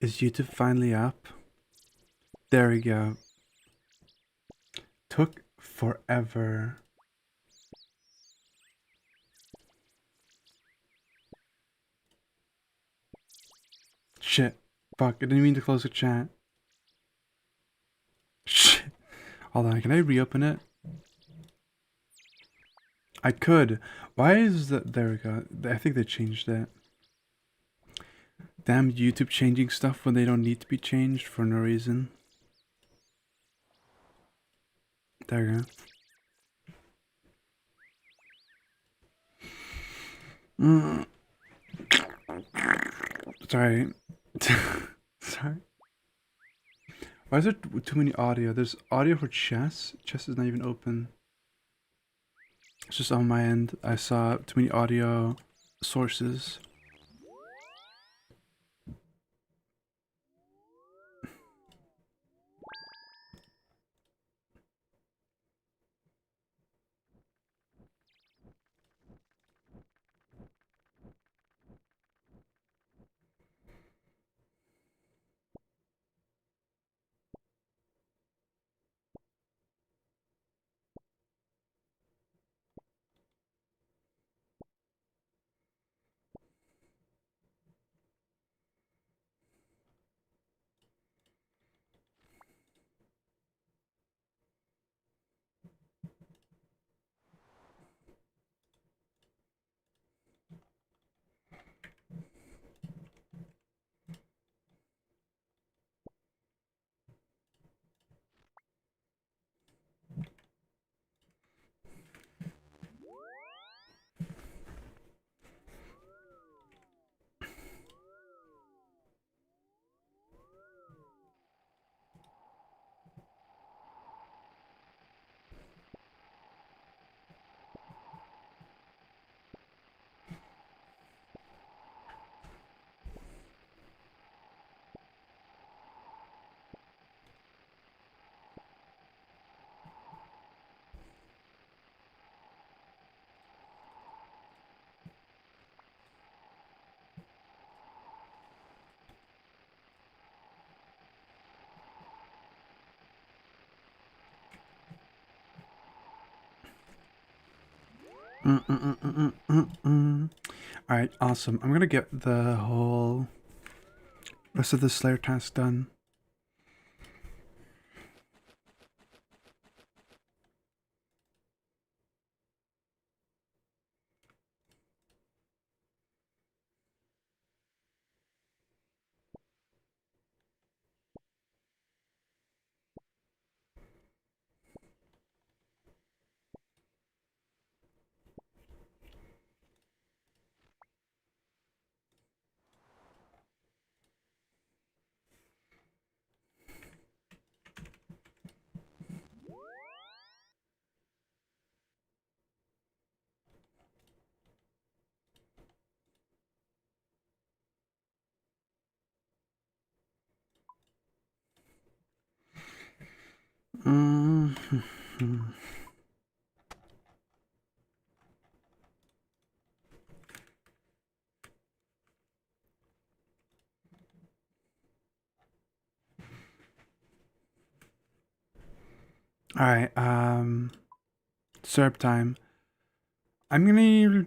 Is YouTube finally up? There we go. Took forever. Shit. Fuck, I didn't mean to close the chat. Shit. Hold on, can I reopen it? I could. Why is that? There we go. I think they changed it. Damn YouTube changing stuff when they don't need to be changed for no reason. There we go. Sorry. Sorry. Why is there too many audio? There's audio for chess. Chess is not even open. It's just on my end. I saw too many audio sources. Alright, awesome. I'm gonna get the whole rest of the Slayer task done. Alright, syrup time. I'm gonna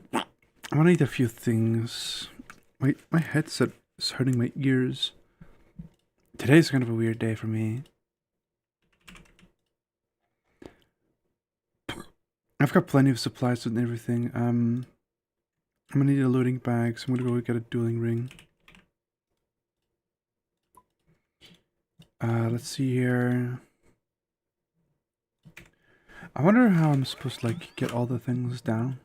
need a few things. My headset is hurting my ears. Today's kind of a weird day for me. I've got plenty of supplies and everything. I'm gonna need a loading bag, so I'm gonna go get a dueling ring. Let's see here. I wonder how I'm supposed to like get all the things down.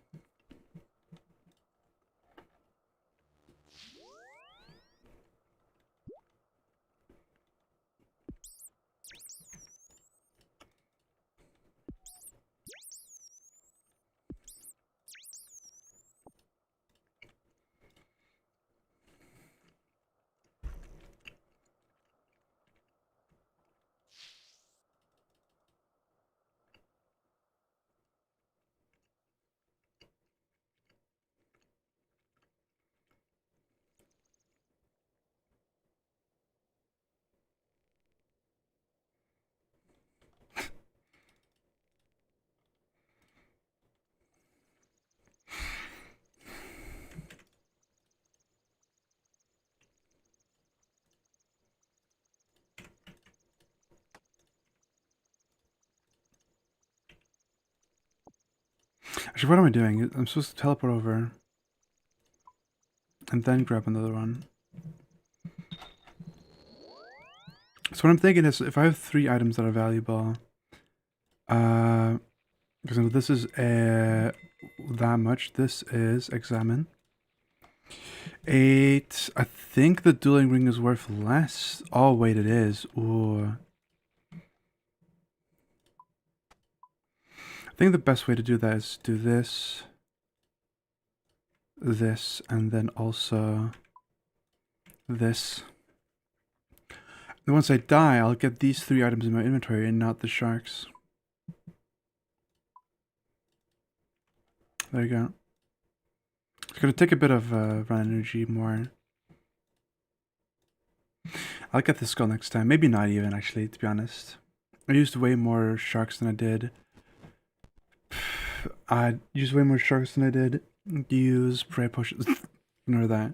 Actually, what am I doing? I'm supposed to teleport over and then grab another one. So what I'm thinking is, if I have 3 items that are valuable, for example, this is that much. This is examine. 8. I think the dueling ring is worth less. Oh wait, it is. Ooh. I think the best way to do that is do this, this, and then also this. And once I die, I'll get these 3 items in my inventory and not the sharks. There you go. It's gonna take a bit of run energy more. I'll get the skull next time. Maybe not even, actually, to be honest. I used way more sharks than I did. I used way more sharks than I did use prey potions. Ignore that.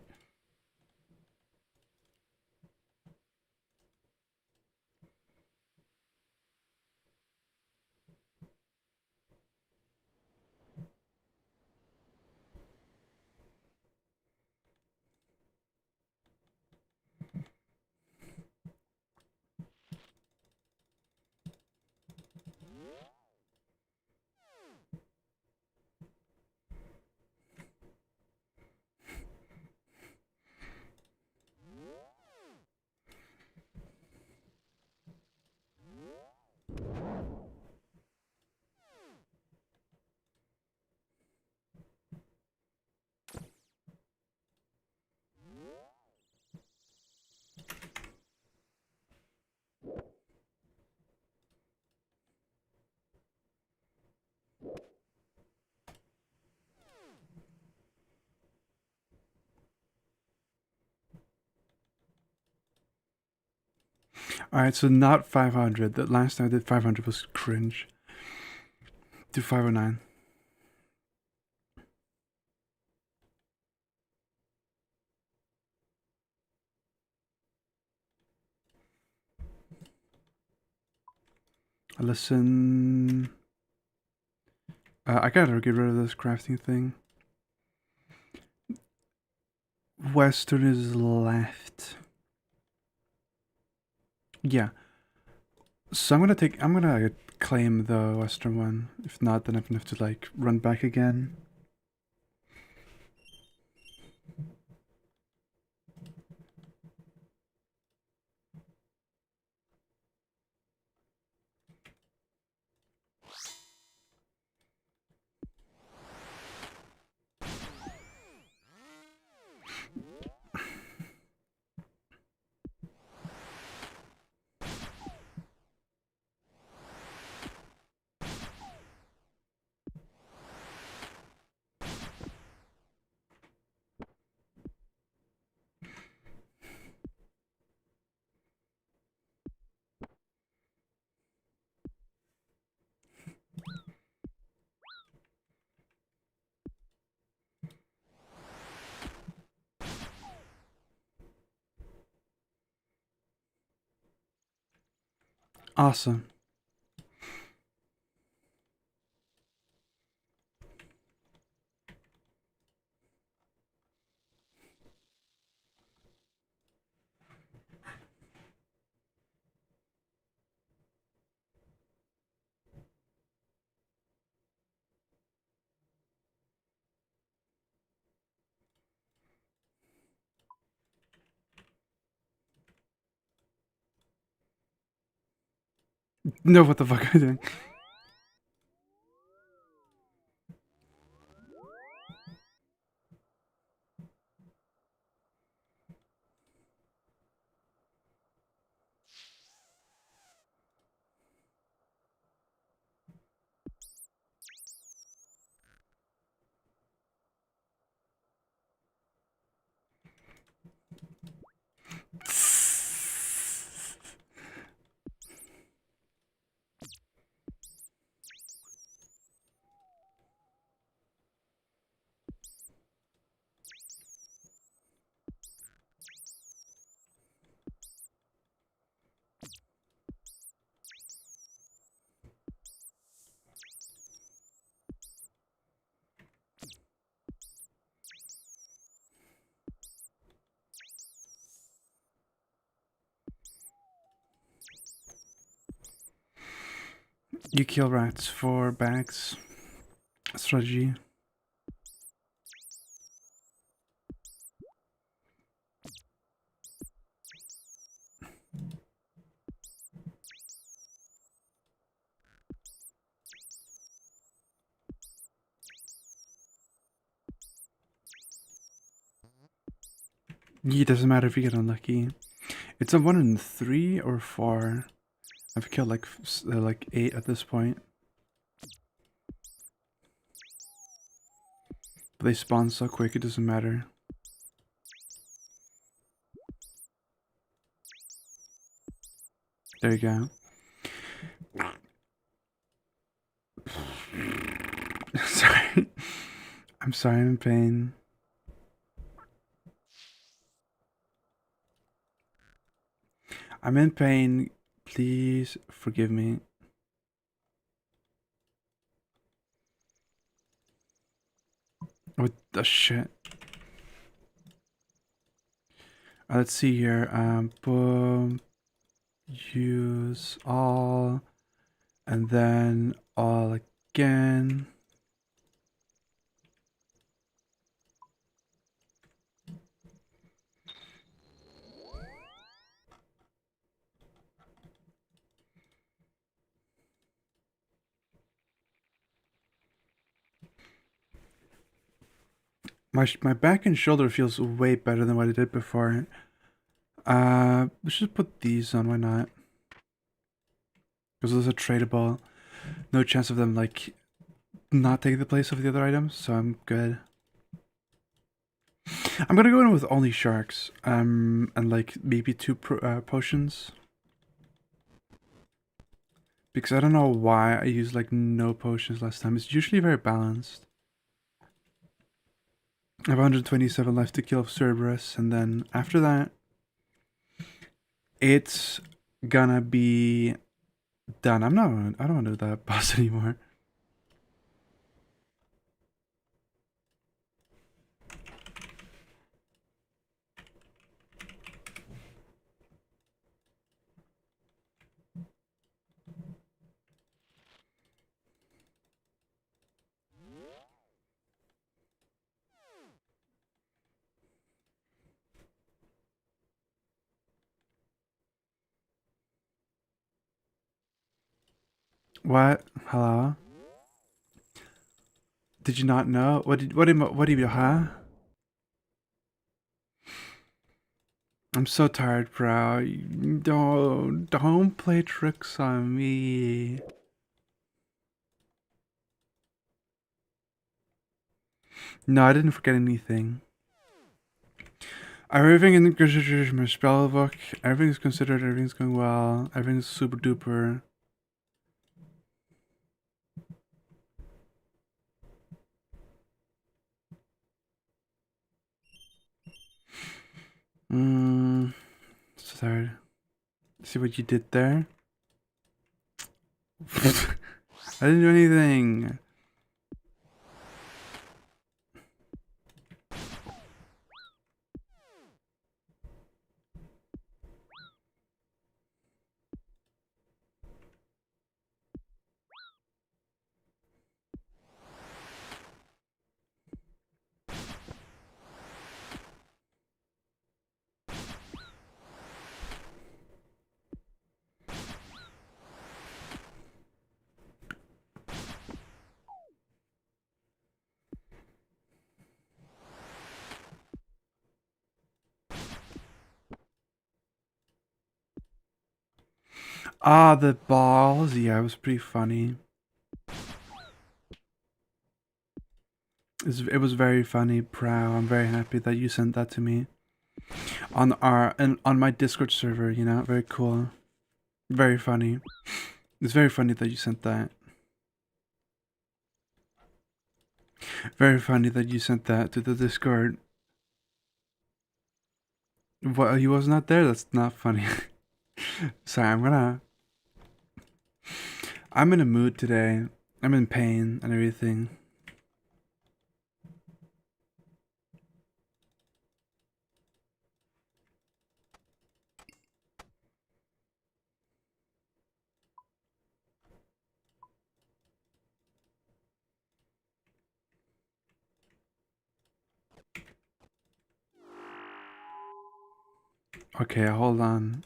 Alright, so not 500. The last time I did 500 was cringe. Do 509. Listen. I gotta get rid of this crafting thing. Western is left. Yeah. So I'm gonna claim the western one. If not, then I'm gonna have to like run back again. Awesome. No, what the fuck am I doing? You kill rats for bags. Strategy. It doesn't matter if you get unlucky. It's a 1 in 3 or 4. I've killed like 8 at this point. But they spawn so quick it doesn't matter. There you go. Sorry. I'm sorry, I'm in pain. I'm in pain. Please forgive me. What the shit? Let's see here. Boom. Use all. And then all again. My back and shoulder feels way better than what it did before. Let's just put these on, why not? Because those are tradable. No chance of them, like, not taking the place of the other items, so I'm good. I'm gonna go in with only sharks, and like maybe 2 potions. Because I don't know why I used like no potions last time. It's usually very balanced. I have 127 left to kill Cerberus, and then after that, it's gonna be done. I don't want to do that boss anymore. What? Hello? Did you not know? What do you, huh? I'm so tired, bro. Don't play tricks on me. No, I didn't forget anything. Everything in my spell book, everything's considered, everything's going well, everything's super duper. So tired. See what you did there? I didn't do anything. Ah, the balls. Yeah, it was pretty funny. It was very funny, Prow. I'm very happy that you sent that to me. On on my Discord server, you know, very cool. Very funny. It's very funny that you sent that. Very funny that you sent that to the Discord. What, he was not there? That's not funny. Sorry, I'm in a mood today. I'm in pain and everything. Okay, hold on.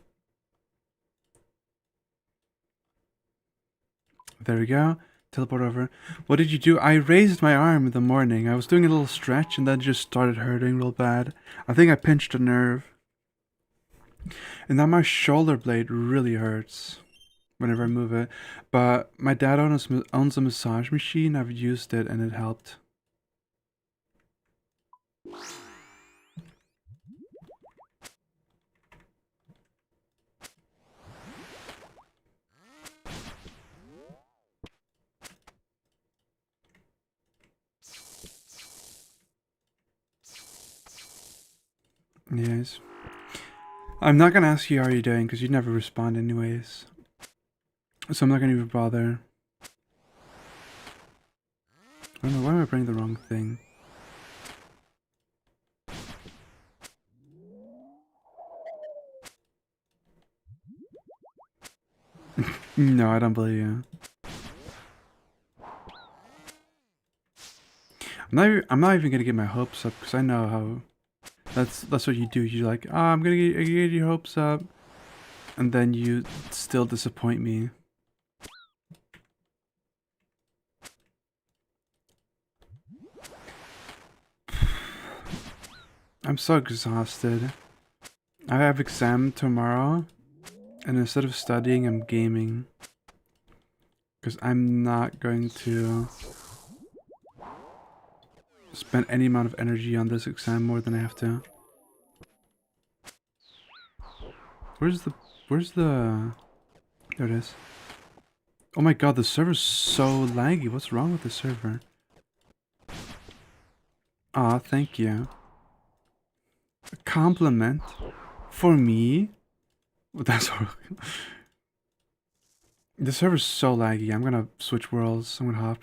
There we go. Teleport over. What did you do? I raised my arm in the morning. I was doing a little stretch and then just started hurting real bad. I think I pinched a nerve. And now my shoulder blade really hurts whenever I move it. But my dad owns a massage machine. I've used it and it helped. Yes. I'm not gonna ask you how you're doing because you never respond anyways. So I'm not gonna even bother. I don't know, why am I bringing the wrong thing? No, I don't believe you. I'm not even gonna get my hopes up because I know how. That's what you do. You're like, oh, I'm gonna get your hopes up, and then you still disappoint me. I'm so exhausted. I have exam tomorrow, and instead of studying, I'm gaming. Because I'm not going to spend any amount of energy on this exam more than I have to. Where's the... There it is. Oh my god, the server's so laggy. What's wrong with the server? Aw, thank you. A compliment? For me? That's horrible. The server's so laggy. I'm gonna switch worlds. I'm gonna hop.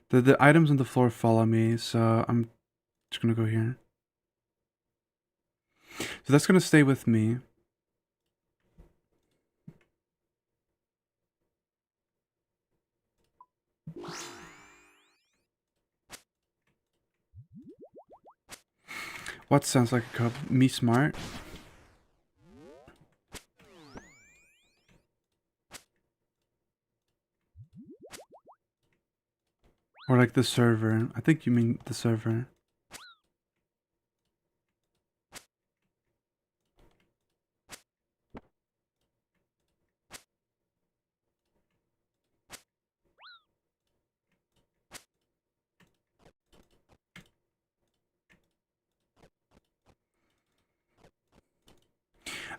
The items on the floor follow me, so I'm just gonna go here. So that's gonna stay with me. What sounds like a cup? Me smart? Or like the server? I think you mean the server.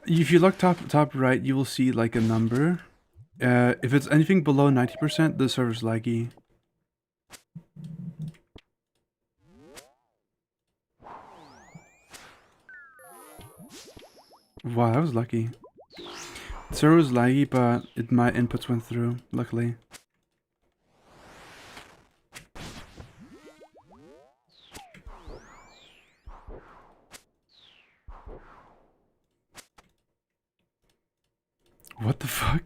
If you look top right, you will see like a number. If it's anything below 90%, the server's laggy. Wow, that was lucky. The server was laggy, but my inputs went through, luckily. What the fuck?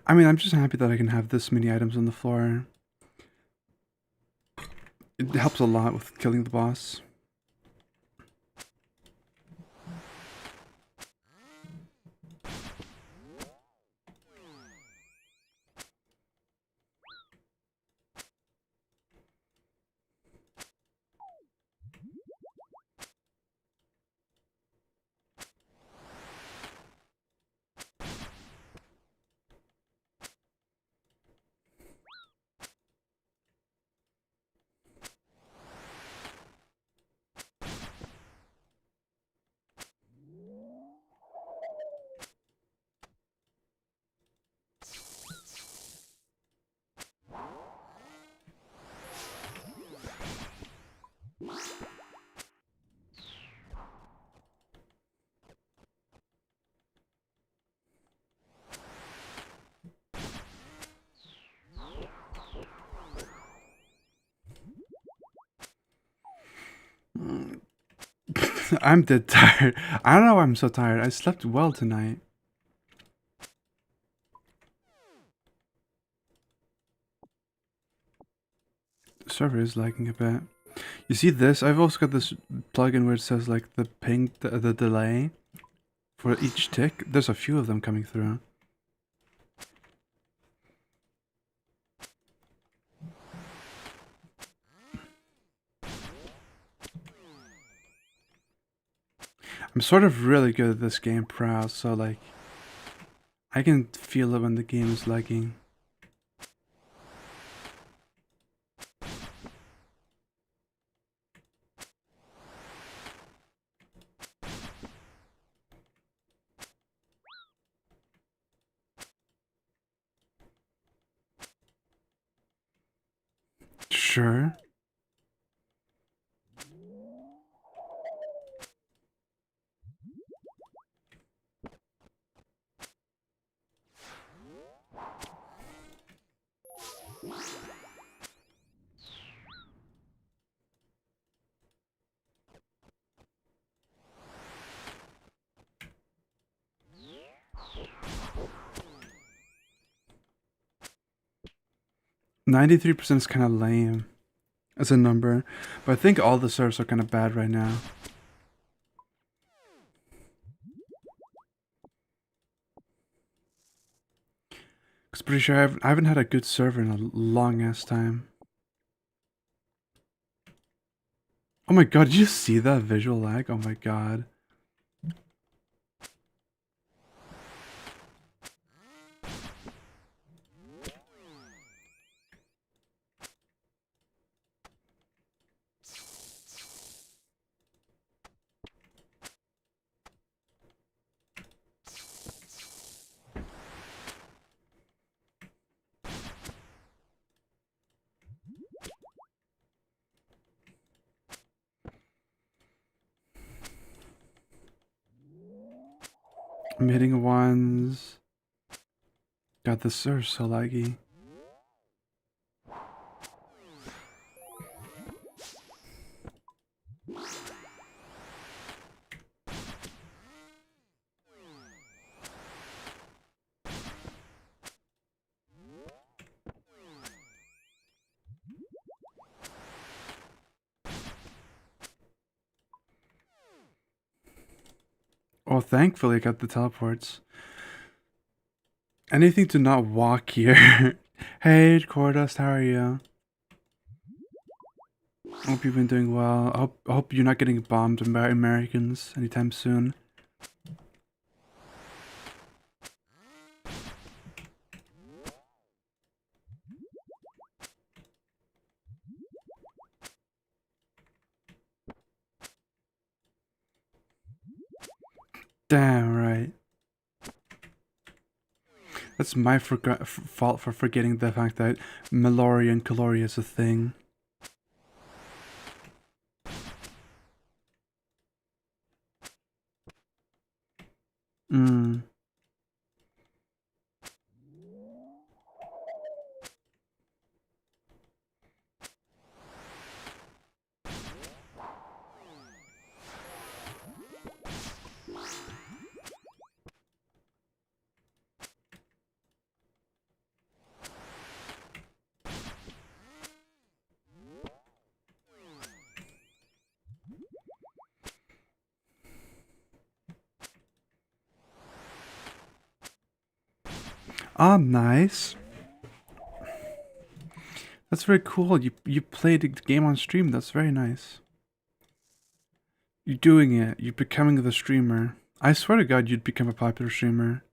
I mean, I'm just happy that I can have this many items on the floor. It helps a lot with killing the boss. I'm dead tired. I don't know why I'm so tired. I slept well tonight. server is lagging a bit. You see this? I've also got this plugin where it says like the ping, the delay for each tick. There's a few of them coming through. I'm sort of really good at this game, Proud, so like I can feel it when the game is lagging. Sure. %93 is kind of lame as a number, but I think all the servers are kind of bad right now. Cause pretty sure I haven't had a good server in a long ass time. Oh my god, did you see that visual lag? Oh my god. I'm hitting ones. God, this server's so laggy. Oh, thankfully I got the teleports. Anything to not walk here. Hey, Cordust, how are you? Hope you've been doing well. I hope you're not getting bombed by Americans anytime soon. Damn right. That's my fault for forgetting the fact that Mallory and Kalori is a thing. Hmm. Ah, nice. That's very cool. You played the game on stream. That's very nice. You're doing it. You're becoming the streamer. I swear to God, you'd become a popular streamer.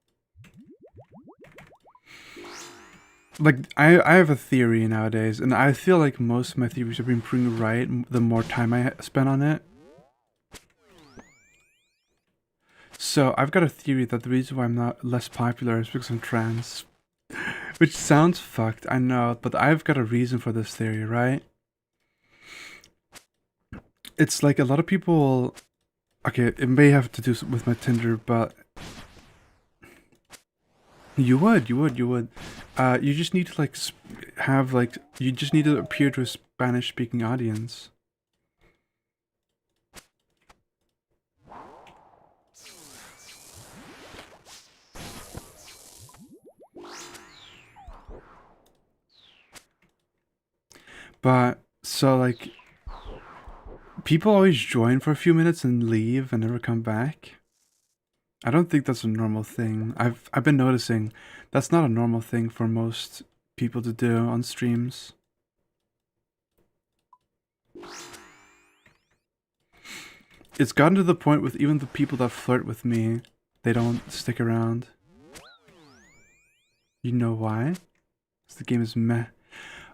Like, I have a theory nowadays, and I feel like most of my theories are being proven right the more time I spend on it. So, I've got a theory that the reason why I'm not less popular is because I'm trans. Which sounds fucked, I know, but I've got a reason for this theory, right? It's like a lot of people... Okay, it may have to do with my Tinder, but... You would. You just need to, like, have, like... You just need to appear to a Spanish-speaking audience. But So like people always join for a few minutes and leave and never come back. I don't think that's a normal thing. I've been noticing that's not a normal thing for most people to do on streams. It's gotten to the point with even the people that flirt with me, they don't stick around. You know why? 'Cause the game is meh.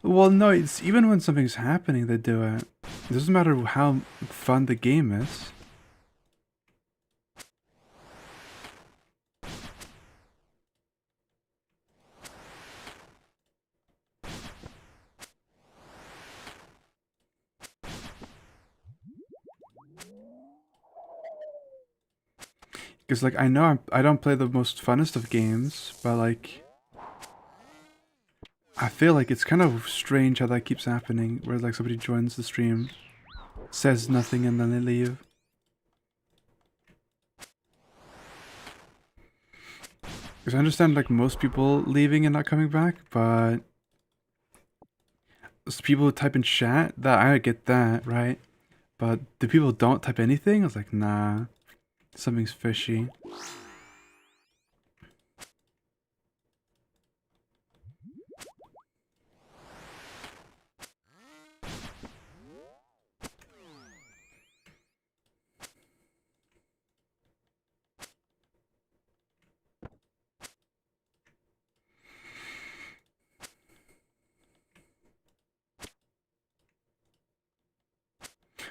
Well, no, it's even when something's happening, they do it. It doesn't matter how fun the game is. Because, like, I know I don't play the most funnest of games, but, like, I feel like it's kind of strange how that keeps happening, where, like, somebody joins the stream, says nothing, and then they leave. Because I understand, like, most people leaving and not coming back, but people who type in chat, that I get that, right? But the people who don't type anything, I was like, nah, something's fishy.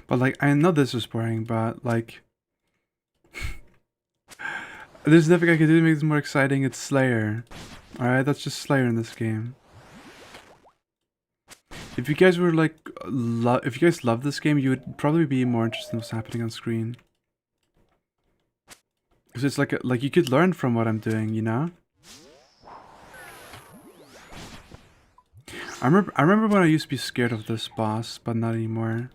But, like, I know this is boring, but, like, there's nothing I can do to make this more exciting. It's Slayer. Alright, that's just Slayer in this game. If you guys were like, if you guys love this game, you would probably be more interested in what's happening on screen. Because it's like you could learn from what I'm doing, you know? I remember when I used to be scared of this boss, but not anymore.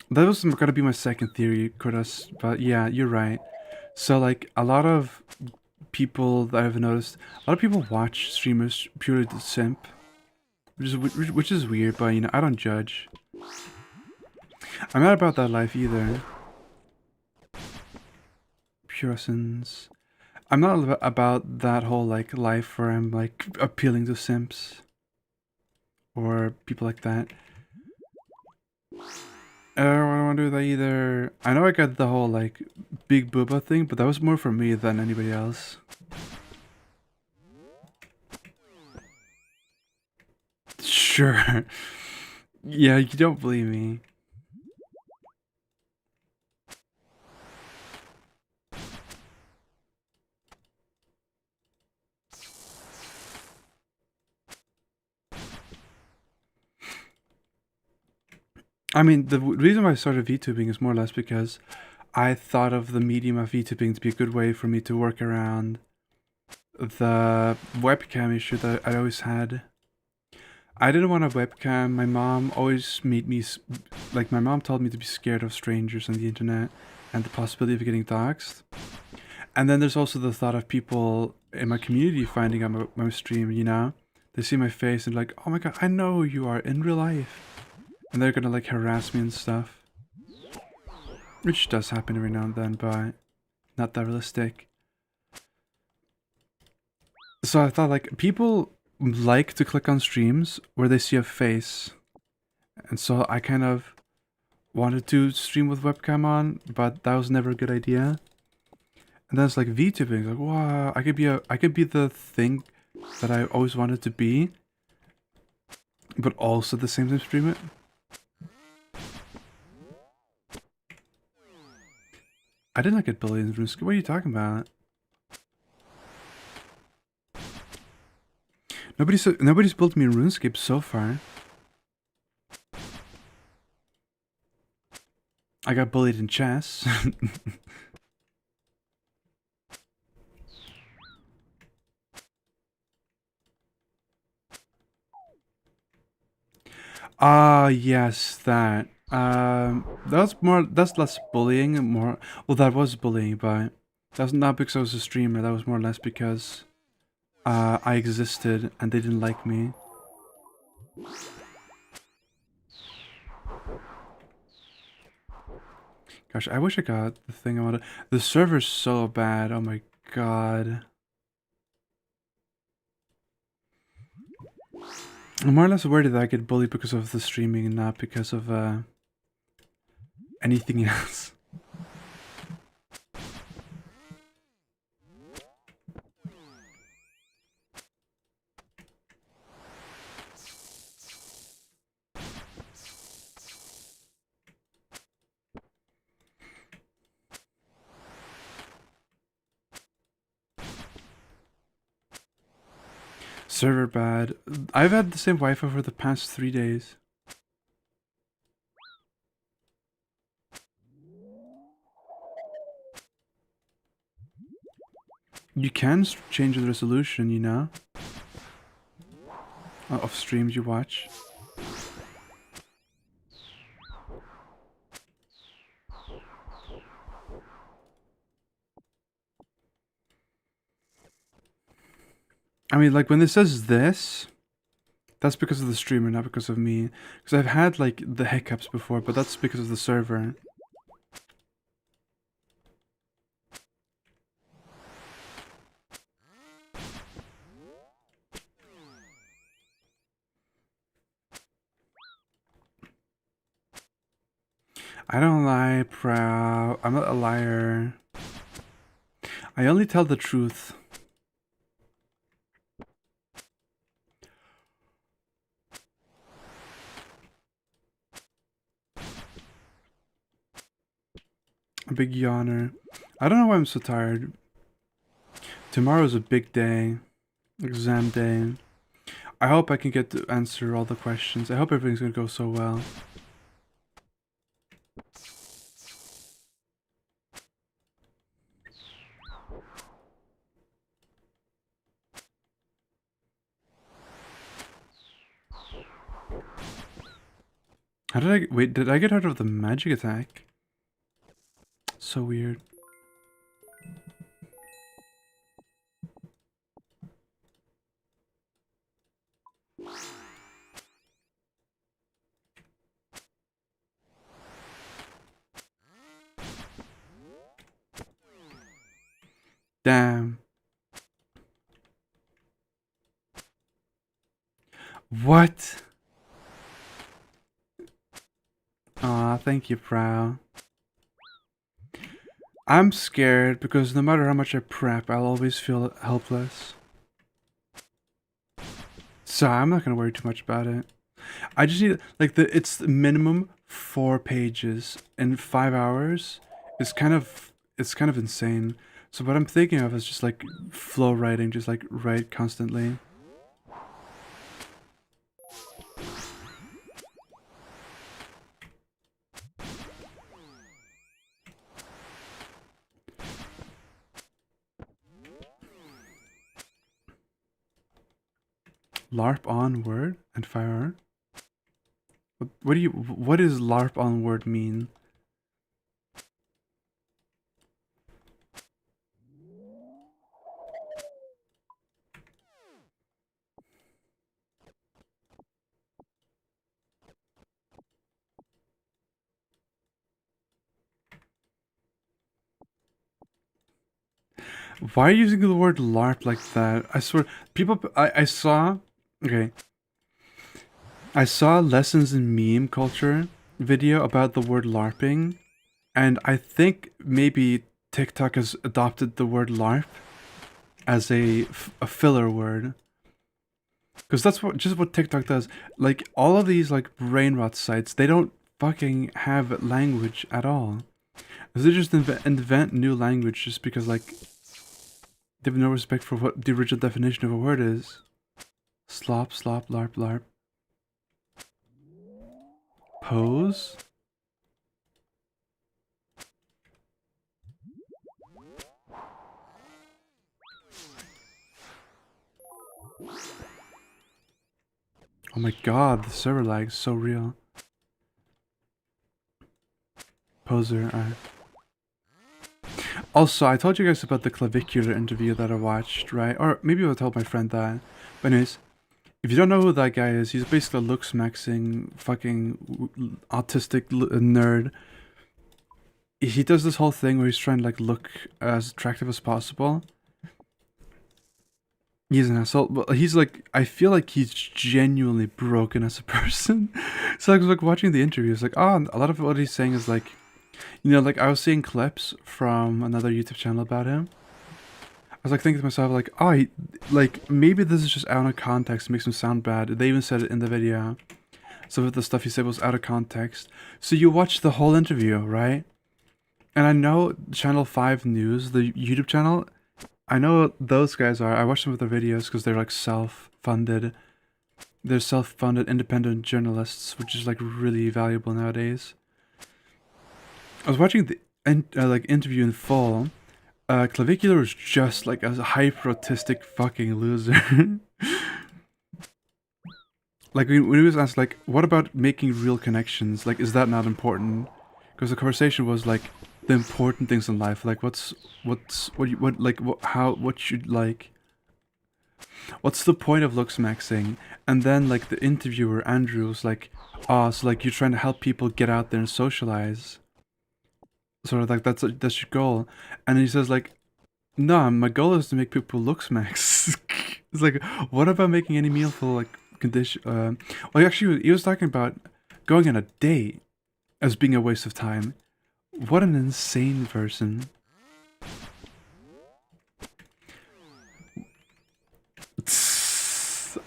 That was gonna be my second theory, Kurtas, but yeah, you're right. So like a lot of people that I've noticed, a lot of people watch streamers purely to simp, which is weird, but you know, I don't judge. I'm not about that life either. Purisans. I'm not about that whole like life where I'm like appealing to simps or people like that. I don't want to do that either. I know I got the whole like big booba thing, but that was more for me than anybody else. Sure. Yeah, you don't believe me. I mean, the reason why I started VTubing is more or less because I thought of the medium of VTubing to be a good way for me to work around the webcam issue that I always had. I didn't want a webcam. My mom always made me, like, my mom told me to be scared of strangers on the internet and the possibility of getting doxxed. And then there's also the thought of people in my community finding out my stream, you know? They see my face and like, oh my god, I know who you are in real life. And they're gonna like harass me and stuff. Which does happen every now and then, but not that realistic. So I thought like, people like to click on streams where they see a face. And so I kind of wanted to stream with webcam on, but that was never a good idea. And then it's like VTubing, like wow, I could be the thing that I always wanted to be, but also at the same time stream it. I did not get bullied in RuneScape. What are you talking about? Nobody's bullied me in RuneScape so far. I got bullied in chess. Ah, yes, that. That's less bullying and more. Well, that was bullying, but that's not because I was a streamer. That was more or less because I existed and they didn't like me. Gosh, I wish I got the thing I wanted. The server's so bad. Oh my god. I'm more or less worried that I get bullied because of the streaming and not because of anything else. Server bad. I've had the same Wi-Fi for the past 3 days. You can change the resolution, you know, of streams you watch. I mean, like when it says this, that's because of the streamer, not because of me. Because I've had like the hiccups before, but that's because of the server. I don't lie, proud. I'm not a liar. I only tell the truth. A big yawner. I don't know why I'm so tired. Tomorrow's a big day. Exam day. I hope I can get to answer all the questions. I hope everything's gonna go so well. How did I... Wait, did I get out of the magic attack? So weird. Damn. What? Aw, thank you, Prow. I'm scared because no matter how much I prep, I'll always feel helpless. So I'm not gonna worry too much about it. I just need like it's the minimum 4 pages in 5 hours. It's kind of insane. So what I'm thinking of is just like flow writing, just like write constantly. LARP on word and fire. What does LARP on word mean? Why are you using the word LARP like that? I swear, people, I saw, okay, I saw lessons in meme culture video about the word LARPing, and I think maybe TikTok has adopted the word LARP as a filler word. Because that's just what TikTok does. Like, all of these, like, brain rot sites, they don't fucking have language at all. They just invent new language just because, like, they have no respect for what the original definition of a word is. Slop, slop, larp, larp. Pose? Oh my god, the server lag is so real. Poser, Also, I told you guys about the clavicular interview that I watched, right? Or maybe I'll tell my friend that. But anyways, if you don't know who that guy is, he's basically a looks maxing fucking autistic nerd. He does this whole thing where he's trying to like look as attractive as possible. He's an asshole, but he's like, I feel like he's genuinely broken as a person. So I was like watching the interview, it's like, oh, a lot of what he's saying is like, you know, like I was seeing clips from another YouTube channel about him. I was like thinking to myself, like, oh, like maybe this is just out of context, makes him sound bad. They even said it in the video. Some of the stuff he said was out of context. So you watch the whole interview, right? And I know Channel 5 News, the YouTube channel, I know those guys are. I watch some of their videos because they're like self-funded. They're self-funded independent journalists, which is like really valuable nowadays. I was watching the like interview in full. Clavicular was just like a hyper autistic fucking loser. Like when he was asked like, what about making real connections? Like, is that not important? Because the conversation was like the important things in life. Like, what should like, what's the point of looks maxing? And then like the interviewer Andrew was like, oh, so like you're trying to help people get out there and socialize. Sort of like that's your goal. And he says like, no, my goal is to make people looks max. It's like, what about making any meaningful like condition? Well, actually, he was talking about going on a date as being a waste of time. What an insane person.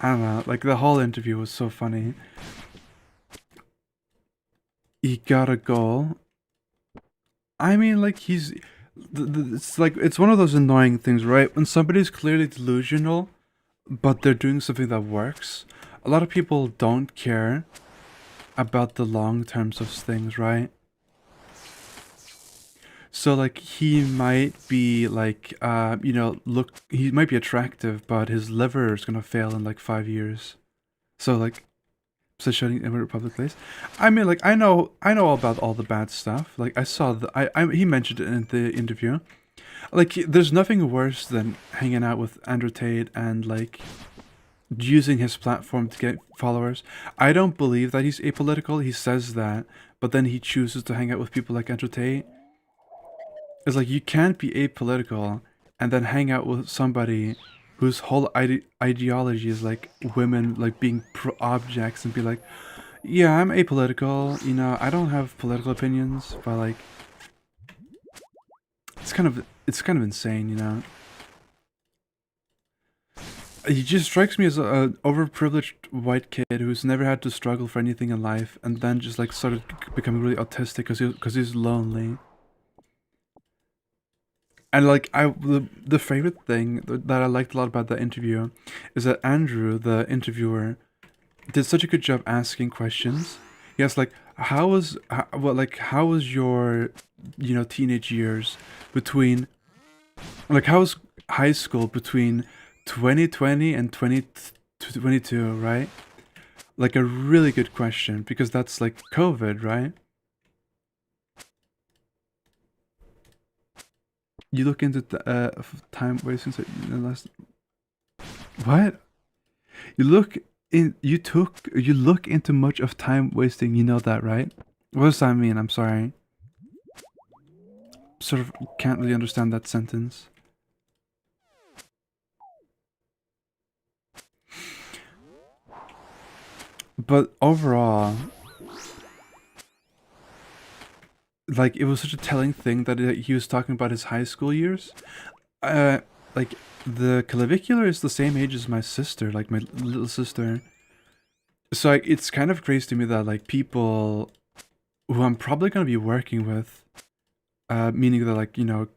I don't know, like the whole interview was so funny. He got a goal. I mean, like it's like, it's one of those annoying things, right? When somebody's clearly delusional, but they're doing something that works. A lot of people don't care about the long terms of things, right? So like he might be like, you know, he might be attractive, but his liver is gonna fail in like 5 years. So like, so shutting in a public place. I mean, like I know all about all the bad stuff. Like I saw he mentioned it in the interview. Like there's nothing worse than hanging out with Andrew Tate and like using his platform to get followers. I don't believe that he's apolitical. He says that, but then he chooses to hang out with people like Andrew Tate. It's like you can't be apolitical and then hang out with somebody whose whole ideology is like women like being objects and be like, yeah, I'm apolitical, you know, I don't have political opinions, but like it's kind of insane, you know. He just strikes me as a overprivileged white kid who's never had to struggle for anything in life, and then just like started becoming really autistic because he's lonely. And like the favorite thing that I liked a lot about that interview is that Andrew, the interviewer, did such a good job asking questions. He asked like, how was your, you know, teenage years between, like, how was high school between 2020 and 2022, right? Like a really good question because that's like COVID, right? You look into the time wasting. So last what? You look you look into much of time wasting. You know that, right? What does that mean? I'm sorry. Sort of can't really understand that sentence. But overall, like it was such a telling thing that he was talking about his high school years. Like the clavicular is the same age as my sister, like my little sister. So like, it's kind of crazy to me that like people who I'm probably gonna be working with, meaning that like, you know,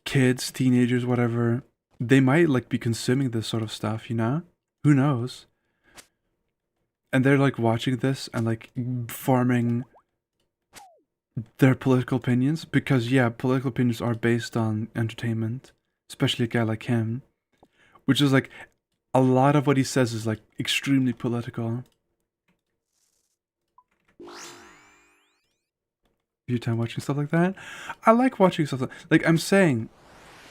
kids, teenagers, whatever, they might like be consuming this sort of stuff, you know? Who knows? And they're like watching this and like forming their political opinions because yeah, political opinions are based on entertainment, especially a guy like him, which is like a lot of what he says is like extremely political. You time watching stuff like that? I like watching stuff like I'm saying.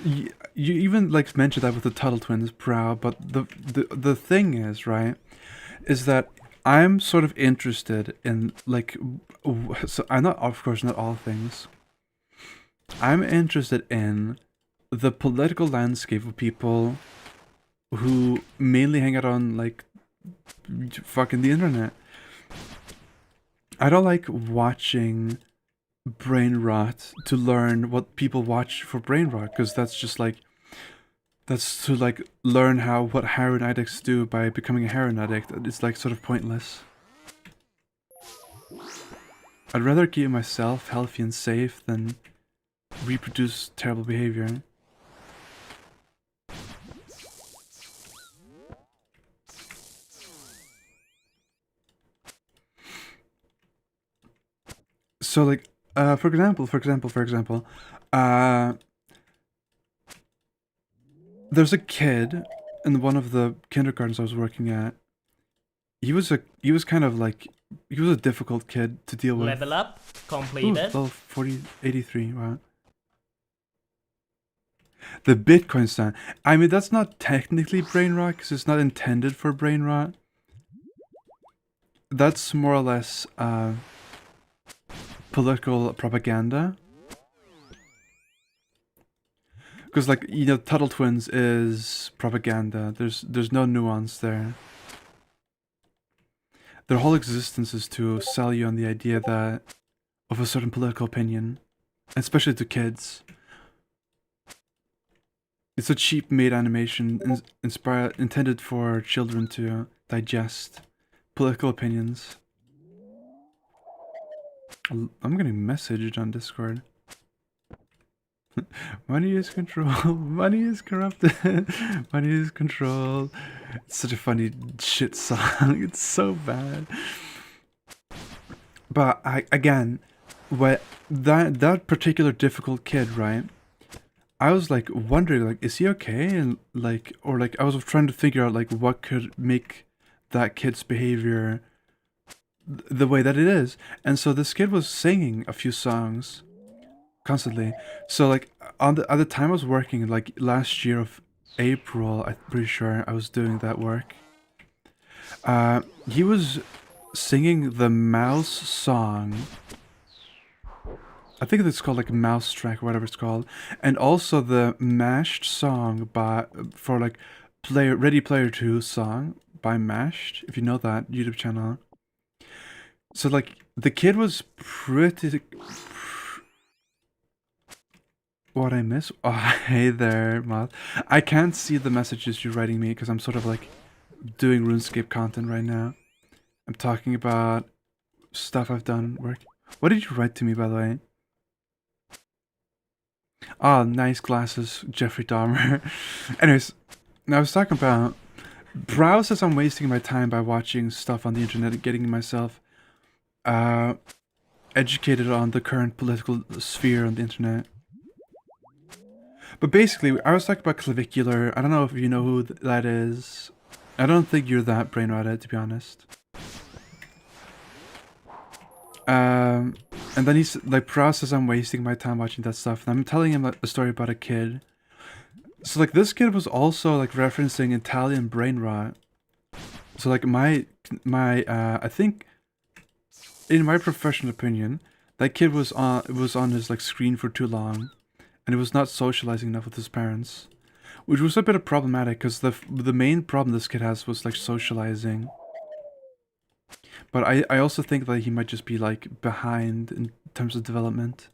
You even like mentioned that with the Tuttle Twins, proud, but the thing is, right, is that I'm sort of interested in like, so I'm not, of course, not all things. I'm interested in the political landscape of people who mainly hang out on like fucking the internet. I don't like watching brain rot to learn what people watch for brain rot, because that's just like, that's to like learn how what heroin addicts do by becoming a heroin addict. It's like sort of pointless. I'd rather keep myself healthy and safe than reproduce terrible behavior. So like, for example, uh, there's a kid in one of the kindergartens I was working at. He was kind of like, he was a difficult kid to deal with. Level up completed. Ooh, 83, wow. The Bitcoin stand. I mean, that's not technically brain rot because it's not intended for brain rot. That's more or less political propaganda. Because, like, you know, Tuttle Twins is propaganda. There's no nuance there. Their whole existence is to sell you on the idea that of a certain political opinion, especially to kids. It's a cheap made animation intended for children to digest political opinions. I'm getting messaged on Discord. Money is control. Money is corrupted. Money is control. It's such a funny shit song. It's so bad. But again, what that particular difficult kid, right? I was like wondering, like, is he okay? And like, or like, I was trying to figure out like what could make that kid's behavior the way that it is. And so this kid was singing a few songs constantly. So like at the time I was working, like last year of April, I'm pretty sure I was doing that work. He was singing the mouse song. I think it's called like Mouse Track or whatever it's called, and also the Mashed song for like Ready Player 2 song by Mashed, if you know that YouTube channel. So like the kid was pretty. What I miss? Oh, hey there, Matt. I can't see the messages you're writing me because I'm sort of like doing RuneScape content right now. I'm talking about stuff I've done work. What did you write to me, by the way? Oh, nice glasses, Jeffrey Dahmer. Anyways, now I was talking about browse says I'm wasting my time by watching stuff on the internet and getting myself educated on the current political sphere on the internet. But basically, I was talking about clavicular. I don't know if you know who that is. I don't think you're that brain rotted, to be honest. And then he's like, process I'm wasting my time watching that stuff. And I'm telling him a story about a kid. So like this kid was also like referencing Italian brain rot. So like my I think in my professional opinion, that kid was on his like screen for too long, and he was not socializing enough with his parents, which was a bit problematic because the main problem this kid has was like socializing. But I also think that he might just be like behind in terms of development.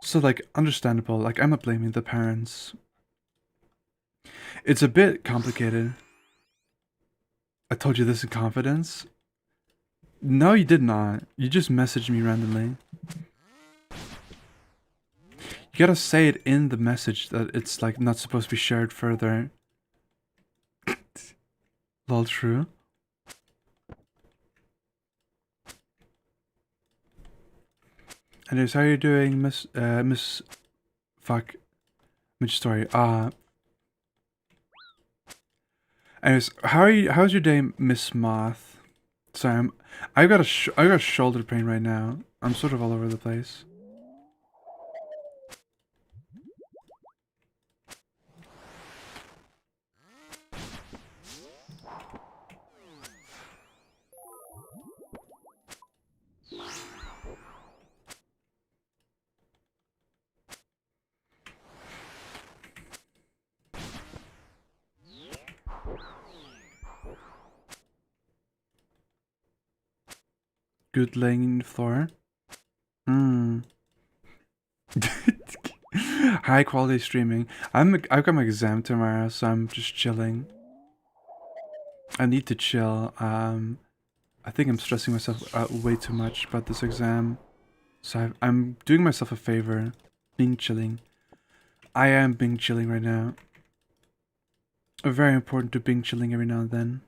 So like understandable, like I'm not blaming the parents. It's a bit complicated. I told you this in confidence. No, you did not. You just messaged me randomly. You gotta say it in the message that it's like not supposed to be shared further. Lol, true. Anyways, how are you doing, Miss Fuck. Which story? Anyways, how's your day, Miss Moth? Sorry, I got shoulder pain right now. I'm sort of all over the place. Good laying floor. Hmm. High quality streaming. I've got my exam tomorrow, so I'm just chilling. I need to chill. I think I'm stressing myself out way too much about this exam. So I'm doing myself a favor, being chilling. I am being chilling right now. Very important to being chilling every now and then.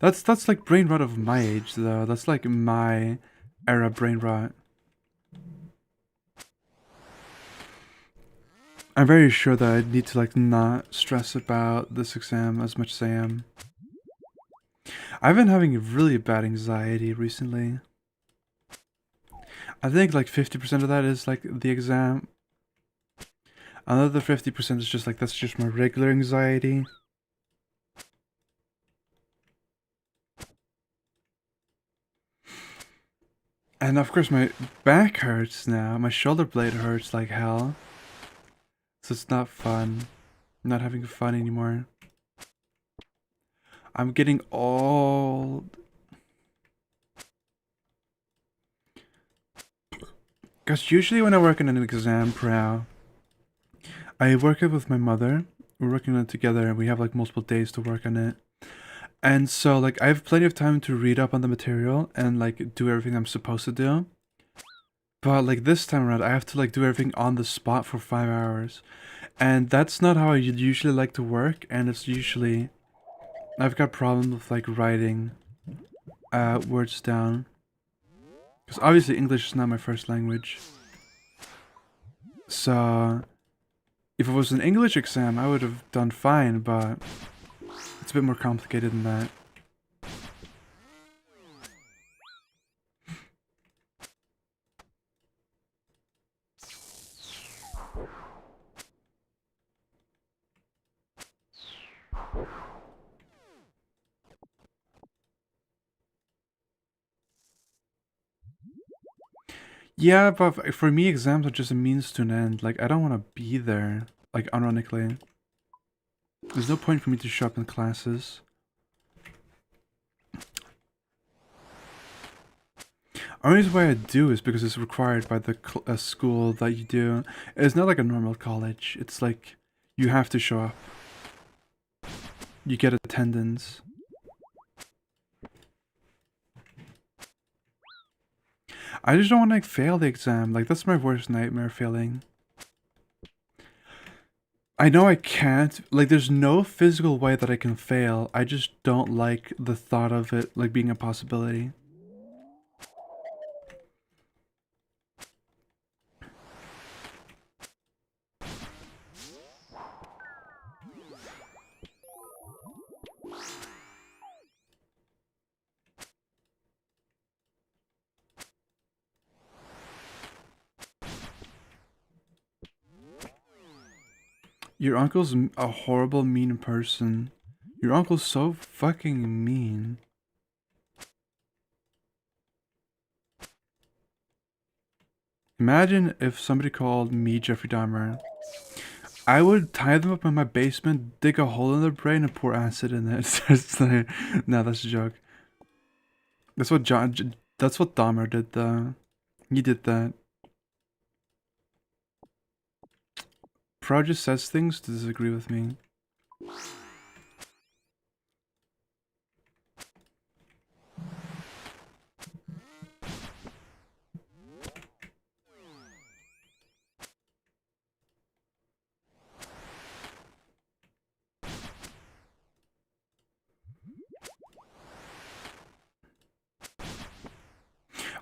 That's like brain rot of my age though. That's like my era brain rot. I'm very sure that I need to like not stress about this exam as much as I am. I've been having really bad anxiety recently. I think like 50% of that is like the exam. Another 50% is just like that's just my regular anxiety. And of course my back hurts now. My shoulder blade hurts like hell. So it's not fun. I'm not having fun anymore. I'm getting old. Because usually when I work on an exam pro, I work it with my mother. We're working on it together and we have like multiple days to work on it. And so like I have plenty of time to read up on the material and like do everything I'm supposed to do. But like this time around, I have to like do everything on the spot for 5 hours. And that's not how I usually like to work, and it's usually I've got problems with like writing words down. Because obviously English is not my first language. So if it was an English exam, I would have done fine, but it's a bit more complicated than that. Yeah, but for me, exams are just a means to an end. Like, I don't want to be there. Like, ironically. There's no point for me to show up in classes. Only reason why I do is because it's required by the school that you do. It's not like a normal college. It's like, you have to show up. You get attendance. I just don't want to like, fail the exam. Like, that's my worst nightmare, failing. I know I can't. Like, there's no physical way that I can fail. I just don't like the thought of it, like, being a possibility. Your uncle's a horrible, mean person. Your uncle's so fucking mean. Imagine if somebody called me Jeffrey Dahmer. I would tie them up in my basement, dig a hole in their brain, and pour acid in it. No, that's a joke. That's what that's what Dahmer did, though. He did that. Pro just says things to disagree with me.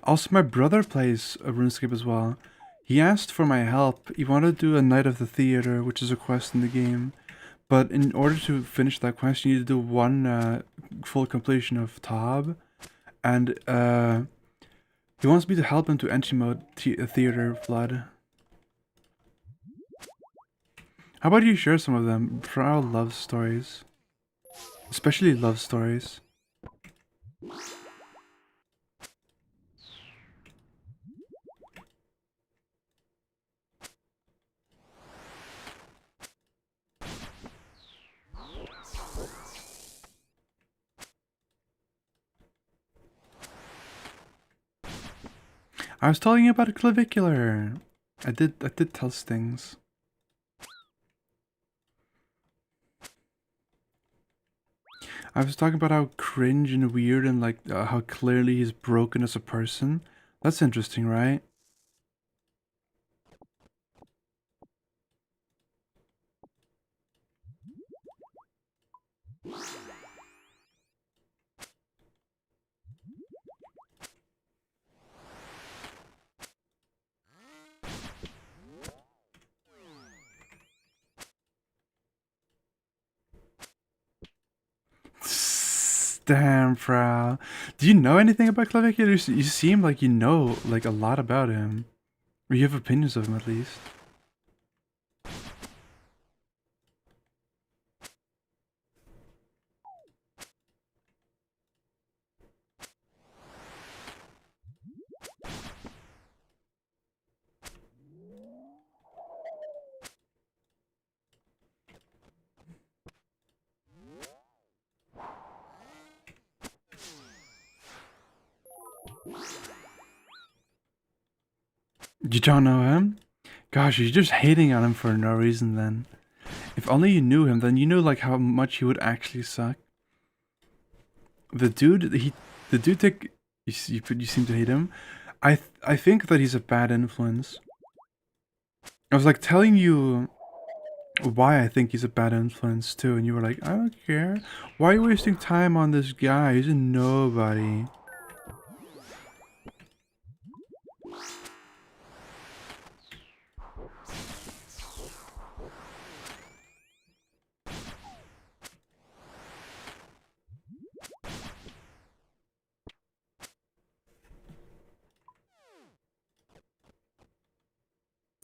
Also, my brother plays RuneScape as well. He asked for my help. He wanted to do a Night of the Theater, which is a quest in the game. But in order to finish that quest, you need to do one full completion of Tab, and he wants me to help him to entry mode Theater Flood. How about you share some of them? For our love stories, especially love stories. I was telling you about a clavicular. I did tell things. I was talking about how cringe and weird and like how clearly he's broken as a person. That's interesting, right? Damn, Frau. Do you know anything about Clavicular? You seem like you know like a lot about him. Or you have opinions of him at least. You don't know him? Gosh, you're just hating on him for no reason then. If only you knew him, then you know like how much he would actually suck. The dude you seem to hate him. I think that he's a bad influence. I was like telling you why I think he's a bad influence too, and you were like, I don't care. Why are you wasting time on this guy? He's a nobody.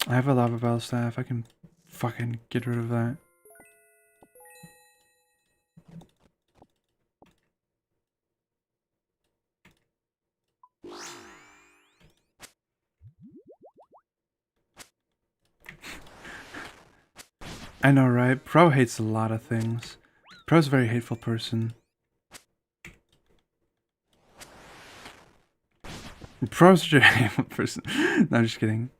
I have a lava bell staff. I can fucking get rid of that. I know, right? Pro hates a lot of things. Pro's a very hateful person. Pro's such a hateful person. No, I'm just kidding.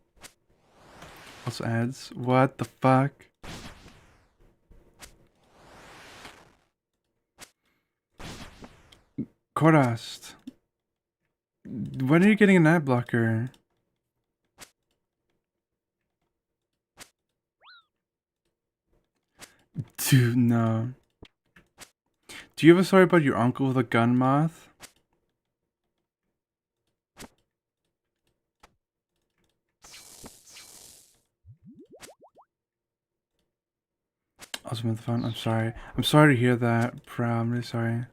Also ads. What the fuck? Korast. When are you getting an ad blocker? Dude, no. Do you have a story about your uncle with a gun moth? Awesome with the phone. I'm sorry. I'm sorry to hear that, Pro. I'm really sorry.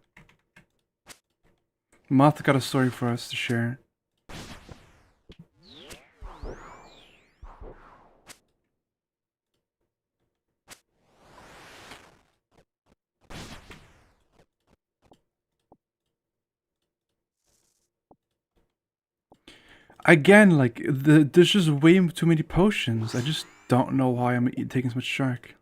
Moth got a story for us to share. Again, like, there's just way too many potions. I just don't know why I'm taking so much shark.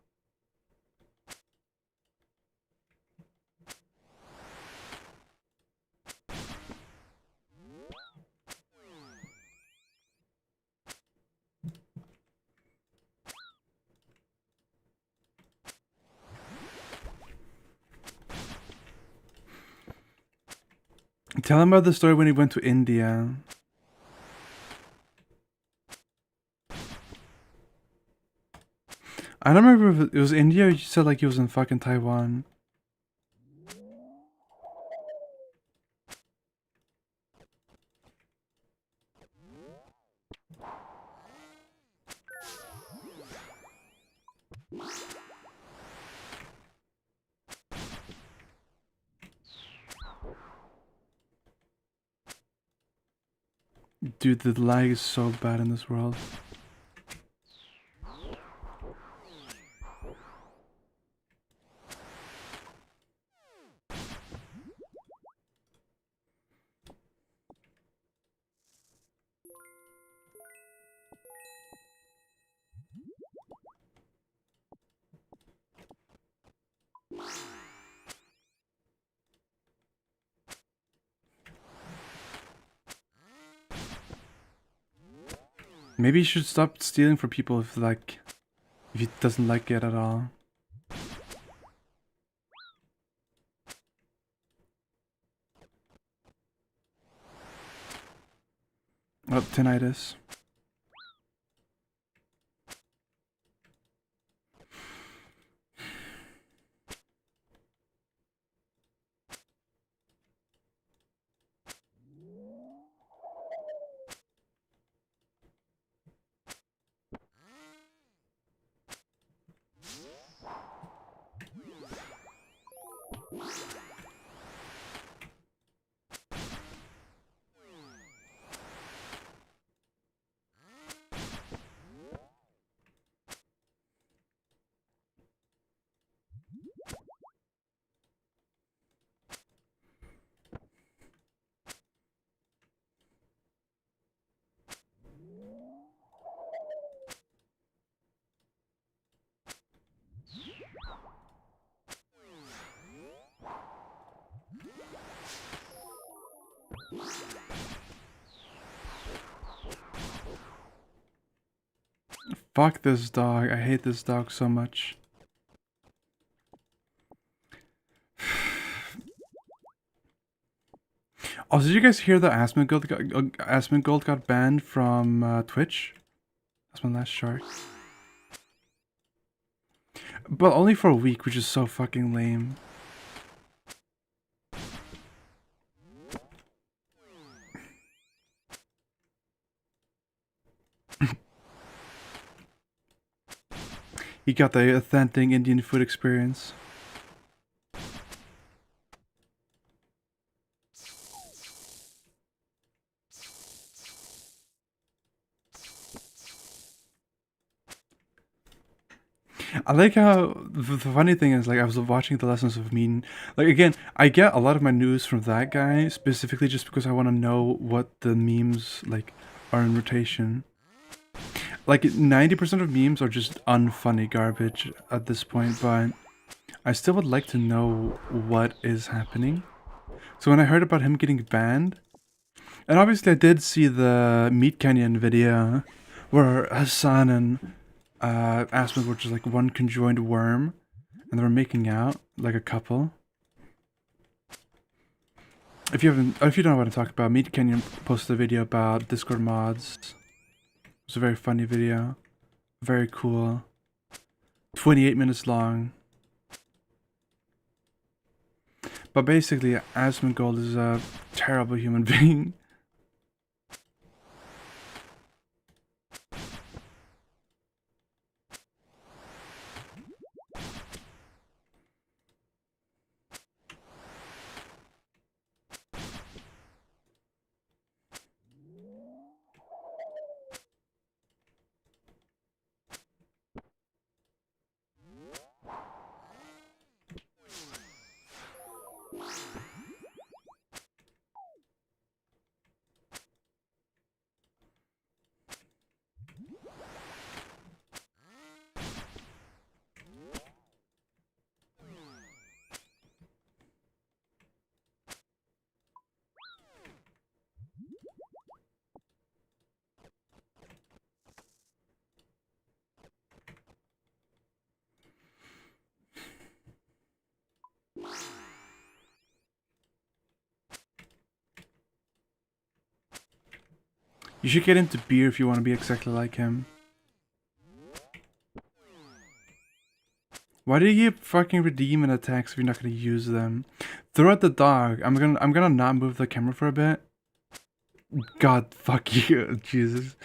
Tell him about the story when he went to India. I don't remember if it was India or you said like he was in fucking Taiwan. Dude, the lag is so bad in this world. Maybe you should stop stealing from people if he doesn't like it at all. Oh, tinnitus. Fuck this dog. I hate this dog so much. Also, did you guys hear that Asmongold got banned from Twitch? That's my last shark. But only for a week, which is so fucking lame. He got the authentic Indian food experience. I like how the funny thing is, like, I was watching the lessons of mean. Like, again, I get a lot of my news from that guy specifically just because I want to know what the memes like are in rotation. Like 90% of memes are just unfunny garbage at this point, but I still would like to know what is happening. So when I heard about him getting banned, and obviously I did see the Meat Canyon video where Hassan and Aspen were just like one conjoined worm, and they were making out like a couple. If you don't know what I'm talking about, Meat Canyon posted a video about Discord mods. It was a very funny video, very cool, 28 minutes long. But basically, Asmongold is a terrible human being. You should get into beer if you want to be exactly like him. Why do you keep fucking redeeming attacks if you're not gonna use them? Throw at the dog. I'm gonna not move the camera for a bit. God, fuck you, Jesus.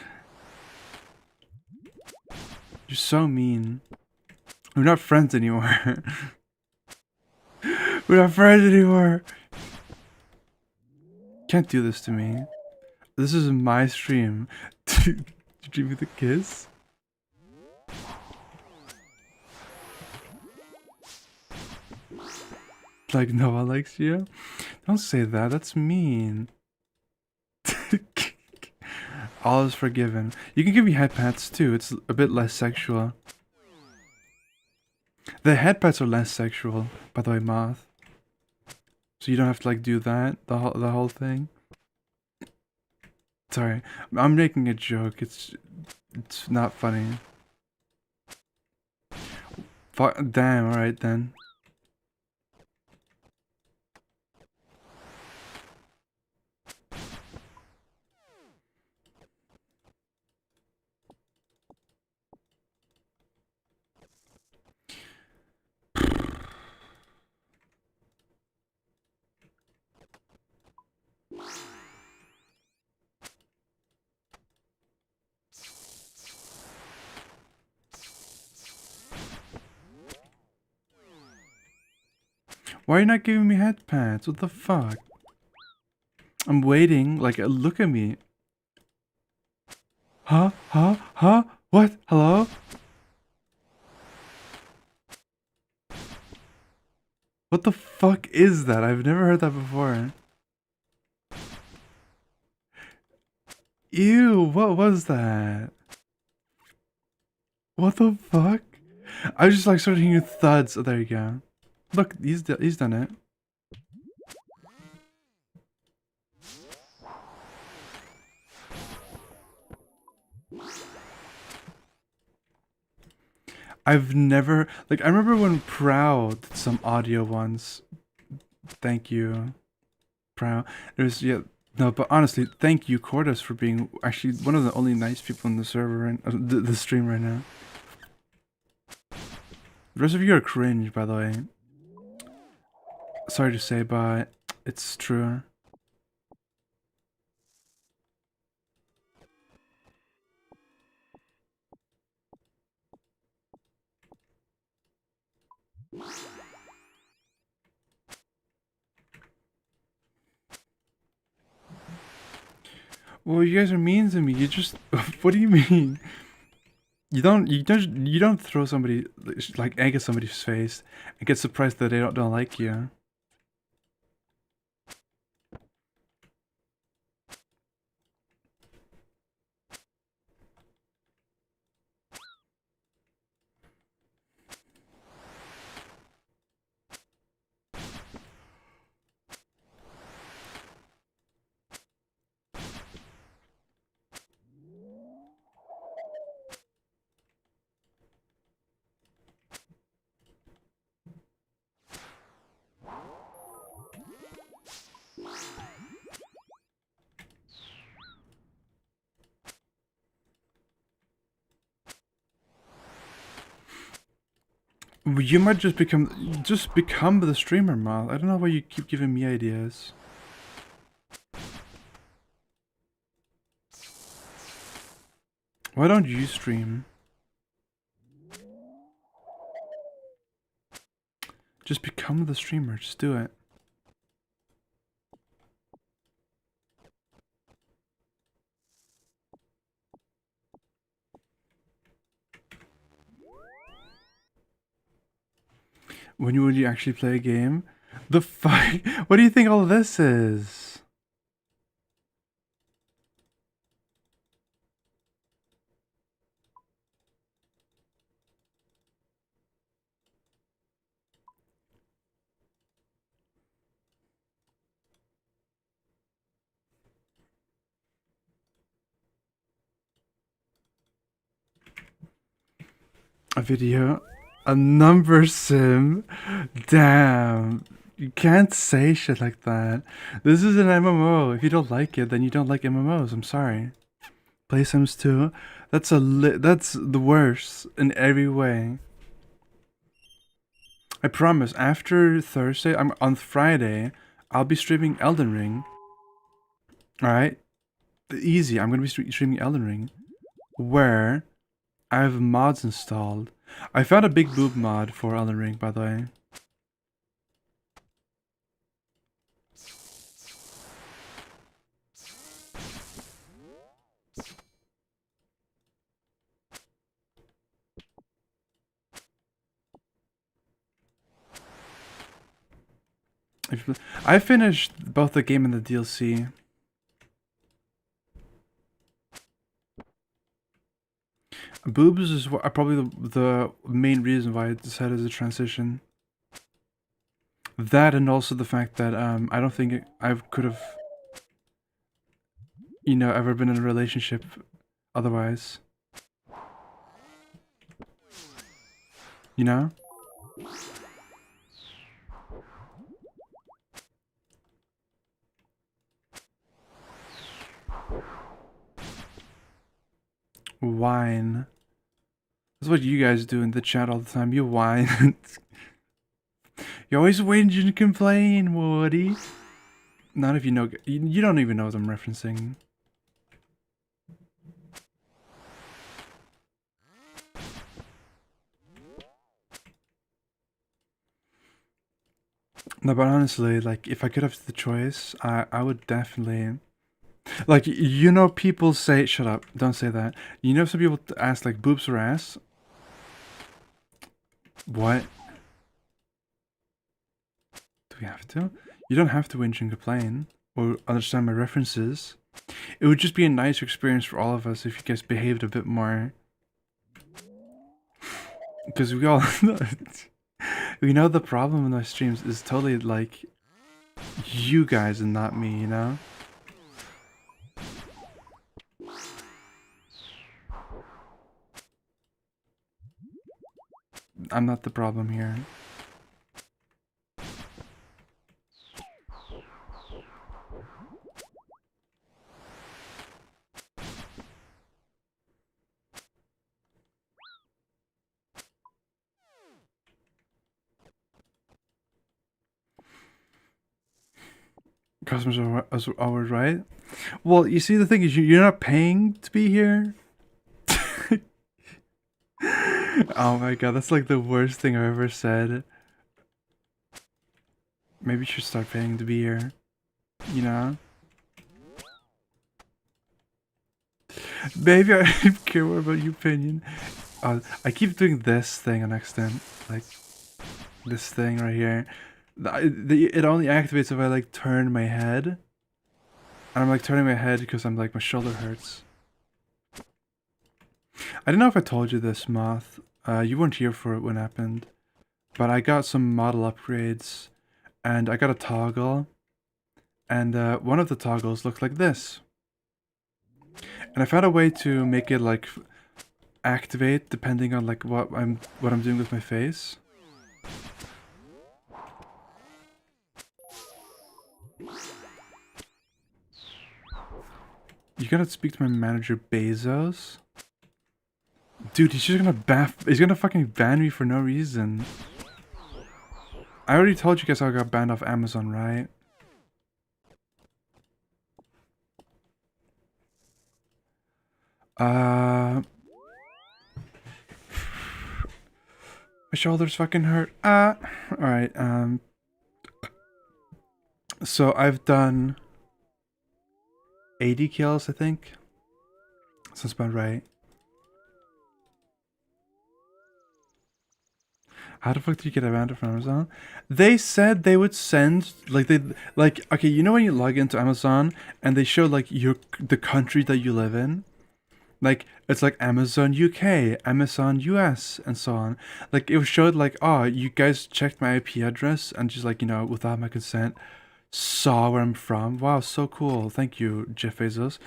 You're so mean. We're not friends anymore. We're not friends anymore. Can't do this to me. This is my stream. Did you give me the kiss? Like Noah likes you? Don't say that, that's mean. All is forgiven. You can give me head pats too, it's a bit less sexual. The head pats are less sexual, by the way, Moth. So you don't have to like do that, the whole thing. Sorry, I'm making a joke, it's not funny. Fuck, damn, alright then. Why are you not giving me head pats? What the fuck? I'm waiting, like, look at me. Huh? Huh? Huh? What? Hello? What the fuck is that? I've never heard that before. Ew, what was that? What the fuck? I just like started hearing thuds. Oh, there you go. Look, he's done it. I've never, like, I remember when Prow did some audio once. Thank you, Prow. There's, yeah, no, but honestly, thank you, Cordas, for being actually one of the only nice people in the server and the stream right now. The rest of you are cringe, by the way. Sorry to say, but it's true. Well, you guys are mean to me. You just, what do you mean? You don't throw somebody like egg at somebody's face and get surprised that they don't like you. You might just become the streamer, Mal. I don't know why you keep giving me ideas. Why don't you stream? Just become the streamer. Just do it. When would you actually play a game? The fuck? What do you think all this is? A video? A number sim? Damn. You can't say shit like that. This is an MMO. If you don't like it, then you don't like MMOs. I'm sorry. Play Sims 2? That's that's the worst in every way. I promise, after Thursday, on Friday, I'll be streaming Elden Ring. Alright? Easy, I'm gonna be streaming Elden Ring. Where I have mods installed. I found a big boob mod for Elden Ring, by the way. I finished both the game and the DLC. Boobs is probably the main reason why I decided to transition. That and also the fact that I don't think I could have, ever been in a relationship otherwise. You know? Whine. That's what you guys do in the chat all the time. You whine. You always whinge and complain, Woody. Not if you know. You don't even know what I'm referencing. No, but honestly, like, if I could have the choice, I would definitely... Like, people say... Shut up, don't say that. Some people ask, like, boobs or ass? What? Do we have to? You don't have to whinge and complain, or understand my references. It would just be a nicer experience for all of us if you guys behaved a bit more. Because we all... We know the problem in my streams is totally, like, you guys and not me, you know? I'm not the problem here. Customers are always right. Well, you see, the thing is, you're not paying to be here. Oh my god, that's like the worst thing I've ever said. Maybe you should start paying to be here. You know? Maybe I care more about your opinion. I keep doing this thing on accident. Like, this thing right here. It only activates if I, like, turn my head. And I'm, like, turning my head because I'm, like, my shoulder hurts. I don't know if I told you this, Moth. You weren't here for it when it happened. But I got some model upgrades. And I got a toggle. And one of the toggles looked like this. And I found a way to make it, like, activate depending on, like, what I'm doing with my face. You gotta speak to my manager, Bezos. Dude, he's just gonna he's gonna fucking ban me for no reason. I already told you guys I got banned off Amazon, right? My shoulders fucking hurt. Alright, so I've done 80 kills, I think. Sounds about right. How the fuck did you get a banner from Amazon? They said they would send, like, okay, you know when you log into Amazon and they show, like, the country that you live in? Like, it's like Amazon UK, Amazon US, and so on. Like, it showed, like, oh, you guys checked my IP address and just, like, without my consent, saw where I'm from. Wow, so cool. Thank you, Jeff Bezos.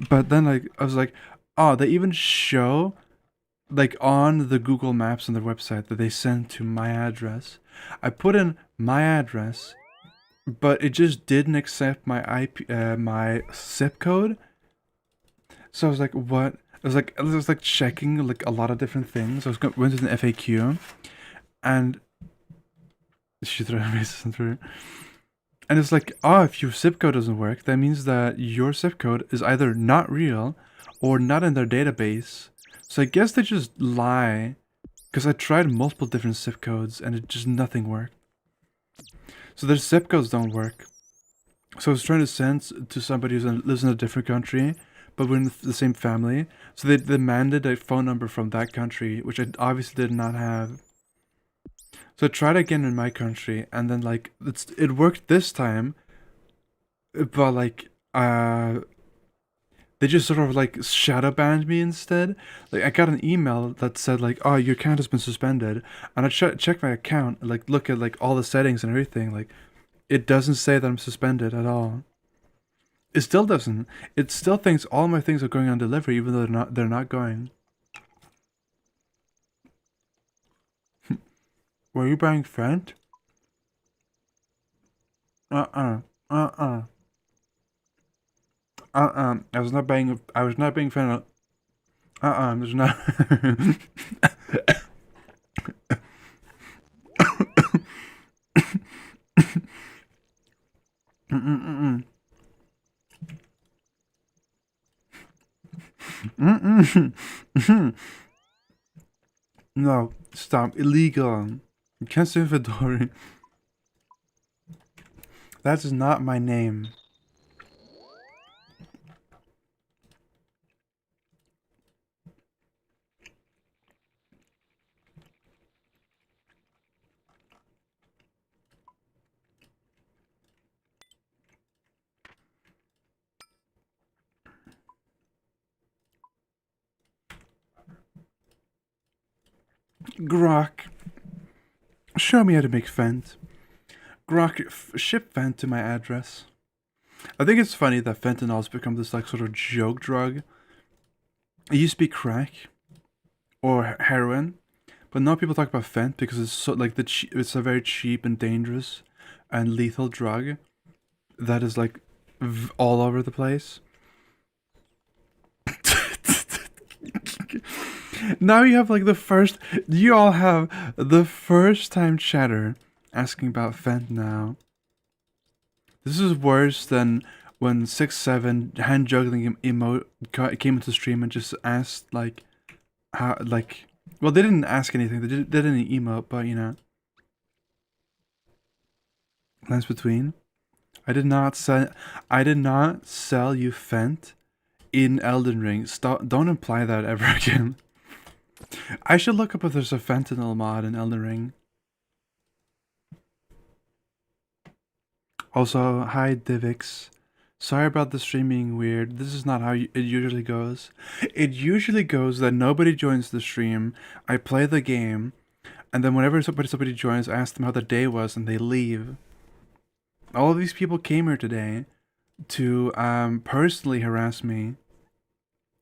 But then, like, I was like, oh, they even show, like, on the Google Maps on their website that they sent to my address. I put in my address, but it just didn't accept my my zip code. So I was like, what? I was like checking, like, a lot of different things. Went to an FAQ, and she threw racism through. And it's like, oh, if your zip code doesn't work, that means that your zip code is either not real or not in their database. So I guess they just lie, because I tried multiple different zip codes and it just nothing worked. So their zip codes don't work. So I was trying to send to somebody who lives in a different country, but we're in the same family. So they demanded a phone number from that country, which I obviously did not have. So I tried again in my country, and then like it worked this time, but like they just sort of like shadow banned me instead. Like I got an email that said like, "Oh, your account has been suspended," and I checked my account, and, like look at like all the settings and everything. Like it doesn't say that I'm suspended at all. It still doesn't. It still thinks all my things are going on delivery, even though they're not. They're not going. Were you buying Fent? Uh-uh. Uh-uh. I was not buying. I was not being Fent. There's not. Mm-mm-mm. Mm-mm. No, stop. Illegal. You can't say Fedori. That is not my name. Grok. Show me how to make Fent. Grok, ship Fent to my address. I think it's funny that fentanyl's become this like sort of joke drug. It used to be crack or heroin, but now people talk about Fent because it's so like it's a very cheap and dangerous and lethal drug that is like all over the place. Now you have like you all have the first time chatter asking about Fent now. This is worse than when 6-7 hand juggling emote came into stream and just asked like how like well they didn't ask anything, they did an emote, but you know. Lens between. I did not sell you Fent in Elden Ring. Stop, don't imply that ever again. I should look up if there's a fentanyl mod in Elden Ring. Also, hi Divix. Sorry about the stream being weird. This is not how it usually goes. It usually goes that nobody joins the stream, I play the game, and then whenever somebody joins, I ask them how the day was, and they leave. All of these people came here today to personally harass me.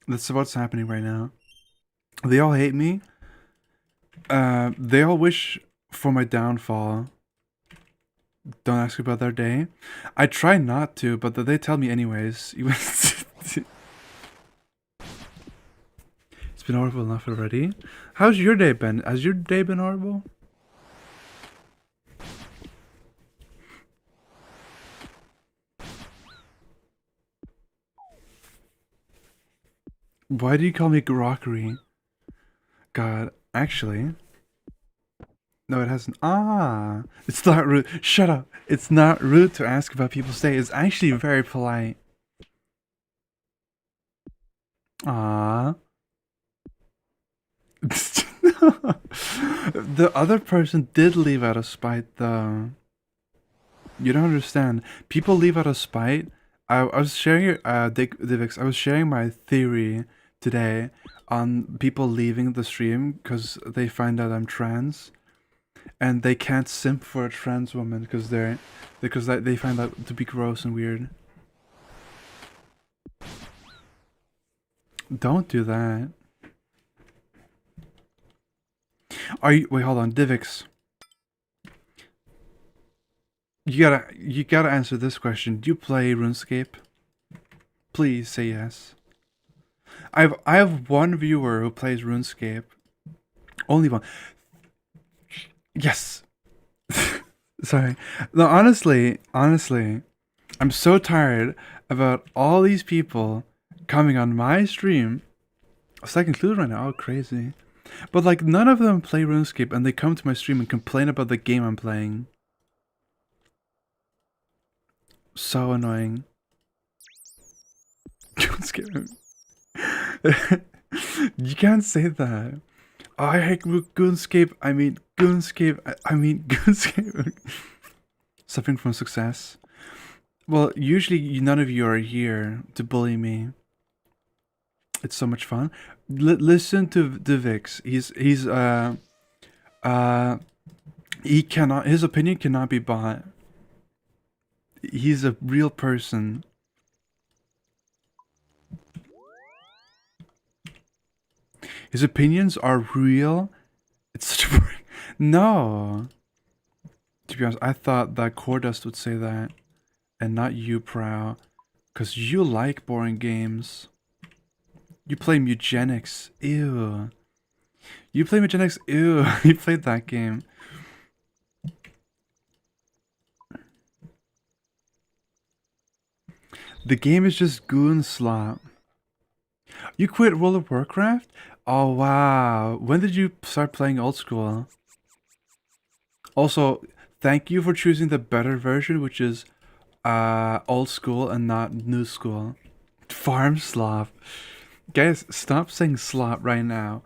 That's what's happening right now. They all hate me. They all wish for my downfall. Don't ask about their day. I try not to, but they tell me anyways. It's been horrible enough already. How's your day been? Has your day been horrible? Why do you call me grockery? God, actually... No, it hasn't. Ah! It's not rude. Shut up! It's not rude to ask about people's day. It's actually very polite. Ah. The other person did leave out of spite, though. You don't understand. People leave out of spite. I was sharing, Divix, I was sharing my theory today on people leaving the stream because they find out I'm trans. And they can't simp for a trans woman because they find that to be gross and weird. Don't do that. Wait, hold on, Divix. You gotta answer this question. Do you play RuneScape? Please say yes. I have one viewer who plays RuneScape. Only one. Yes. Sorry. No, honestly, I'm so tired about all these people coming on my stream. It's like included right now. Oh, crazy. But like none of them play RuneScape and they come to my stream and complain about the game I'm playing. So annoying. RuneScape. You can't say that. Oh, I hate RuneScape. I mean, Goonscape. I mean, Goonscape. Suffering from success. Well, usually none of you are here to bully me. It's so much fun. Listen to Vix. Uh, he cannot. His opinion cannot be bought. He's a real person. His opinions are real. It's such a no. To be honest, I thought that Cordust would say that, and not you, Prow, because you like boring games. You play Mugenics. Ew. You play Mugenics. Ew. You played that game. The game is just goon slop. You quit World of Warcraft? Oh wow. When did you start playing old school? Also, thank you for choosing the better version, which is old school and not new school. Farm slop. Guys, stop saying slop right now.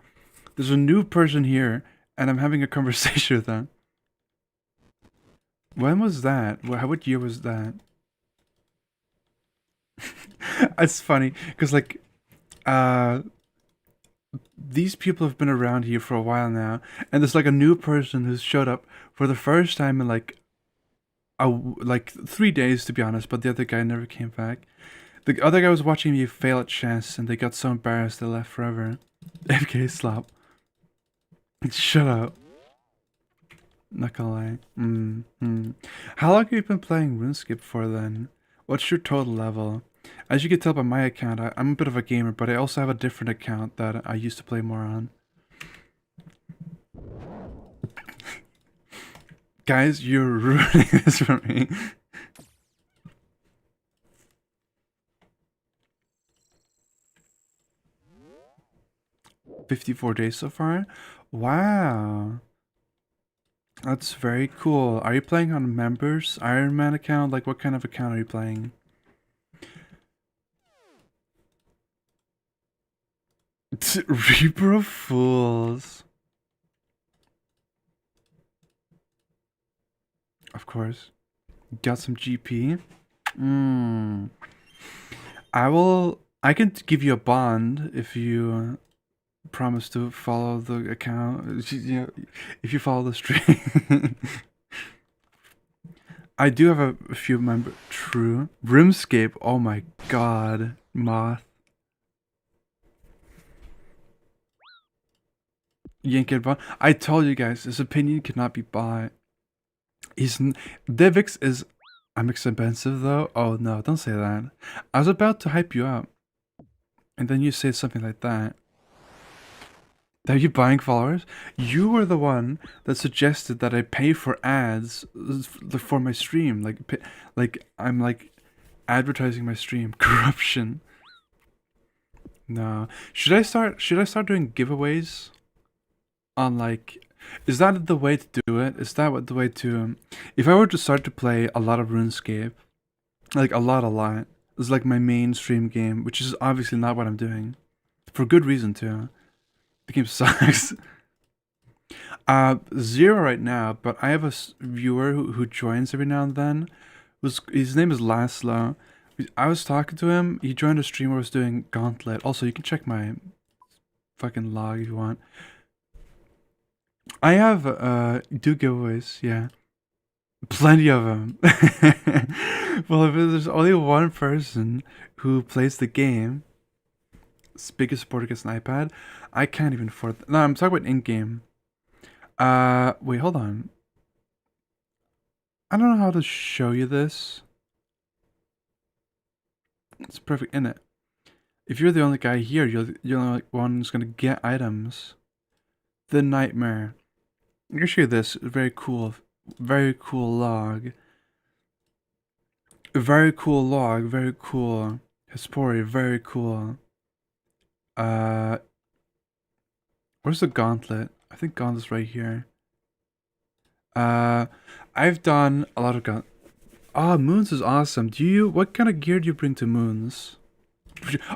There's a new person here, and I'm having a conversation with them. When was that? What year was that? It's funny, because, like, these people have been around here for a while now, and there's, like, a new person who's showed up for the first time in, like 3 days, to be honest, but the other guy never came back. The other guy was watching me fail at chess, and they got so embarrassed they left forever. FK slap. Shut up. Not gonna lie. How long have you been playing RuneScape for then? What's your total level? As you can tell by my account, I'm a bit of a gamer, but I also have a different account that I used to play more on. Guys, you're ruining this for me. "54 days so far? Wow. That's very cool. Are you playing on members, Iron Man account? Like, what kind of account are you playing?" Reaper of Fools. Of course. Got some GP? I can give you a bond if you promise to follow the account. You know, if you follow the stream. I do have a few members. True. RuneScape. Oh my god. Moth. Yank it bought. I told you guys, his opinion cannot be bought. Devix is. I'm expensive though. Oh no, don't say that. I was about to hype you up, and then you say something like that. Are you buying followers? You were the one that suggested that I pay for ads for my stream. Like I'm like advertising my stream. Corruption. No. Should I start doing giveaways on, like, is that the way to do it? Is that what the way to if I were to start to play a lot of RuneScape, like a lot, it's like my mainstream game, which is obviously not what I'm doing. For good reason too. The game sucks. 0 right now, but I have a viewer who joins every now and then. His name is Laszlo. I was talking to him. He joined a stream where I was doing Gauntlet. Also, you can check my fucking log if you want. I have do giveaways, yeah, plenty of them. Well, if there's only one person who plays the game, biggest supporter gets an iPad. I can't even afford. No, I'm talking about in-game. Wait, hold on. I don't know how to show you this. It's perfect in it. If you're the only guy here, you're the only one who's gonna get items. The Nightmare. I can show you this. Very cool log. Very cool log. Very cool. Hespori. Very cool. Where's the Gauntlet? I think Gauntlet's right here. I've done a lot of Moons is awesome. What kind of gear do you bring to Moons?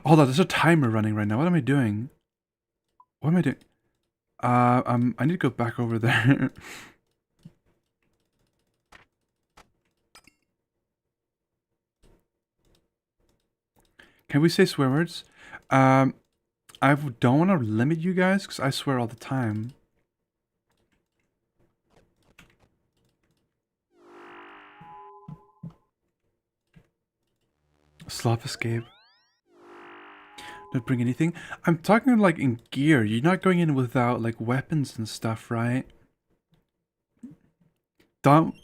Hold on, there's a timer running right now. What am I doing? What am I doing? I need to go back over there. Can we say swear words? I don't want to limit you guys because I swear all the time. Slop escape. Don't bring anything. I'm talking like in gear. You're not going in without like weapons and stuff, right? Don't.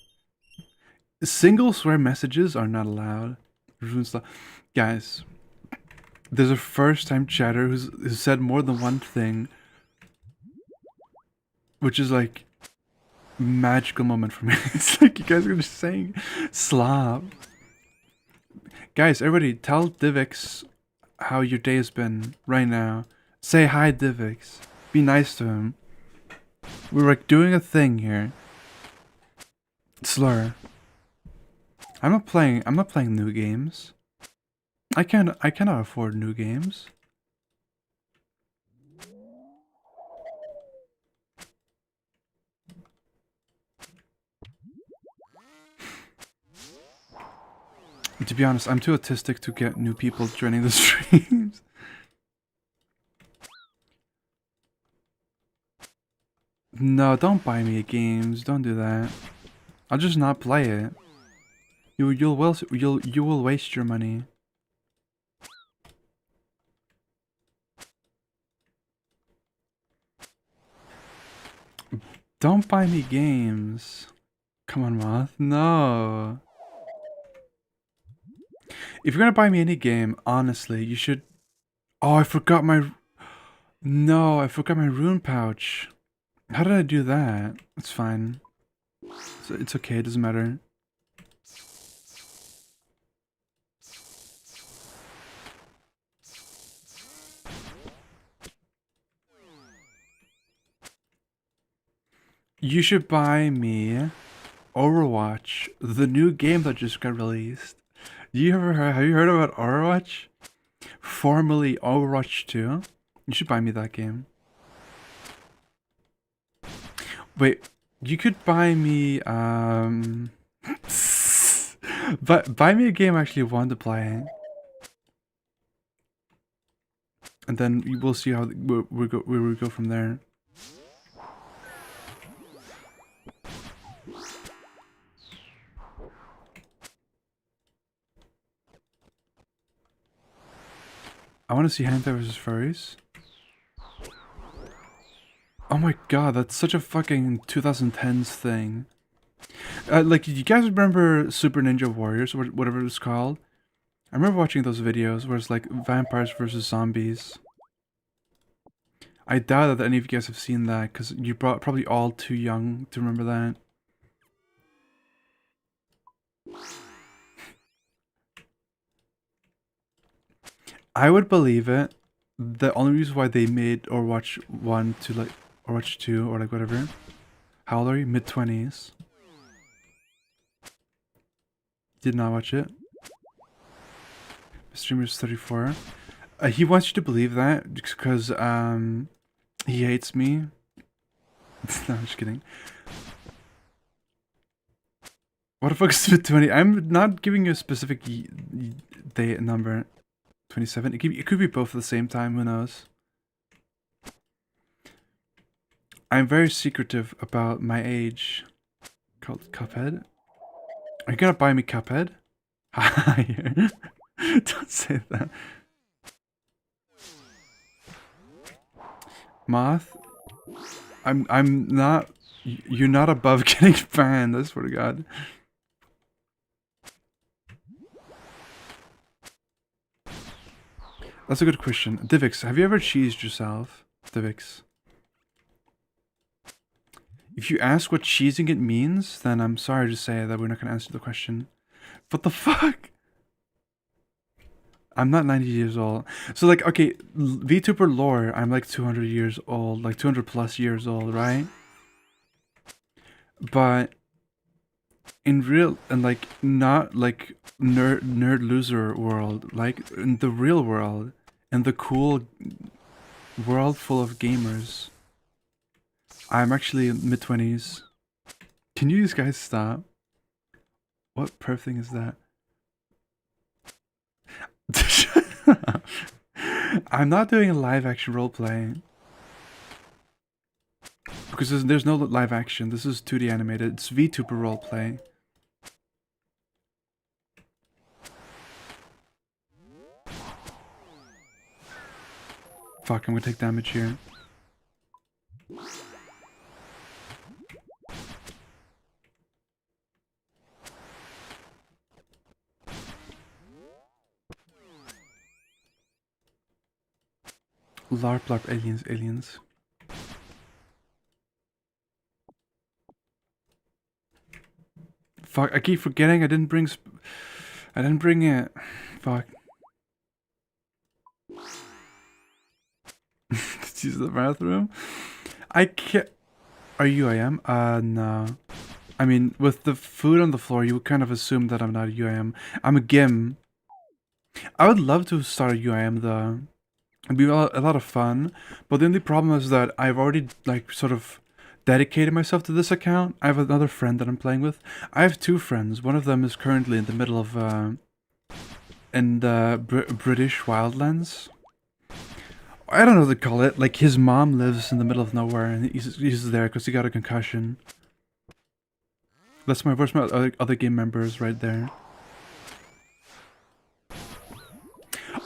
Single swear messages are not allowed. Guys, there's a first time chatter who's said more than one thing, which is like magical moment for me. It's like you guys are just saying slop. Guys, everybody tell Divix how your day has been right now. Say hi, Divix. Be nice to him. We're like doing a thing here. Slur. I'm not playing new games. I cannot afford new games. To be honest, I'm too autistic to get new people joining the streams. No, don't buy me games. Don't do that. I'll just not play it. You will waste your money. Don't buy me games. Come on, Moth. No. If you're gonna buy me any game, honestly, you should... Oh, I forgot my... No, I forgot my rune pouch. How did I do that? It's fine. It's okay, it doesn't matter. You should buy me Overwatch, the new game that just got released. Have you heard about Overwatch? Formerly Overwatch 2? You should buy me that game. Wait, you could buy me, but buy me a game I actually want to play. And then we'll see how where we go from there. I want to see hentai versus furries. Oh my god, that's such a fucking 2010s thing. Like, you guys remember Super Ninja Warriors, or whatever it's called? I remember watching those videos where it's like vampires versus zombies. I doubt that any of you guys have seen that, because you're probably all too young to remember that. I would believe it. The only reason why they made Overwatch 1 to like Overwatch 2 or like whatever. How old are you? Mid-20s. Did not watch it. Streamer's 34. He wants you to believe that because he hates me. No, I'm just kidding. What the fuck is mid-20? I'm not giving you a specific day number. 27. It could be both at the same time. Who knows? I'm very secretive about my age. Called Cuphead. Are you gonna buy me Cuphead? Don't say that. Moth. I'm not. You're not above getting banned. I swear to God. That's a good question. Divix, have you ever cheesed yourself? Divix. If you ask what cheesing it means, then I'm sorry to say that we're not going to answer the question. What the fuck? I'm not 90 years old. So like, okay, VTuber lore, I'm like 200 years old, like 200 plus years old, right? But in real, and like, not like nerd loser world, like in the real world, in the cool world full of gamers, I'm actually mid-20s. Can you guys stop? What perf thing is that? I'm not doing a live action roleplay. Because there's no live action. This is 2D animated. It's VTuber roleplay. Fuck, I'm gonna take damage here. LARP, LARP, aliens, aliens. Fuck, I keep forgetting I didn't bring it. Fuck. Let's use the bathroom. I can't. Are you UIM? No. I mean, with the food on the floor, you would kind of assume that I'm not a UIM. I'm a GIM. I would love to start a UIM though. It'd be a lot of fun. But the only problem is that I've already, like, sort of dedicated myself to this account. I have another friend that I'm playing with. I have two friends. One of them is currently in the middle of, in the British wildlands. I don't know what to call it. Like, his mom lives in the middle of nowhere, and he's there because he got a concussion. Where's my other game members right there.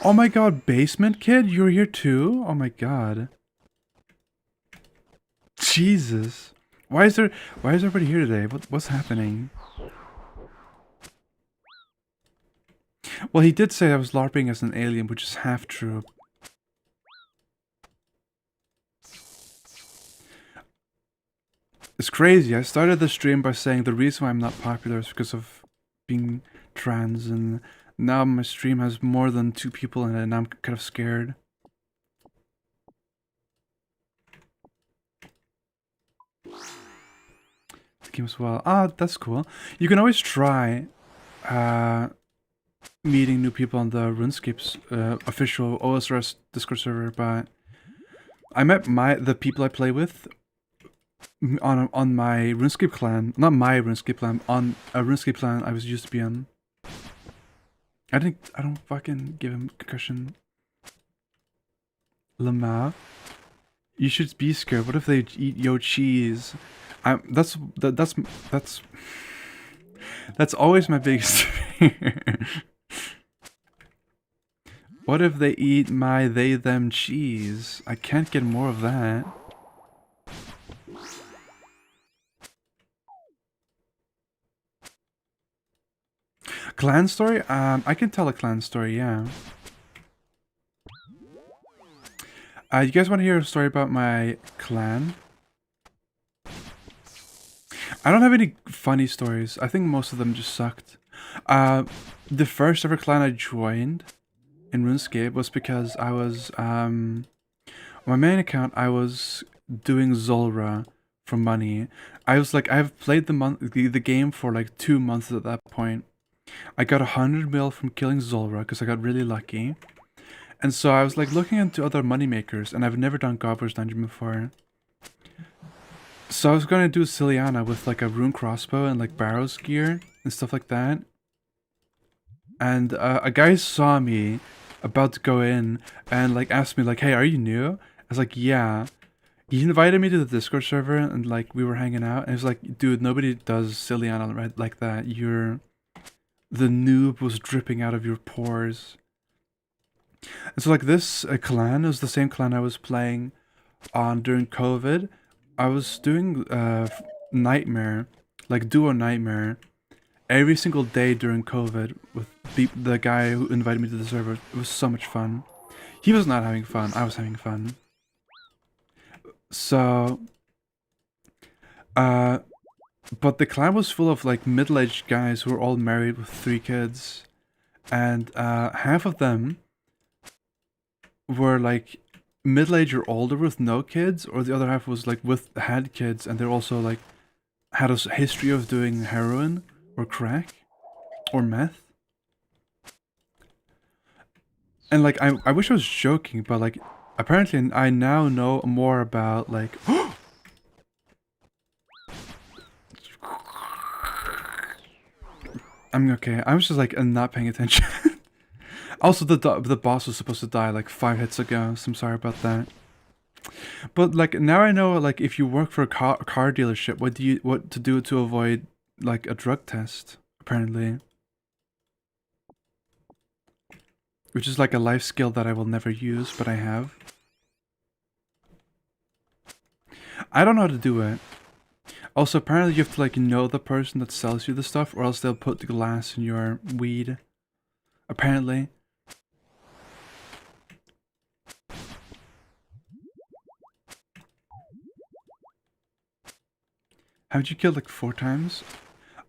Oh my god, Basement Kid, you're here too? Oh my god. Jesus. Why is everybody here today? What's happening? Well, he did say I was LARPing as an alien, which is half true. It's crazy. I started the stream by saying the reason why I'm not popular is because of being trans, and now my stream has more than 2 people in it, and I'm kind of scared. The game as well. Ah, that's cool. You can always try meeting new people on the RuneScape's official OSRS Discord server, but I met the people I play with on my RuneScape clan, not my RuneScape clan, on a RuneScape clan I was used to be on. I don't fucking give him concussion. Lamau, you should be scared. What if they eat your cheese? That's always my biggest fear. What if they eat my them cheese? I can't get more of that. Clan story? I can tell a clan story, yeah. You guys want to hear a story about my clan? I don't have any funny stories. I think most of them just sucked. The first ever clan I joined in RuneScape was because I was, on my main account, I was doing Zulrah for money. I was like, I've played the game for like 2 months at that point. I got 100 mil from killing Zulrah because I got really lucky. And so I was like looking into other moneymakers, and I've never done Gobbler's Dungeon before. So I was gonna do Ciliana with like a rune crossbow and like Barrow's gear and stuff like that. And a guy saw me about to go in and like asked me like, hey, are you new? I was like, yeah. He invited me to the Discord server and like we were hanging out, and he was like, dude, nobody does Ciliana right like that. The noob was dripping out of your pores. And so like this clan was the same clan I was playing on during COVID. I was doing Nightmare, like Duo Nightmare, every single day during COVID with the guy who invited me to the server. It was so much fun. He was not having fun, I was having fun. So, but the clan was full of like middle-aged guys who were all married with 3 kids. And half of them were like middle-aged or older with no kids, or the other half was like had kids, and they're also like had a history of doing heroin or crack or meth. And like I wish I was joking, but like apparently I now know more about like I'm okay. I was just like not paying attention. Also, the boss was supposed to die like 5 hits ago, so I'm sorry about that. But like now I know like if you work for a car dealership, what to do to avoid like a drug test, apparently. Which is like a life skill that I will never use, but I have. I don't know how to do it. Also, apparently you have to like know the person that sells you the stuff, or else they'll put the glass in your weed. Apparently. Haven't you killed like 4 times?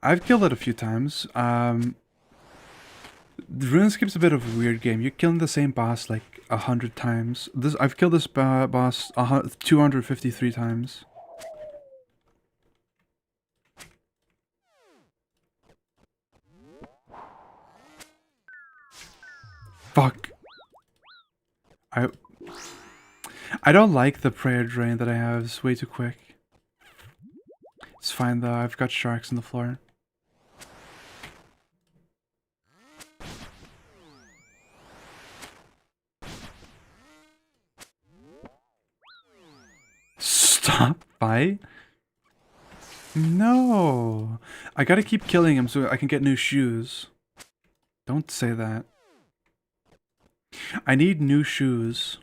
I've killed it a few times. The RuneScape's a bit of a weird game. You're killing the same boss like 100 times. I've killed this boss 253 times. Fuck. I I don't like the prayer drain that I have. It's way too quick. It's fine though. I've got sharks on the floor. Stop fight? No. I gotta keep killing him so I can get new shoes. Don't say that. I need new shoes.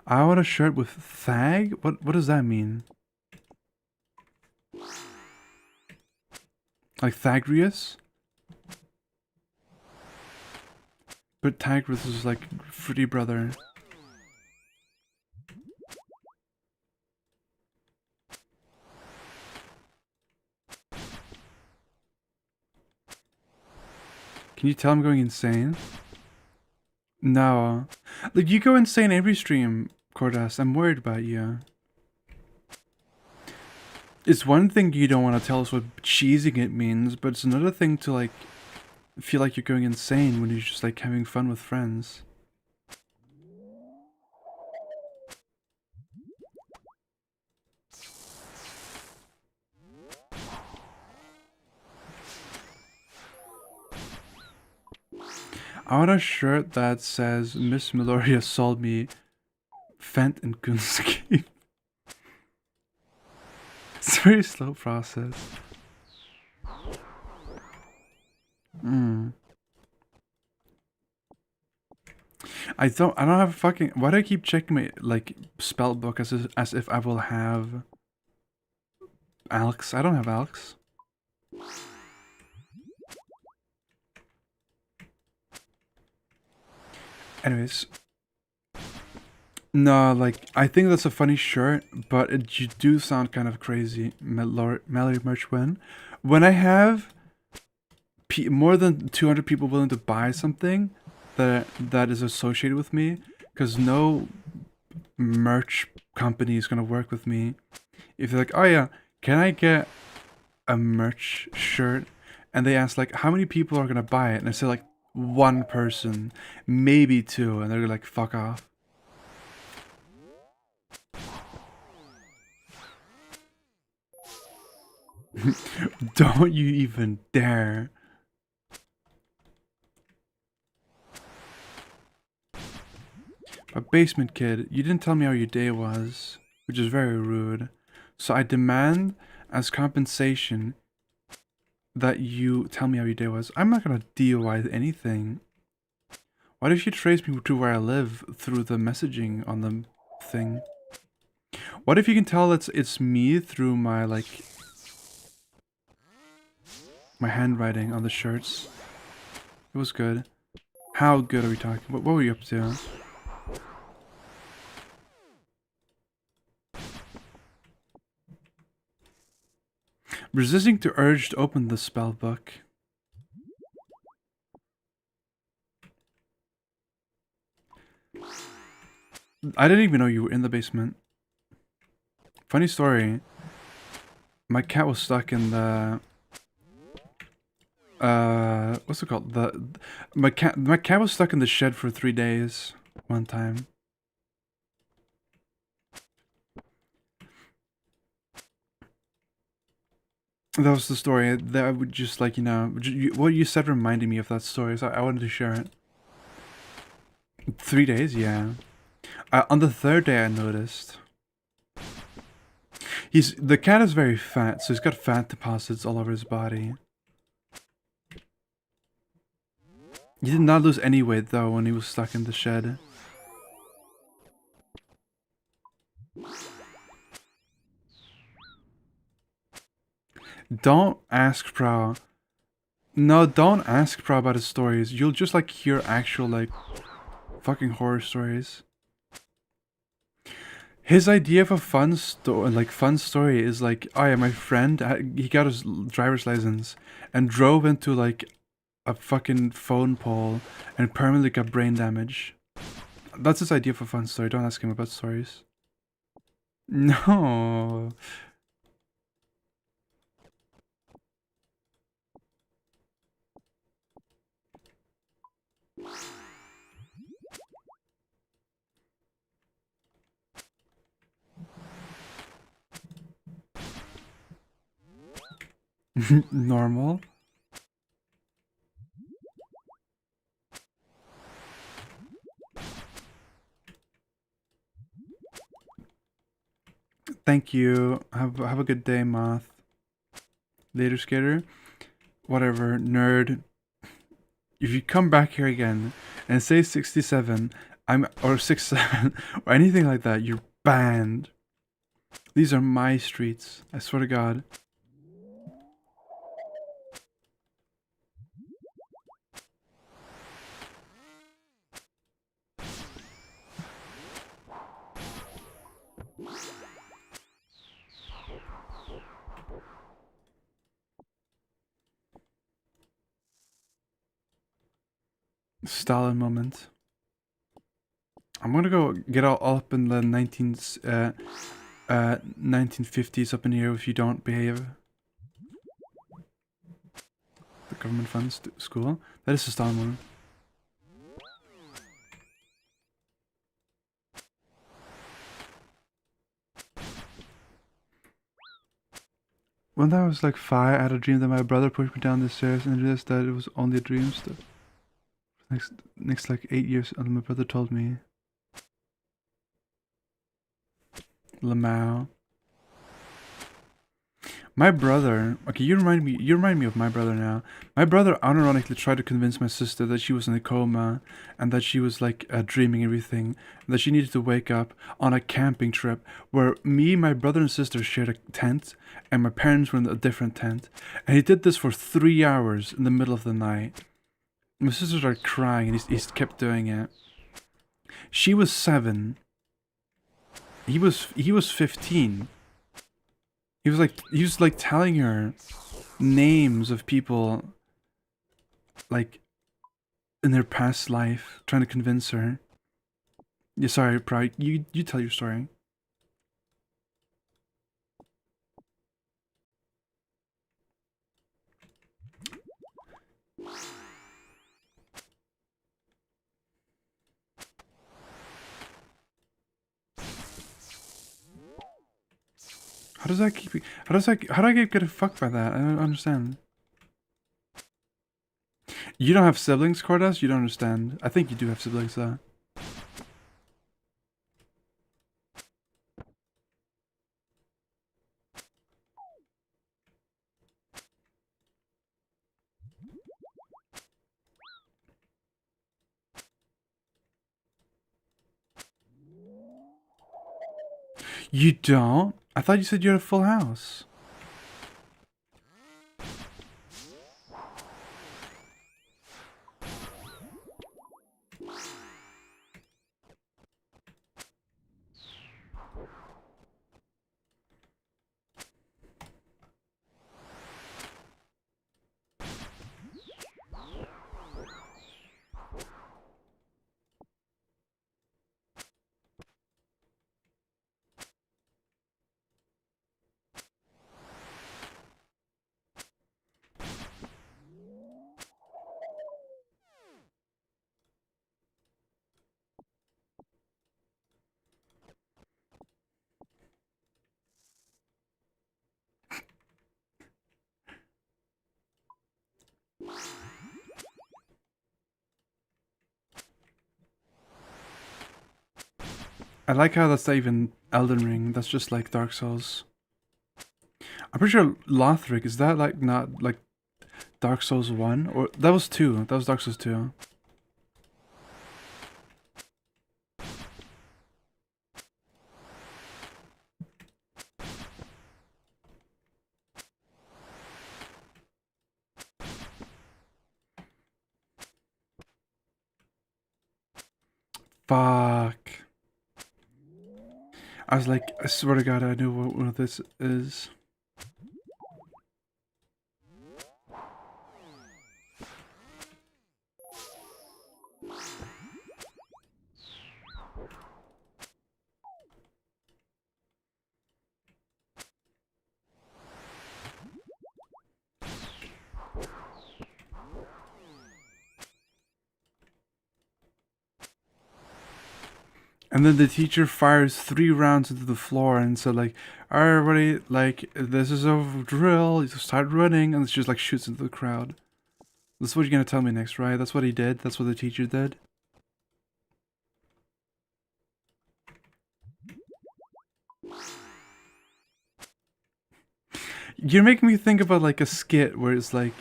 I want a shirt with Thag? What does that mean? Like Thagrius? But Thagrius is like Fruity Brother. Can you tell I'm going insane? No. Like, you go insane every stream, Cordas. I'm worried about you. It's one thing you don't want to tell us what cheesing it means, but it's another thing to, like, feel like you're going insane when you're just, like, having fun with friends. I want a shirt that says, Miss Meloria sold me Fent and Goonscape. It's a very slow process. I don't have a fucking, why do I keep checking my, like, spell book as if I will have Alex? I don't have Alex. Anyways. No, like, I think that's a funny shirt, but you do sound kind of crazy, Mallory Merchwin. When I have more than 200 people willing to buy something that is associated with me, because no merch company is going to work with me. If they're like, oh yeah, can I get a merch shirt? And they ask like, how many people are going to buy it? And I say like, 1 person, maybe 2, and they're like, fuck off. Don't you even dare. A basement kid, you didn't tell me how your day was, which is very rude. So I demand, as compensation, that you tell me how your day was. I'm not gonna DOI anything. Why did you trace me to where I live through the messaging on the thing? What if you can tell it's me through my, like, my handwriting on the shirts? It was good. How good are we talking? What were you up to? Resisting to urge to open the spell book. I didn't even know you were in the basement. Funny story. My cat was stuck in the what's it called? My cat was stuck in the shed for 3 days one time. That was the story. That I would just like, what you said reminded me of that story, so I wanted to share it. 3 days, yeah. On the third day, I noticed the cat is very fat, so he's got fat deposits all over his body. He did not lose any weight though when he was stuck in the shed. Don't ask Pro. No, don't ask Pro about his stories. You'll just like hear actual like fucking horror stories. His idea of a fun story is like, oh yeah, my friend, he got his driver's license and drove into like a fucking phone pole and permanently got brain damage. That's his idea of a fun story. Don't ask him about stories. No. Normal. Thank you. Have a good day, Moth. Later, skater. Whatever, nerd. If you come back here again and say 67, or 67 or anything like that, you're banned. These are my streets. I swear to God. Stalin moment. I'm gonna go get all up in the 1950s up in here if you don't behave. The government funds school. That is a Stalin moment. When I was like 5, I had a dream that my brother pushed me down the stairs and I realized that it was only a dream. Stuff. Next like 8 years, and my brother told me. Lamau. My brother. Okay, you remind me of my brother now. My brother unironically tried to convince my sister that she was in a coma and that she was like dreaming everything, and that she needed to wake up on a camping trip where me, my brother, and sister shared a tent, and my parents were in a different tent. And he did this for 3 hours in the middle of the night. My sister started crying, and he kept doing it. She was 7. He was 15. He was like telling her names of people like in their past life, trying to convince her. Yeah, sorry, Pride. You tell your story. How does that keep? How do I get fucked by that? I don't understand. You don't have siblings, Cordas? You don't understand. I think you do have siblings though. You don't? I thought you said you had a full house. I like how that's not even Elden Ring. That's just like Dark Souls. I'm pretty sure Lothric, is that like not like Dark Souls 1? Or that was 2. That was Dark Souls 2. Fuck. I was like, I swear to God, I knew what one of this is. And then the teacher fires 3 rounds into the floor and said like, alright everybody, like, this is a drill, you start running, and it just like shoots into the crowd. This is what you're gonna tell me next, right? That's what he did? That's what the teacher did? You're making me think about like a skit where it's like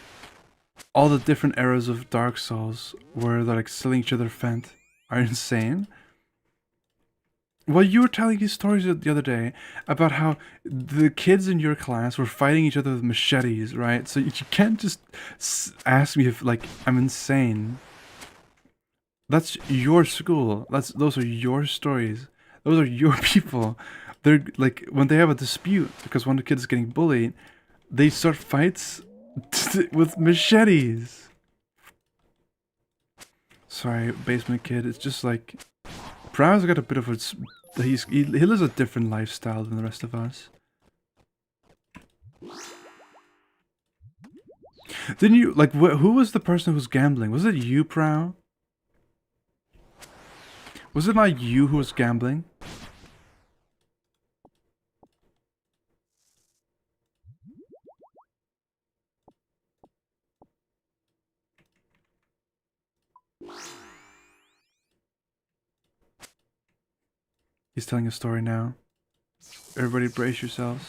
all the different eras of Dark Souls where they're like selling each other Fent are insane. Well, you were telling these stories the other day about how the kids in your class were fighting each other with machetes, right? So you can't just ask me if like I'm insane. That's your school. Those are your stories. Those are your people. They're like when they have a dispute because one of the kids is getting bullied, they start fights with machetes. Sorry, basement kid. It's just like Brown's got a bit of a he lives a different lifestyle than the rest of us. Didn't you like who was the person who was gambling? Was it you, Prow? Was it not you who was gambling? He's telling a story now. Everybody brace yourselves.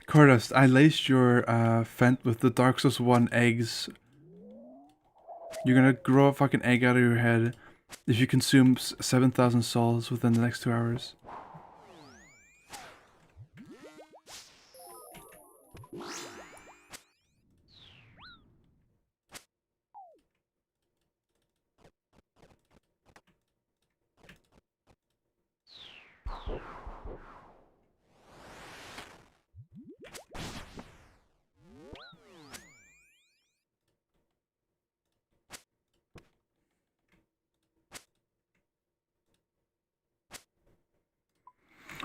Cordust, I laced your Fent with the Dark Souls 1 eggs. You're gonna grow a fucking egg out of your head if you consume 7,000 souls within the next 2 hours.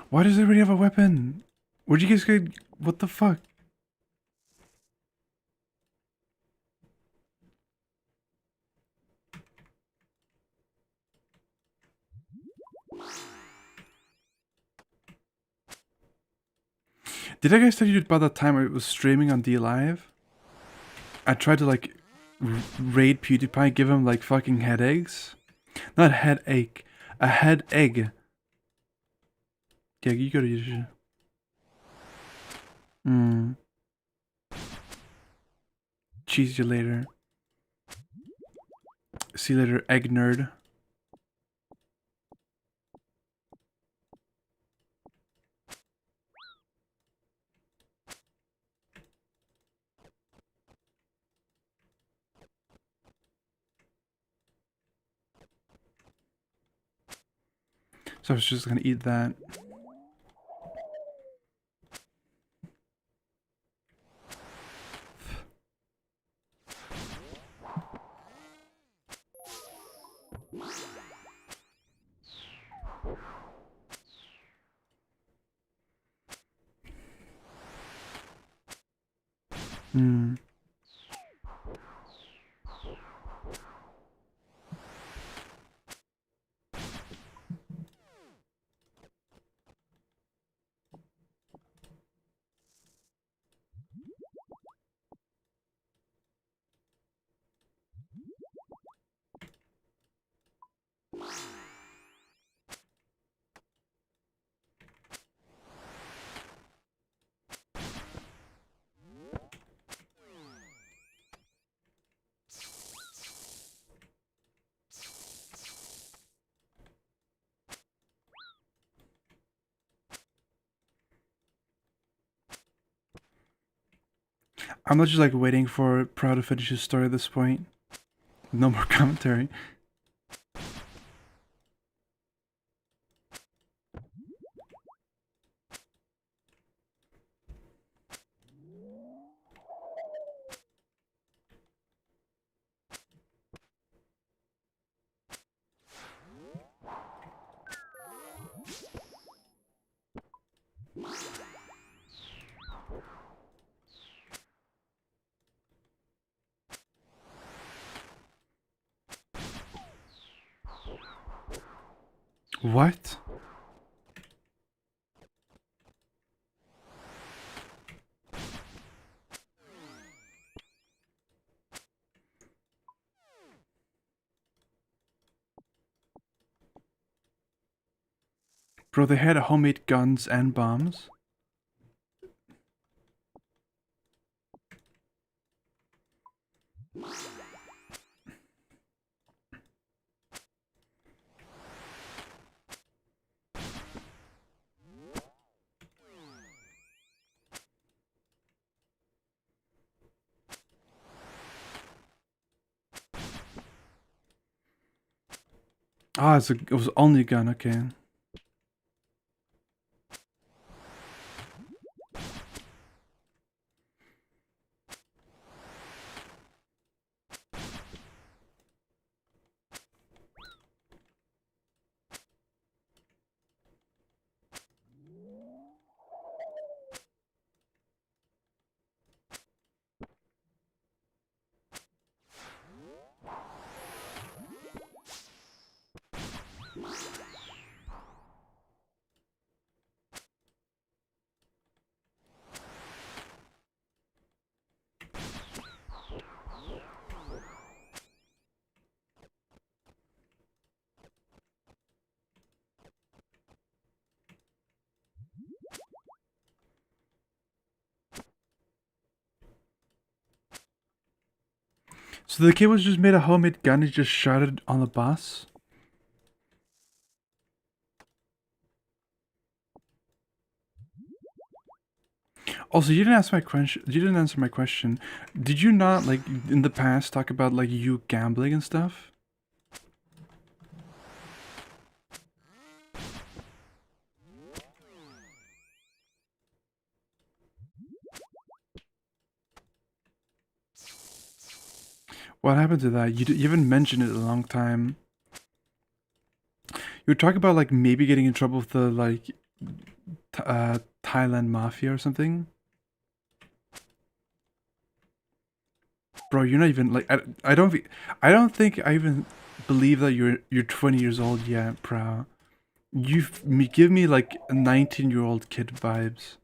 Why does everybody have a weapon? Where'd you guys get? What the fuck? Did I guys tell you about that time I was streaming on D Live? I tried to like raid PewDiePie, give him like fucking headaches. Not headache, a head egg. Yeah, you go to your shit. Cheese you later. See you later, egg nerd. So I was just gonna eat that. Hmm. I'm not just like waiting for Proud to finish his story at this point. No more commentary. What? Bro, they had homemade guns and bombs. Ah, it was only a gun, okay. So the kid was just made a homemade gun and just shot it on the boss? Also, you didn't ask my question. You didn't answer my question. Did you not like in the past talk about like you gambling and stuff? What happened to that? You haven't mentioned it in a long time. You were talking about like maybe getting in trouble with the like Thailand mafia or something. Bro, you're not even like I don't think I even believe that you're 20 years old yet, bro. Give me like 19-year-old kid vibes.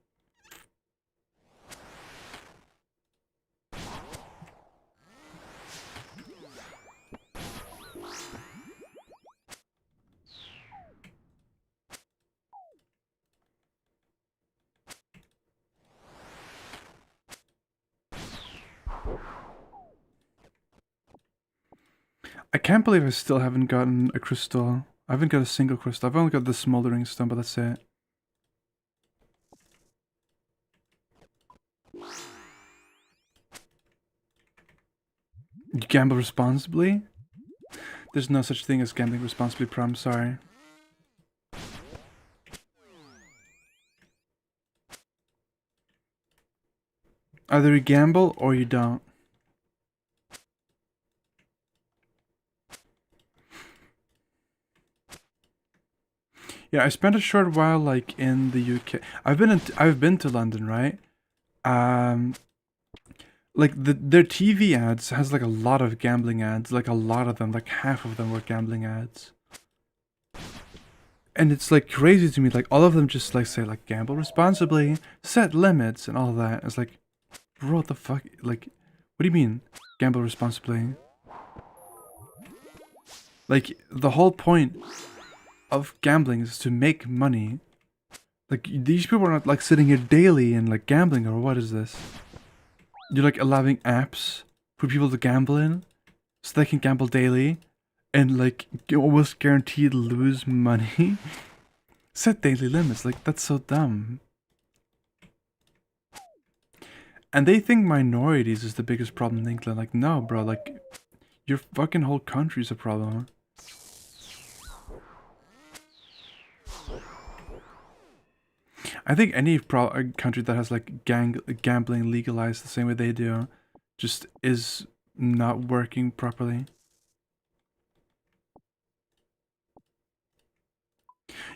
I can't believe I still haven't gotten a crystal. I haven't got a single crystal. I've only got the smoldering stone, but that's it. You gamble responsibly? There's no such thing as gambling responsibly, bro. I'm sorry. Either you gamble or you don't. Yeah, I spent a short while like in the UK. I've been to London, right? Um, Like their TV ads has like a lot of gambling ads, like a lot of them, like half of them were gambling ads. And it's like crazy to me, like all of them just like say like gamble responsibly, set limits and all that. It's like, bro, what the fuck? Like, what do you mean gamble responsibly? Like the whole point of gambling is to make money. Like these people are not like sitting here daily and like gambling, or what is this? You're like allowing apps for people to gamble in so they can gamble daily and like almost guaranteed lose money. Set daily limits, like that's so dumb. And they think minorities is the biggest problem in England. Like, no, bro, like your fucking whole country's a problem. I think any country that has like gambling legalized the same way they do just is not working properly.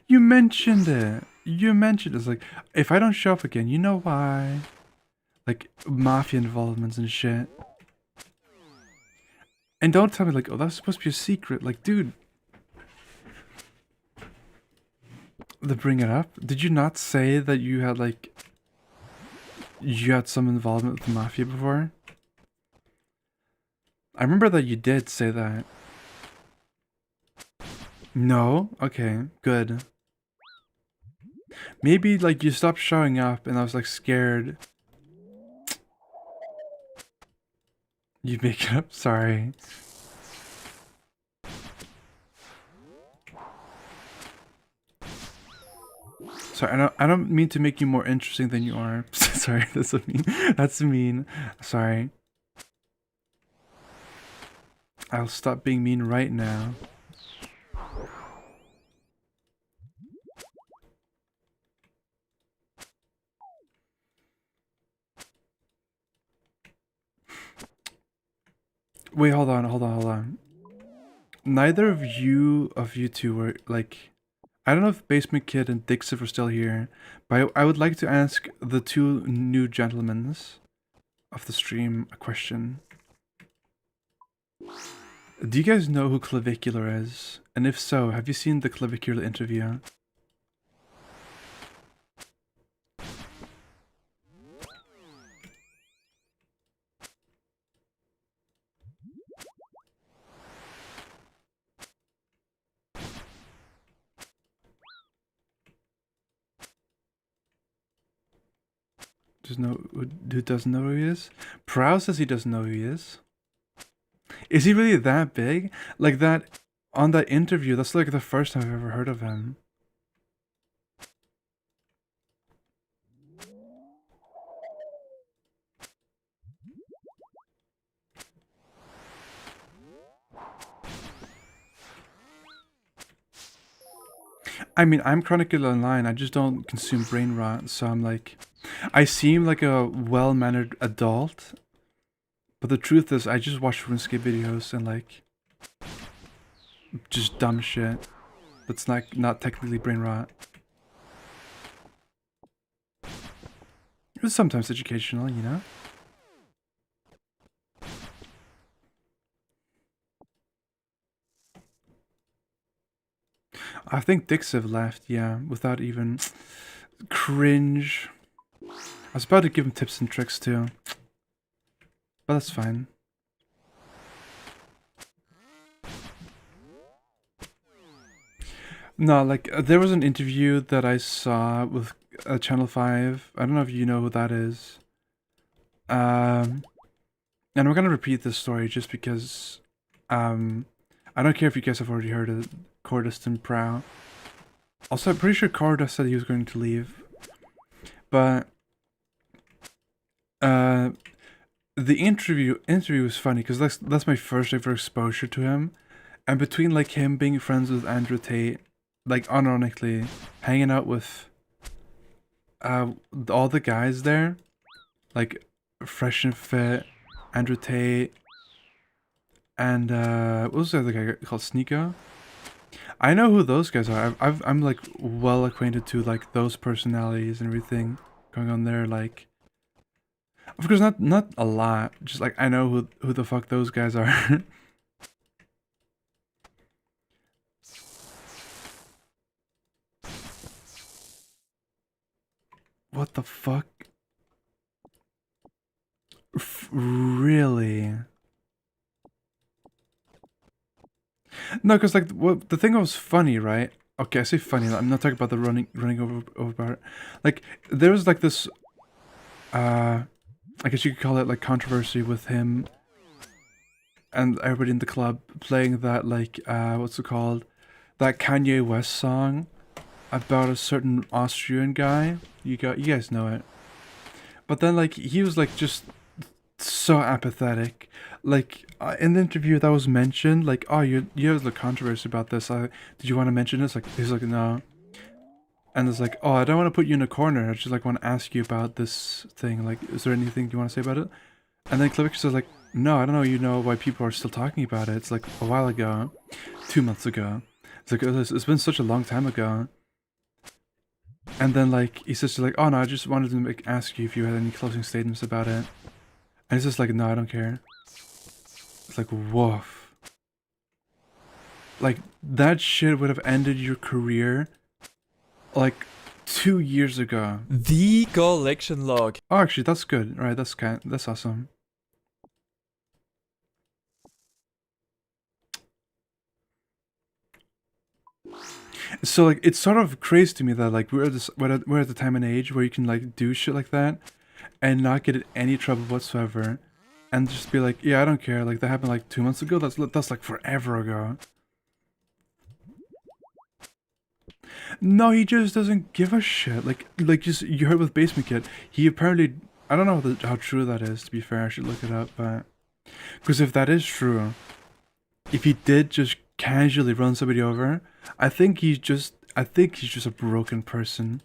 You mentioned it. You mentioned it's like, if I don't show up again, you know why? Like, mafia involvements and shit. And don't tell me like, oh, that's supposed to be a secret. Like, dude. To bring it up, did you not say that you had like, you had some involvement with the mafia before? I remember that you did say that. No? Okay, good. Maybe like you stopped showing up and I was like scared. You make it up? Sorry. Sorry, I don't mean to make you more interesting than you are. Sorry, that's mean. That's mean. Sorry. I'll stop being mean right now. Wait, hold on. Neither of you two were like, I don't know if Basement Kid and Dixif are still here, but I would like to ask the two new gentlemen of the stream a question. Do you guys know who Clavicular is? And if so, have you seen the Clavicular interview? Who doesn't know who he is? Prow says he doesn't know who he is. Is he really that big? Like that, on that interview, that's like the first time I've ever heard of him. I mean, I'm chronically online, I just don't consume brain rot, so I'm like, I seem like a well-mannered adult, but the truth is, I just watch RuneScape videos and like, just dumb shit. That's not technically brain rot. It's sometimes educational, you know? I think Dixiv left, yeah, without even cringe. I was about to give him tips and tricks too, but that's fine. No, like there was an interview that I saw with Channel 5. I don't know if you know who that is. And we're gonna repeat this story just because I don't care if you guys have already heard of Cordist and Prow. Also, I'm pretty sure Cordist said he was going to leave. But the interview was funny because that's my first ever exposure to him. And between like him being friends with Andrew Tate, like unironically hanging out with all the guys there, like Fresh and Fit, Andrew Tate, and what was the other guy called Sneeko? I know who those guys are. I'm like well acquainted to like those personalities and everything going on there. Like Of course, not a lot. Just like I know who the fuck those guys are. What the fuck? Really? No, because like what the thing that was funny, right? Okay, I say funny. I'm not talking about the running over part. Like there was like this. I guess you could call it like controversy with him and everybody in the club playing that like what's it called? That Kanye West song about a certain Austrian guy. You guys know it. But then like he was like just so apathetic. Like in the interview that was mentioned, like oh you have the controversy about this. Did you want to mention this? Like he's like no. And it's like oh I don't want to put you in a corner. I just like want to ask you about this thing. Like is there anything you want to say about it? And then Klivik says like no I don't know you know why people are still talking about it. It's like a while ago, 2 months ago. It's like it's been such a long time ago. And then like he says like oh no I just wanted to ask you if you had any closing statements about it. And he's just like no I don't care. It's like woof. Like that shit would have ended your career like 2 years ago. The collection log. Oh actually that's good. Right, that's awesome. So like it's sort of crazy to me that like we're at the time and age where you can like do shit like that and not get in any trouble whatsoever and just be like yeah I don't care like that happened like 2 months ago that's like forever ago. No, he just doesn't give a shit. Like just you heard with Basement Kid, he apparently I don't know how true that is. To be fair, I should look it up, but because if that is true, if he did just casually run somebody over, I think he's just a broken person,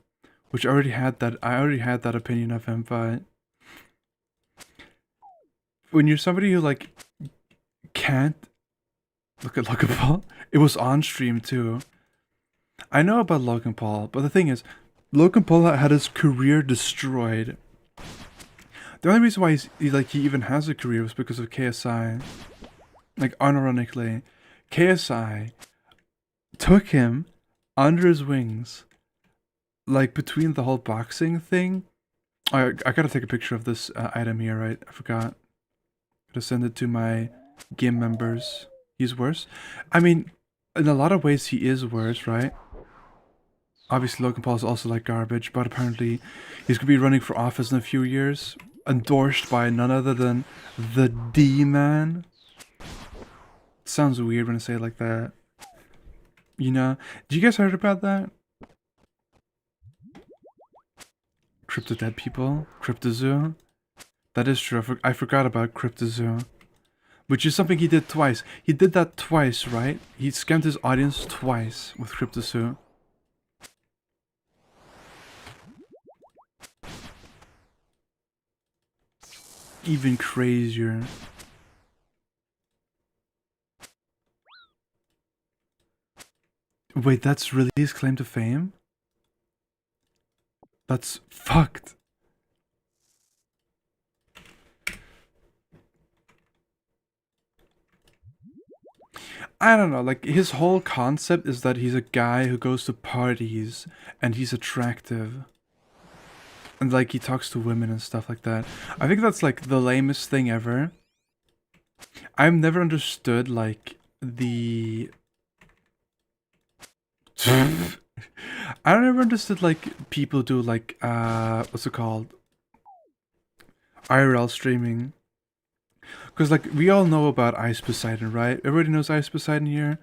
which I already had that opinion of him. But when you're somebody who like can't look at Logan Paul, it was on stream too. I know about Logan Paul, but the thing is, Logan Paul had his career destroyed. The only reason why he even has a career was because of KSI. Like unironically, KSI took him under his wings, like between the whole boxing thing. I gotta take a picture of this item here, right? I forgot. Gotta send it to my game members. He's worse. I mean, in a lot of ways, he is worse, right? Obviously, Logan Paul is also like garbage, but apparently he's gonna be running for office in a few years, endorsed by none other than the D-Man. Sounds weird when I say it like that. You know? Did you guys heard about that? Crypto dead people? CryptoZoo? That is true. I forgot about CryptoZoo. Which is something he did twice. He did that twice, right? He scammed his audience twice with CryptoZoo. Even crazier. Wait, that's really his claim to fame? That's fucked. I don't know, like his whole concept is that he's a guy who goes to parties and he's attractive. And like he talks to women and stuff like that. I think that's like the lamest thing ever. I've never understood like the I never understood like people do like what's it called? IRL streaming. Cause like we all know about Ice Poseidon, right? Everybody knows Ice Poseidon here.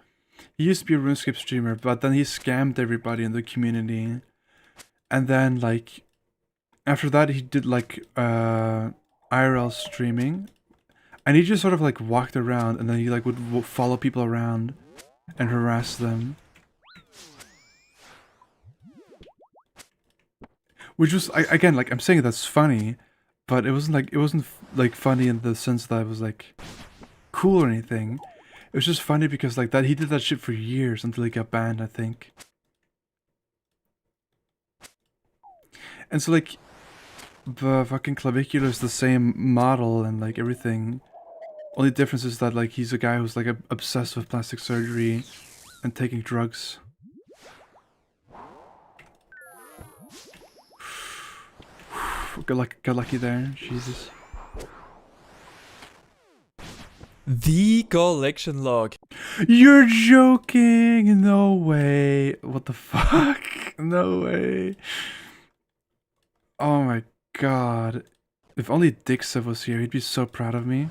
He used to be a RuneScape streamer, but then he scammed everybody in the community. And then like after that he did like IRL streaming. And he just sort of like walked around and then he like would follow people around and harass them. Which was again like I'm saying that's funny, but it wasn't like funny in the sense that it was like cool or anything. It was just funny because like that he did that shit for years until he got banned, I think. And so like the fucking clavicular is the same model and like everything. Only difference is that like he's a guy who's like obsessed with plastic surgery and taking drugs. Got lucky there. Jesus. The collection log. You're joking! No way. What the fuck? No way. Oh my god. If only Dixa was here, he'd be so proud of me.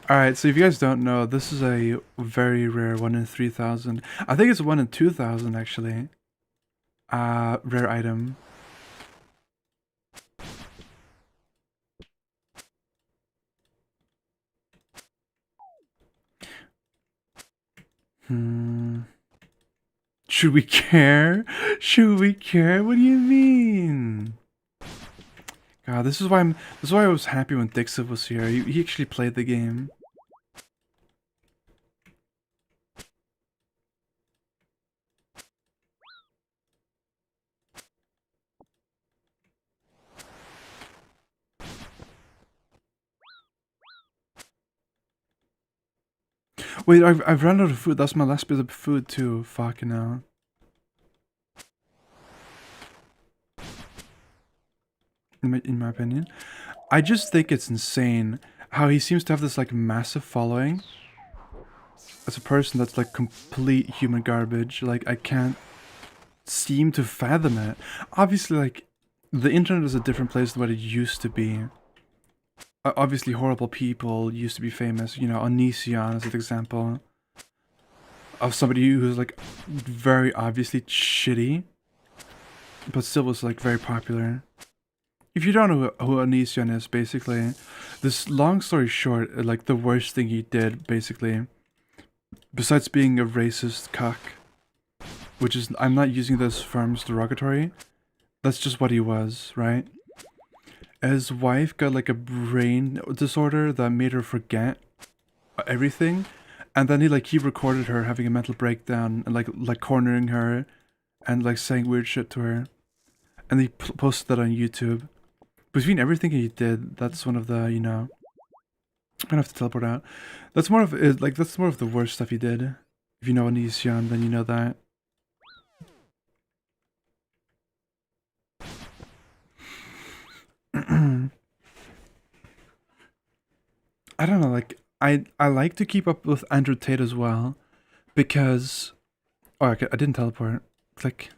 Alright, so if you guys don't know, this is a very rare 1 in 3,000. I think it's 1 in 2,000 actually. Rare item. Should we care? Should we care? What do you mean? God, this is why I was happy when Dixa was here. He actually played the game. Wait, I've run out of food. That's my last bit of food too. Fucking hell. In my opinion, I just think it's insane how he seems to have this like massive following as a person that's like complete human garbage. Like I can't seem to fathom it. Obviously, like the internet is a different place than what it used to be. Obviously, horrible people used to be famous. You know, Onision is an example of somebody who's like very obviously shitty, but still was like very popular. If you don't know who Onision is, basically, this long story short, like the worst thing he did, basically, besides being a racist cuck, which is, I'm not using those terms derogatory, that's just what he was, right? His wife got like a brain disorder that made her forget everything, and then he recorded her having a mental breakdown and like cornering her and like saying weird shit to her, and he posted that on YouTube. Between everything he did, that's one of the, you know, I'm gonna have to teleport out. That's more of it, like that's more of the worst stuff he did. If you know Onision, then you know that. I don't know, like I like to keep up with Andrew Tate as well, because okay, I didn't teleport. Click.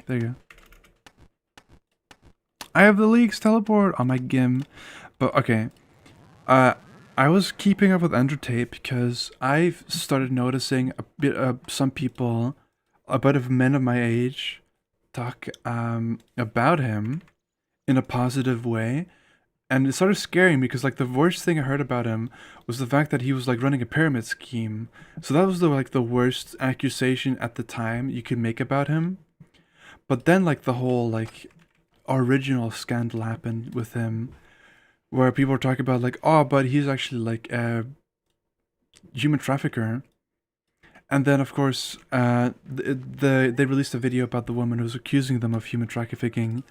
There you go. I have the leaks teleport on my gim, but okay. I was keeping up with Andrew Tate because I've started noticing a bit of some people, a bit of men of my age, talk about him in a positive way. And it started scaring me because like the worst thing I heard about him was the fact that he was like running a pyramid scheme. So that was the worst accusation at the time you could make about him. But then like the whole like original scandal happened with him, where people were talking about like, oh, but he's actually like a human trafficker. And then of course they released a video about the woman who was accusing them of human trafficking.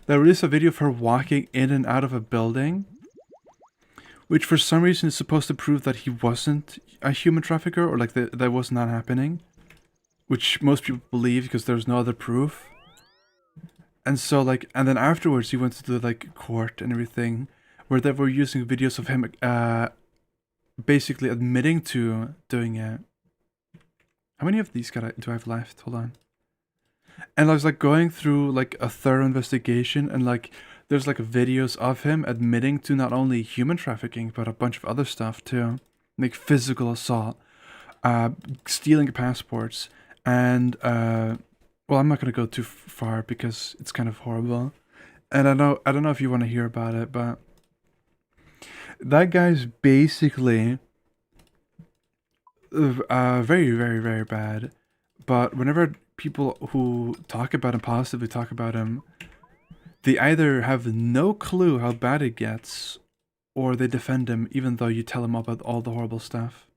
They released a video of her walking in and out of a building, which for some reason is supposed to prove that he wasn't a human trafficker, or like that was not happening, which most people believe because there's no other proof. And so like, and then afterwards he went to the like court and everything, where they were using videos of him basically admitting to doing it. How many of these do I have left? Hold on. And I was like going through like a thorough investigation, and like there's like videos of him admitting to not only human trafficking but a bunch of other stuff too, like physical assault, stealing passports, and well, I'm not gonna go too far because it's kind of horrible, and I don't know if you want to hear about it, but that guy's basically very, very, very bad. But whenever people who talk about him, positively talk about him, they either have no clue how bad it gets, or they defend him even though you tell them about all the horrible stuff.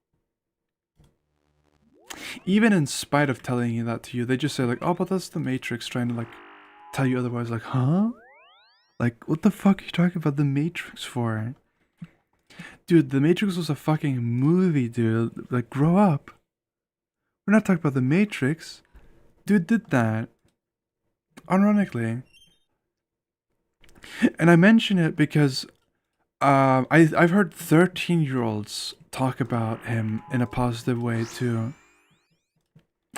Even in spite of telling you that to you, they just say like, oh, but that's the Matrix trying to like tell you otherwise. Like, huh? Like, what the fuck are you talking about the Matrix for? Dude, the Matrix was a fucking movie, dude. Like, grow up. We're not talking about the Matrix. Dude did that. Ironically. And I mention it because I've heard 13-year-olds talk about him in a positive way too.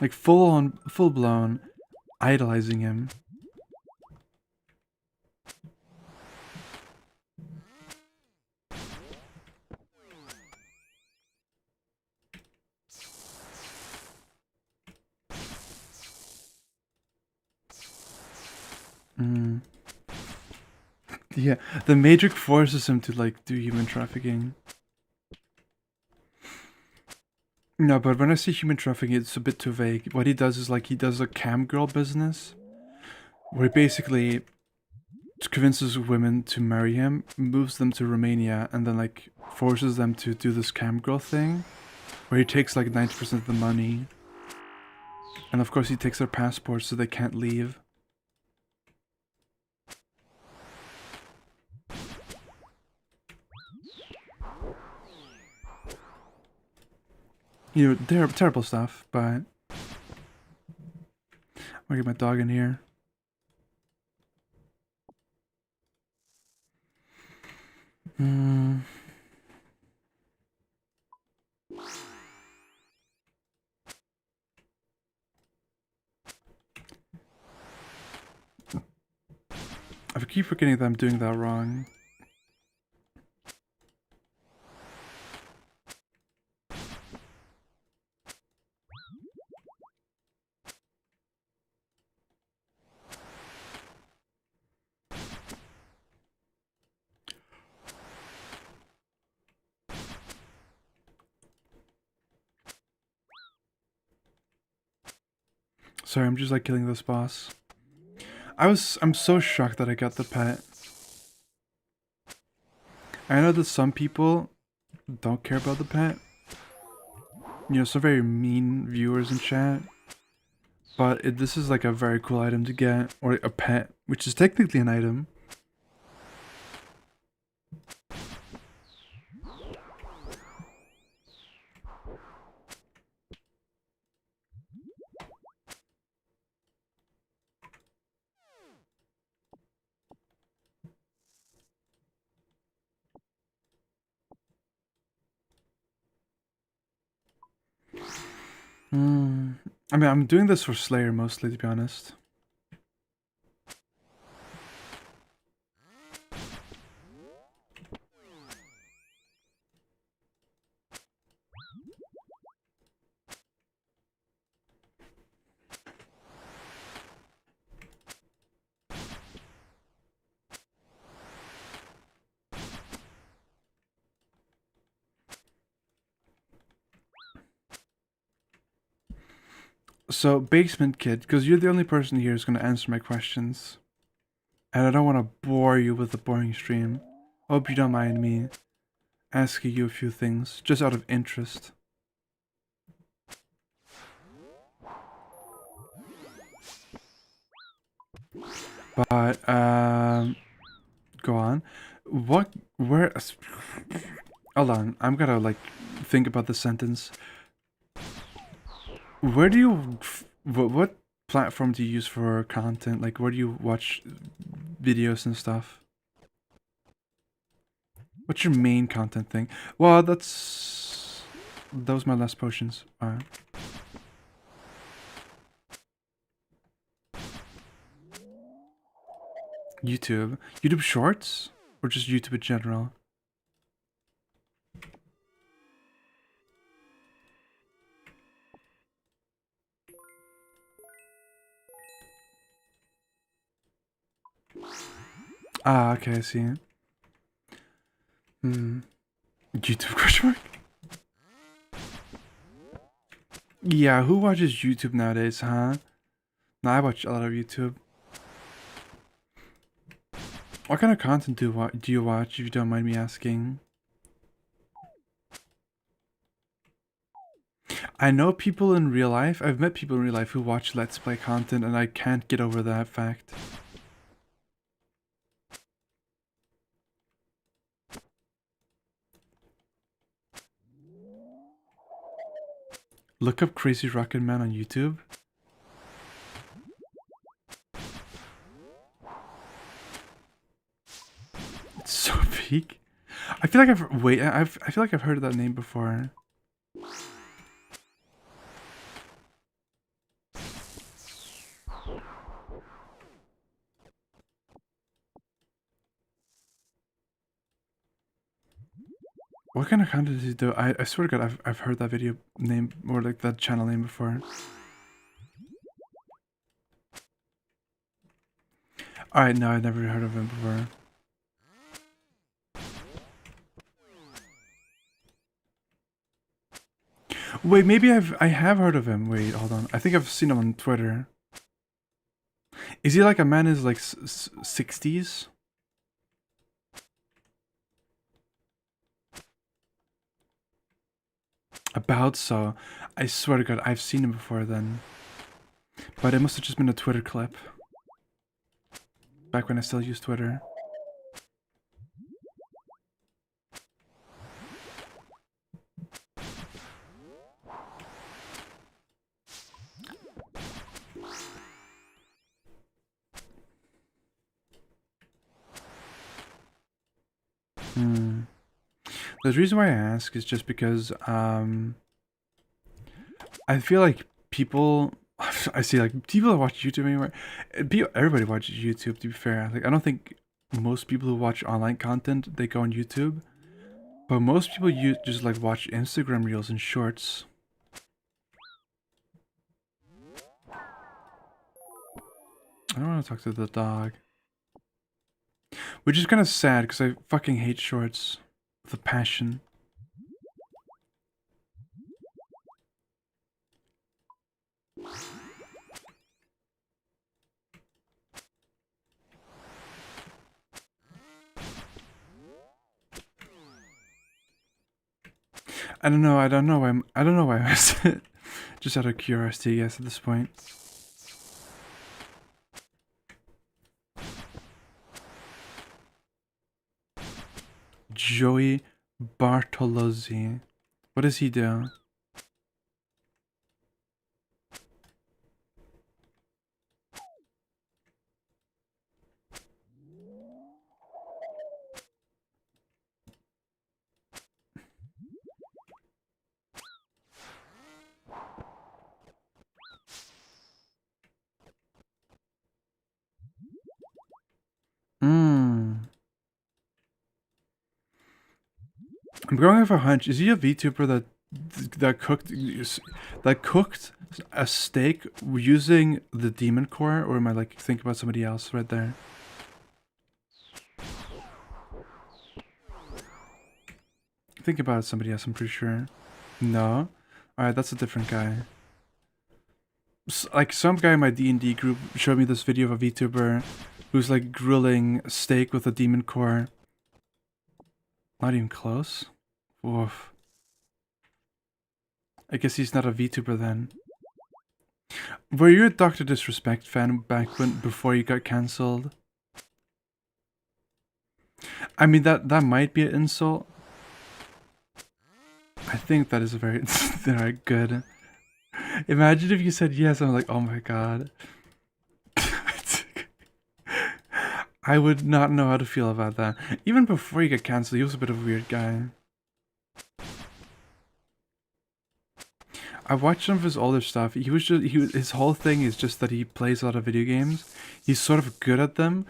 Like full blown idolizing him. Mm. Yeah, the Matrix forces him to like do human trafficking. No, but when I say human trafficking, it's a bit too vague. What he does is like he does a cam girl business, where he basically convinces women to marry him, moves them to Romania, and then like forces them to do this cam girl thing, where he takes like 90% of the money, and of course he takes their passports so they can't leave. You know, terrible stuff, but I'm gonna get my dog in here. Hmm. I keep forgetting that I'm doing that wrong. Sorry, I'm just like killing this boss. I'm so shocked that I got the pet. I know that some people don't care about the pet. You know, some very mean viewers in chat. But this is like a very cool item to get, or a pet, which is technically an item. Hmm. I mean, I'm doing this for Slayer mostly, to be honest. So, Basement Kid, because you're the only person here who's going to answer my questions. And I don't want to bore you with a boring stream. Hope you don't mind me asking you a few things, just out of interest. But, go on. Where, hold on, I'm gonna, like, think about the sentence. Where do you, what platform do you use for content? Like, where do you watch videos and stuff? What's your main content thing? Well, those my last potions. Alright. YouTube. YouTube Shorts? Or just YouTube in general? Ah, okay, I see. YouTube question mark? Yeah, who watches YouTube nowadays, huh? Nah, I watch a lot of YouTube. What kind of content do you watch, if you don't mind me asking? I know people in real life. I've met people in real life who watch Let's Play content, and I can't get over that fact. Look up Crazy Rocket Man on YouTube. It's so peak. I feel like I feel like I've heard that name before. What kind of content does he do? I swear to God, I've heard that video name or like that channel name before. Alright, no, I've never heard of him before. Wait, maybe I have heard of him. Wait, hold on. I think I've seen him on Twitter. Is he like a man in his like 60s? About so. I swear to God, I've seen him before then. But it must have just been a Twitter clip. Back when I still used Twitter. The reason why I ask is just because I feel like people I see like people that watch YouTube anyway. Everybody watches YouTube, to be fair. Like I don't think most people who watch online content they go on YouTube, but most people just like watch Instagram reels and shorts. I don't want to talk to the dog, which is kind of sad because I fucking hate shorts with a passion. I don't know. I don't know why. I don't know why I was just out of curiosity. Yes, at this point. Joey Bartolozzi. What does he do? I'm going off a hunch. Is he a VTuber that cooked a steak using the demon core, or am I like thinking about somebody else right there? Think about somebody else. I'm pretty sure. No. All right, that's a different guy. Like some guy in my D&D group showed me this video of a VTuber who's like grilling steak with a demon core. Not even close. Woof. I guess he's not a VTuber then. Were you a Dr. Disrespect fan back before you got cancelled? I mean that might be an insult. I think that is a very very good. Imagine if you said yes, I'm like, oh my god. I would not know how to feel about that. Even before he got cancelled, he was a bit of a weird guy. I watched some of his older stuff. His whole thing is just that he plays a lot of video games. He's sort of good at them,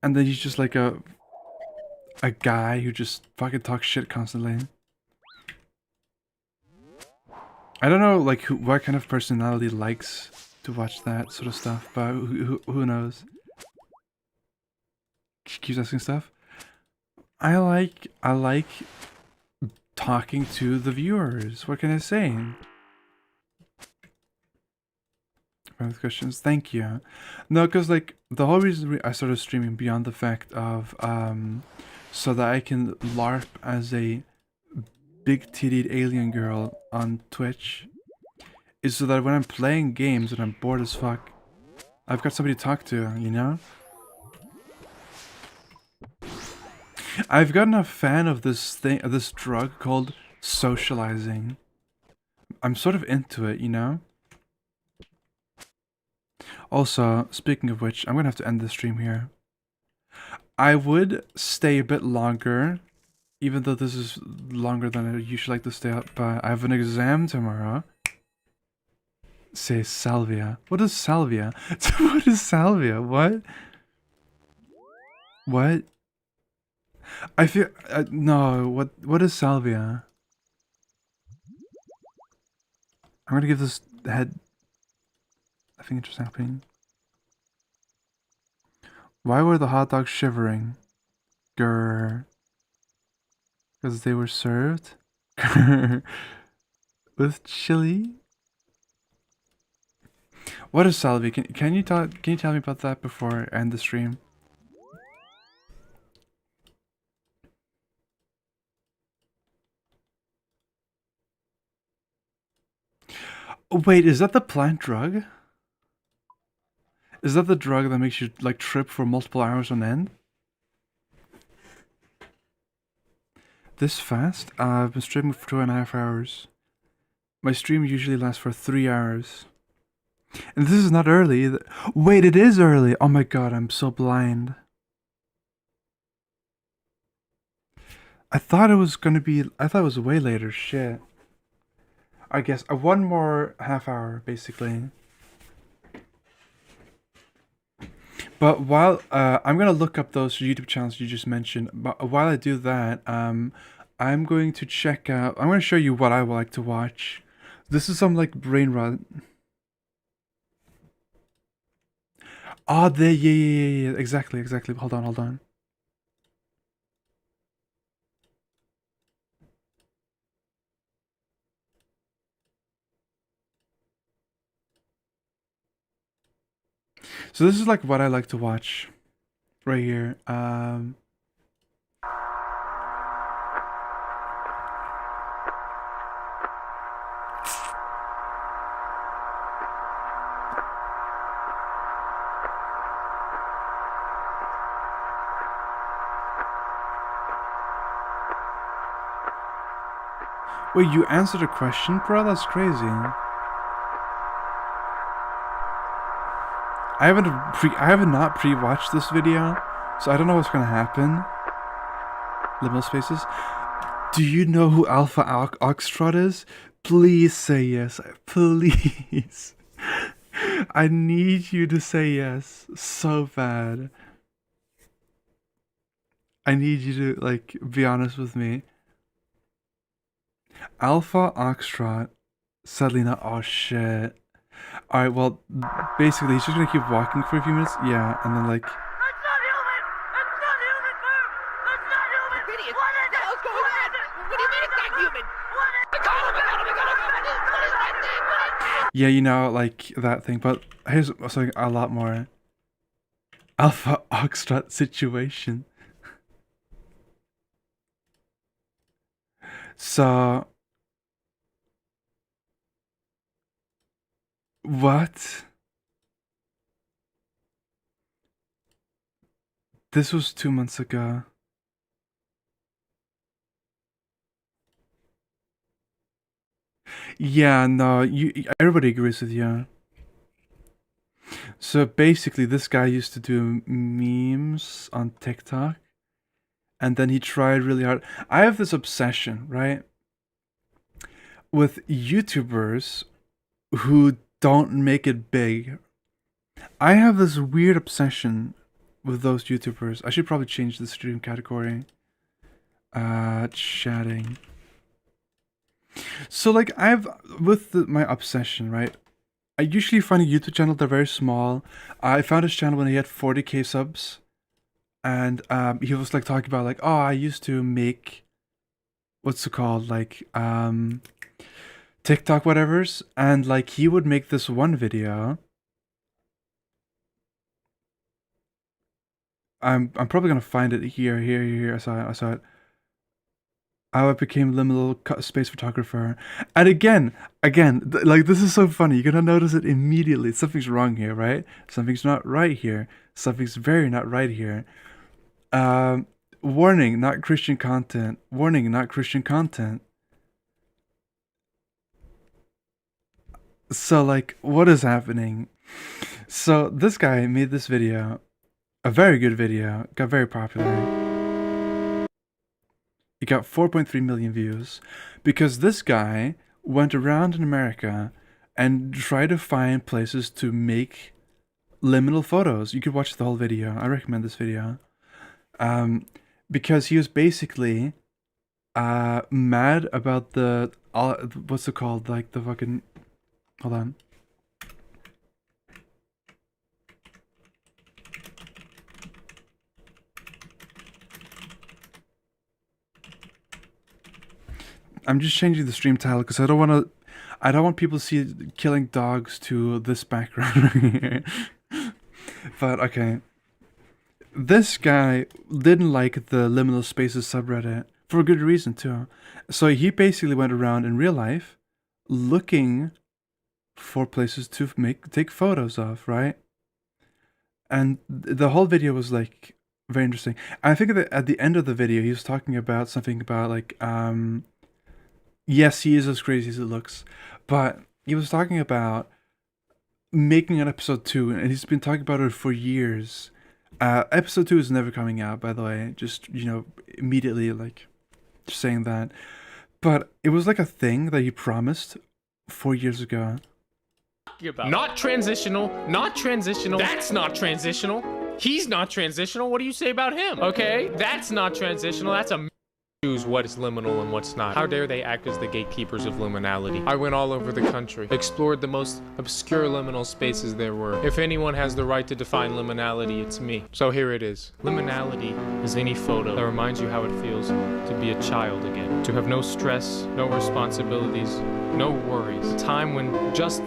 and then he's just like a guy who just fucking talks shit constantly. I don't know like what kind of personality likes to watch that sort of stuff, but who knows? She keeps asking stuff. I like talking to the viewers. What can I say? Questions. Thank you. No, because like the whole reason I started streaming beyond the fact of so that I can LARP as a big tittied alien girl on Twitch is so that when I'm playing games and I'm bored as fuck, I've got somebody to talk to, you know? I've gotten a fan of this drug called socializing. I'm sort of into it, you know? Also, speaking of which, I'm gonna have to end the stream here. I would stay a bit longer, even though this is longer than I usually like to stay up, but I have an exam tomorrow. Say salvia. What is salvia? What is salvia? What? What? I feel no. What is salvia? I'm gonna give this head. I think interesting happening. Why were the hot dogs shivering? Grr. Because they were served. Grr. With chili. What is salvia? Can you tell me about that before I end the stream? Oh, wait, is that the plant drug? Is that the drug that makes you like trip for multiple hours on end? This fast? I've been streaming for 2.5 hours. My stream usually lasts for 3 hours. And this is not early. Wait, it is early. Oh my god, I'm so blind. I thought it was way later. Shit. I guess one more half hour, basically. But while I'm gonna look up those YouTube channels you just mentioned. But while I do that, I'm going to check out. I'm gonna show you what I would like to watch. This is some like brain rot. Oh, yeah. Exactly. Hold on. So this is like what I like to watch, right here. Wait, you answered a question, bro? That's crazy. I have not pre-watched this video, so I don't know what's gonna happen. Liminal spaces. Do you know who Alpha Oxtrot is? Please say yes. Please. I need you to say yes so bad. I need you to like be honest with me. Alpha Oxtrot. Sadly not. Oh shit. Alright, well, basically, he's just gonna keep walking for a few minutes. Yeah, and then, like... That's not human! That's not human, Boo! That's not human! Idiot! What is What the it? hell's going What on? is it? What do you mean it's not human? What is it? What is that thing? What is that? Yeah, you know, like, that thing, but here's something a lot more... Alpha Oxtrot situation. So... What? This was 2 months ago. Yeah, no, everybody agrees with you. So basically, this guy used to do memes on TikTok, and then he tried really hard. I have this obsession, right, with YouTubers who don't make it big. I have this weird obsession with those YouTubers. I should probably change the stream category. Chatting. So like my obsession, right? I usually find a YouTube channel, they're very small. I found his channel when he had 40k subs. And he was like talking about like, oh, I used to make what's it called? Like TikTok whatevers. And like he would make this one video. I'm probably gonna find it here. I saw it. how I became liminal space photographer. And again, like this is so funny. You're gonna notice it immediately. Something's wrong here, right? Something's not right here. Something's very not right here. Um, Warning, not Christian content. Warning, not Christian content. So like, what is happening? So this guy made this video, a very good video, got very popular. It got 4.3 million views because this guy went around in America and tried to find places to make liminal photos. You could watch the whole video. I recommend this video. Because he was basically mad about the what's it called? Like the fucking, hold on. I'm just changing the stream title because I don't want people to see killing dogs to this background. But okay. This guy didn't like the liminal spaces subreddit for a good reason too. So he basically went around in real life looking for places to take photos of, right? And the whole video was like very interesting. I think that at the end of the video he was talking about something about like yes, he is as crazy as it looks, but he was talking about making an episode 2, and he's been talking about it for years. Episode 2 is never coming out, by the way. Just, immediately, like, just saying that. But it was like a thing that he promised 4 years ago. Not transitional, not transitional. That's not transitional. He's not transitional. What do you say about him? Okay, that's not transitional. That's a choose what is liminal and what's not. How dare they act as the gatekeepers of liminality? I went all over the country, explored the most obscure liminal spaces there were. If anyone has the right to define liminality, it's me. So here it is. Liminality is any photo that reminds you how it feels to be a child again. To have no stress, no responsibilities, no worries. A time when just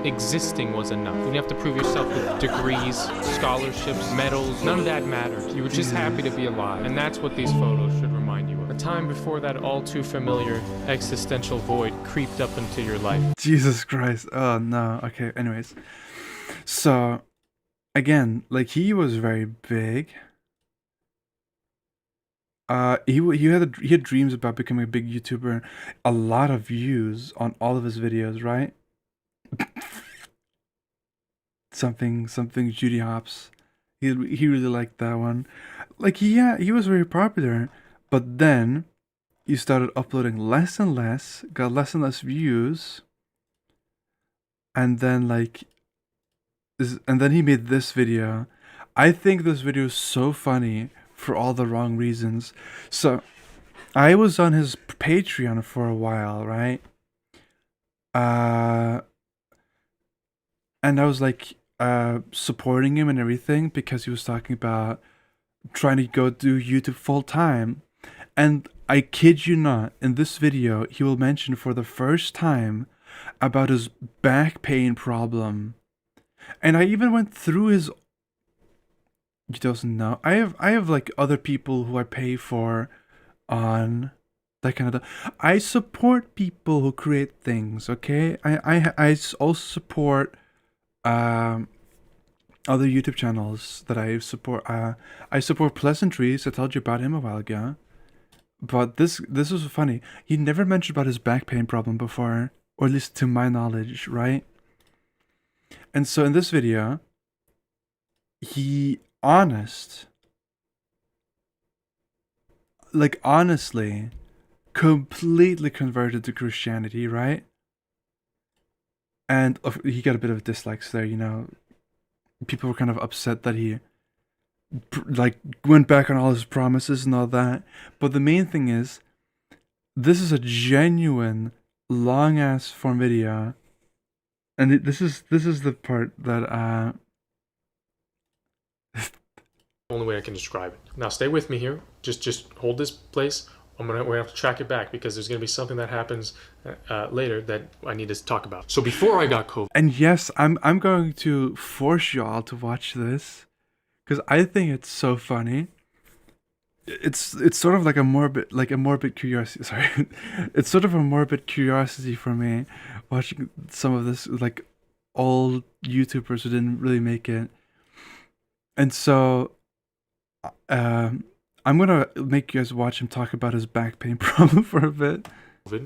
existing was enough. You didn't have to prove yourself with degrees, scholarships, medals. None of that mattered. You were just happy to be alive. And that's what these photos should remind you of. A time before that all too familiar existential void creeped up into your life. Jesus Christ. Oh no. Okay, anyways. So again, like he was very big. He had dreams about becoming a big YouTuber. A lot of views on all of his videos, right? something Judy Hopps. He really liked that one. Like he was very popular, but then he started uploading less and less, got less and less views, and then and then he made this video. I think this video is so funny for all the wrong reasons. So I was on his Patreon for a while, right? And I was like supporting him and everything because he was talking about trying to go do YouTube full time. And I kid you not, in this video he will mention for the first time about his back pain problem. And I even went through his, he doesn't know. I have like other people who I pay for on that kind of stuff. I support people who create things, okay? I also support other YouTube channels that I support. I support Pleasantries. I told you about him a while ago. But this was funny. He never mentioned about his back pain problem before, or at least to my knowledge, right? And so in this video, he honestly completely converted to Christianity, right? And he got a bit of dislikes there, people were kind of upset that he went back on all his promises and all that. But the main thing is, this is a genuine long ass form video, and this is the part that Only way I can describe it. Now stay with me here. Just hold this place. We're gonna have to track it back because there's gonna be something that happens later that I need to talk about. So before I got COVID, and yes, I'm going to force y'all to watch this because I think it's so funny. it's sort of like a morbid curiosity. Sorry, it's sort of a morbid curiosity for me watching some of this like old YouTubers who didn't really make it, and so I'm gonna make you guys watch him talk about his back pain problem for a bit.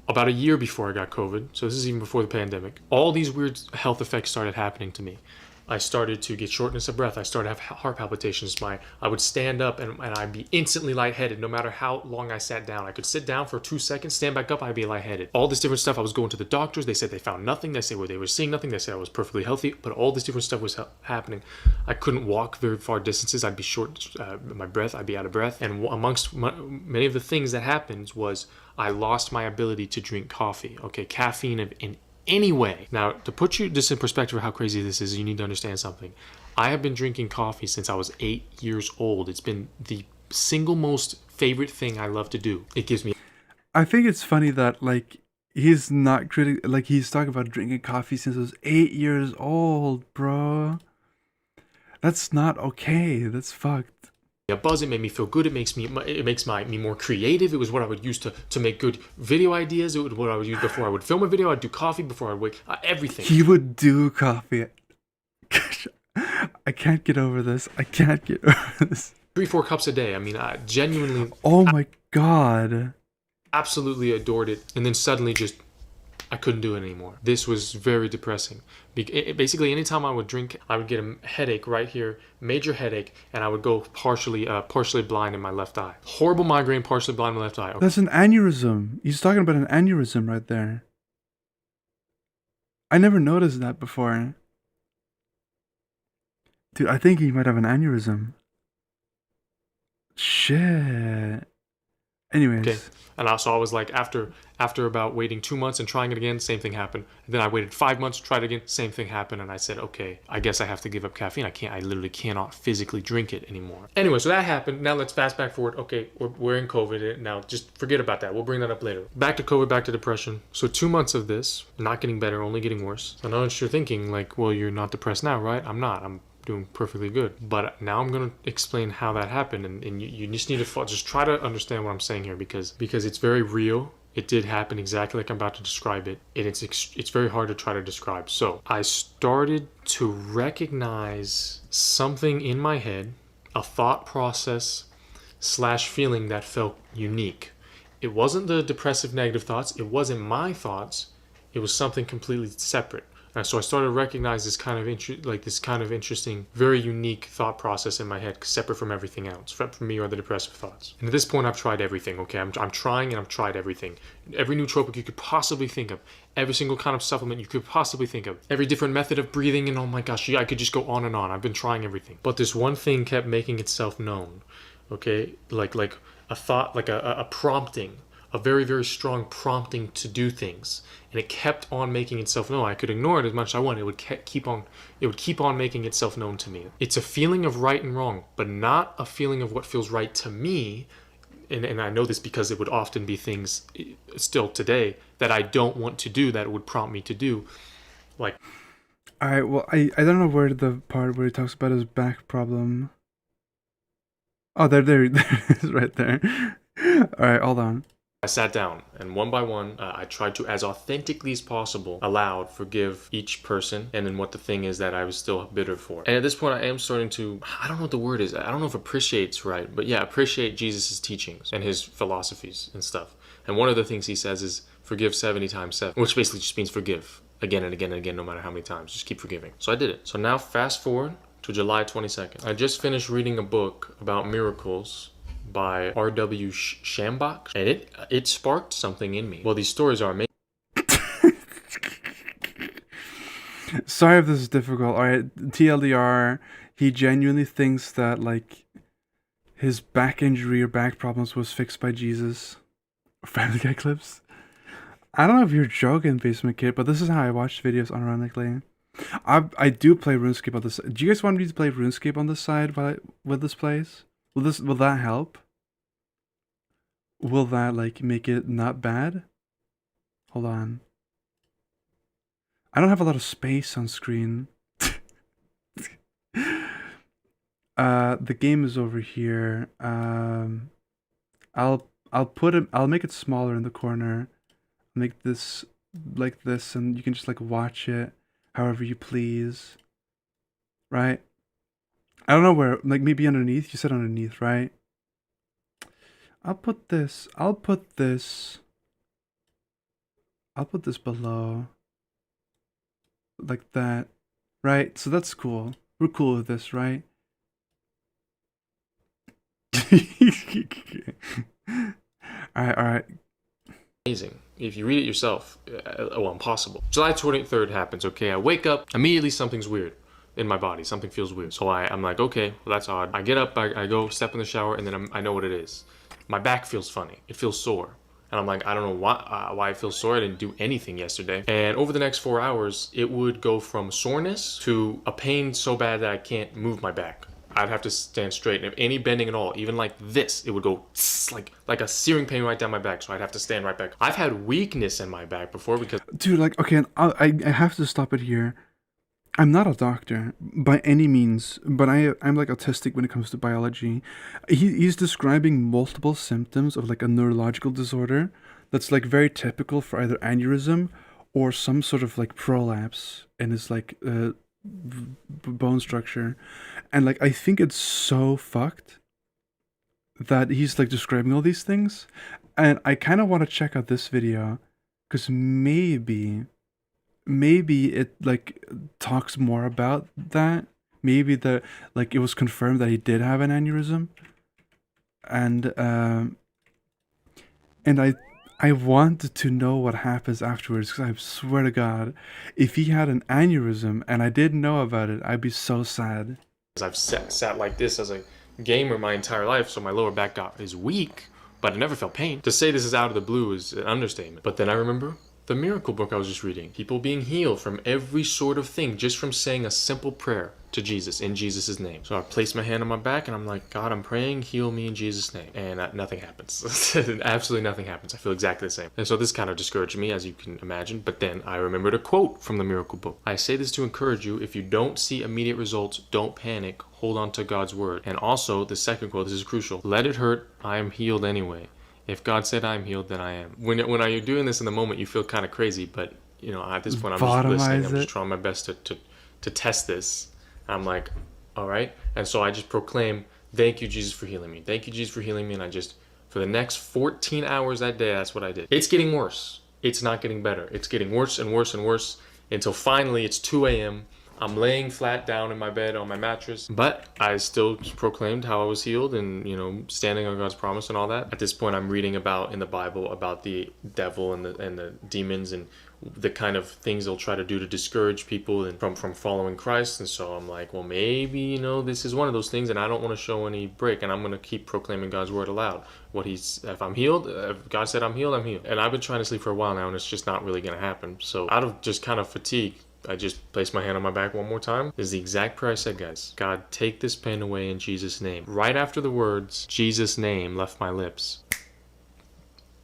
About a year before I got COVID, so this is even before the pandemic, all these weird health effects started happening to me. I started to get shortness of breath. I started to have heart palpitations. I would stand up and I'd be instantly lightheaded no matter how long I sat down. I could sit down for 2 seconds, stand back up, I'd be lightheaded. All this different stuff. I was going to the doctors. They said they found nothing. They said they were seeing nothing. They said I was perfectly healthy, but all this different stuff was happening. I couldn't walk very far distances. I'd be short, my breath, I'd be out of breath. And amongst many of the things that happened was I lost my ability to drink coffee. Okay, caffeine in any way. Now, to put you this in perspective of how crazy this is, you need to understand something. I have been drinking coffee since I was 8 years old. It's been the single most favorite thing I love to do. It gives me... I think it's funny that like he's not like he's talking about drinking coffee since he was 8 years old, bro. That's not okay. That's fucked. A buzz. It made me feel good. It makes me more creative. It was what I would use to make good video ideas. It was what I would use before I would film a video. I'd do coffee before I would wake. Everything. He would do coffee. I can't get over this. I can't get over this. 3-4 cups a day. I mean, I genuinely. Oh my god. Absolutely adored it, and then suddenly just I couldn't do it anymore. This was very depressing. Basically, anytime I would drink, I would get a headache right here, major headache, and I would go partially blind in my left eye. Horrible migraine, partially blind in my left eye. Okay. That's an aneurysm. He's talking about an aneurysm right there. I never noticed that before. Dude, I think he might have an aneurysm. Shit. Anyways. Okay. And so I was like, after about waiting 2 months and trying it again, same thing happened. And then I waited 5 months, tried it again, same thing happened. And I said, okay, I guess I have to give up caffeine. I literally cannot physically drink it anymore. Anyway, so that happened. Now let's fast back forward. Okay, we're in COVID now. Just forget about that. We'll bring that up later. Back to COVID, back to depression. So 2 months of this, not getting better, only getting worse. So now you're thinking like, well, you're not depressed now, right? I'm not. I'm doing perfectly good. But now I'm going to explain how that happened, and you just need to just try to understand what I'm saying here, because it's very real. It did happen exactly like I'm about to describe it, and it's very hard to try to describe. So I started to recognize something in my head, a thought process / feeling that felt unique. It wasn't the depressive negative thoughts. It wasn't my thoughts. It was something completely separate. So I started to recognize this kind of interesting, very unique thought process in my head, separate from everything else. For me are the depressive thoughts. And at this point, I've tried everything. Okay, I'm trying, and I've tried everything. Every nootropic you could possibly think of, every single kind of supplement you could possibly think of, every different method of breathing, and oh my gosh, I could just go on and on. I've been trying everything, but this one thing kept making itself known. Okay, like a thought, like a prompting. A very, very strong prompting to do things, and it kept on making itself known. I could ignore it as much as I wanted. It would keep on making itself known to me. It's a feeling of right and wrong, but not a feeling of what feels right to me. And I know this because it would often be things still today that I don't want to do that would prompt me to do. Like, all right, well, I don't know where the part where he talks about his back problem. Oh, there it is right there. All right, hold on. I sat down, and one by one, I tried to, as authentically as possible, aloud forgive each person, and then what the thing is that I was still bitter for. And at this point, I am starting to, I don't know what the word is, I don't know if appreciate's right, but yeah, appreciate Jesus' teachings and his philosophies and stuff. And one of the things he says is, forgive 70 times 7, which basically just means forgive again and again and again, no matter how many times. Just keep forgiving. So I did it. So now fast forward to July 22nd. I just finished reading a book about miracles by R.W. Shambach, and it sparked something in me. Well, these stories are amazing. Sorry if this is difficult. All right, TLDR, he genuinely thinks that like his back injury or back problems was fixed by Jesus. Family Guy clips. I don't know if you're joking, Basement Kid, but this is how I watch videos unironically. I do play RuneScape on this. Do you guys want me to play RuneScape on this side with this place? Will that help? Will that like make it not bad? Hold on. I don't have a lot of space on screen. The game is over here. I'll put it. I'll make it smaller in the corner. Make this like this, and you can just like watch it however you please. Right? I don't know where. Like maybe underneath. You said underneath, right? I'll put this. I'll put this below. Like that. Right? So that's cool. We're cool with this, right? Alright. Amazing. If you read it yourself, well, impossible. July 23rd happens, okay? I wake up, immediately something's weird in my body. Something feels weird. So I'm like, okay, well, that's odd. I get up, I go step in the shower, and then I know what it is. My back feels funny. It feels sore. And I'm like, I don't know why it feels sore. I didn't do anything yesterday. And over the next 4 hours, it would go from soreness to a pain so bad that I can't move my back. I'd have to stand straight, and if any bending at all, even like this, it would go like a searing pain right down my back, so I'd have to stand right back. I've had weakness in my back before because... Dude, like, okay, I have to stop it here. I'm not a doctor by any means, but I'm like autistic when it comes to biology. He's describing multiple symptoms of like a neurological disorder that's like very typical for either aneurysm or some sort of like prolapse in his like bone structure. And like I think it's so fucked that he's like describing all these things, and I kind of want to check out this video because maybe it like talks more about that. Maybe like it was confirmed that he did have an aneurysm, and I wanted to know what happens afterwards because I swear to God, if he had an aneurysm and I didn't know about it, I'd be so sad. I've sat like this as a gamer my entire life, so my lower back is weak, but I never felt pain. To say this is out of the blue is an understatement. But then I remember the miracle book I was just reading. People being healed from every sort of thing just from saying a simple prayer to Jesus in Jesus' name. So I placed my hand on my back and I'm like, God, I'm praying, heal me in Jesus' name. And nothing happens. Absolutely nothing happens. I feel exactly the same. And so this kind of discouraged me, as you can imagine. But then I remembered a quote from the miracle book. I say this to encourage you. If you don't see immediate results, don't panic. Hold on to God's word. And also the second quote, this is crucial. Let it hurt. I am healed anyway. If God said I'm healed, then I am. When you're doing this in the moment, you feel kind of crazy. But you know, at this point, I'm just listening. I'm just trying my best to test this. I'm like, all right. And so I just proclaim, thank you, Jesus, for healing me. Thank you, Jesus, for healing me. And I just, for the next 14 hours that day, that's what I did. It's getting worse. It's not getting better. It's getting worse and worse and worse until finally it's 2 a.m. I'm laying flat down in my bed on my mattress, but I still proclaimed how I was healed and, you know, standing on God's promise and all that. At this point, I'm reading about in the Bible about the devil and the demons and the kind of things they'll try to do to discourage people and from following Christ. And so I'm like, well, maybe, you know, this is one of those things, and I don't want to show any break, and I'm going to keep proclaiming God's word aloud. If I'm healed, if God said I'm healed, I'm healed. And I've been trying to sleep for a while now, and it's just not really going to happen. So out of just kind of fatigue, I just placed my hand on my back one more time. This is the exact prayer I said, guys. God, take this pain away in Jesus' name. Right after the words, Jesus' name, left my lips.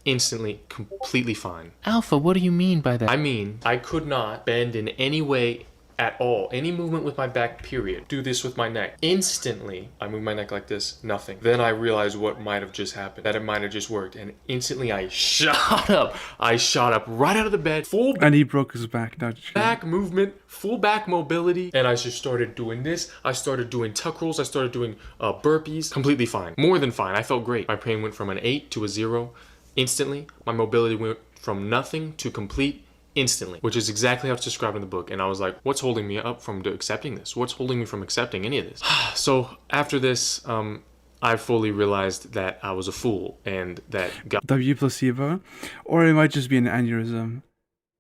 Instantly, completely fine. Alpha, what do you mean by that? I mean, I could not bend in any way at all. Any movement with my back, period. Do this with my neck. Instantly, I move my neck like this, nothing. Then I realized what might have just happened, that it might have just worked. And instantly I shot up. I shot up right out of the bed, and he broke his back, back movement, full back mobility. And I just started doing this. I started doing tuck rolls. I started doing burpees. Completely fine. More than fine. I felt great. My pain went from an 8 to a 0. Instantly, my mobility went from nothing to complete instantly, which is exactly how it's described in the book. And I was like, what's holding me up from accepting this? What's holding me from accepting any of this? So after this, I fully realized that I was a fool and that God... W placebo, or it might just be an aneurysm.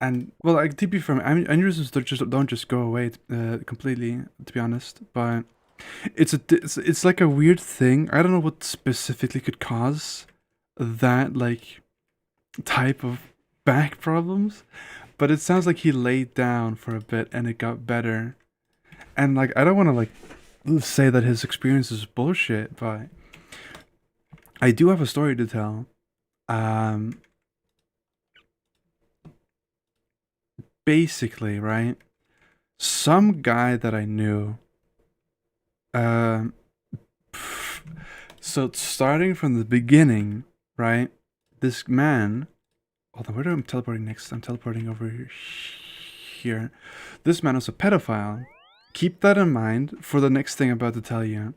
And well, like, to be fair, aneurysms don't just go away completely, to be honest. But it's like a weird thing. I don't know what specifically could cause that like type of back problems, but it sounds like he laid down for a bit and it got better. And like, I don't want to like say that his experience is bullshit, but I do have a story to tell. Basically, right, some guy that I knew, so starting from the beginning, right? This man, hold on, where am I teleporting next? I'm teleporting over here. This man was a pedophile. Keep that in mind for the next thing I'm about to tell you.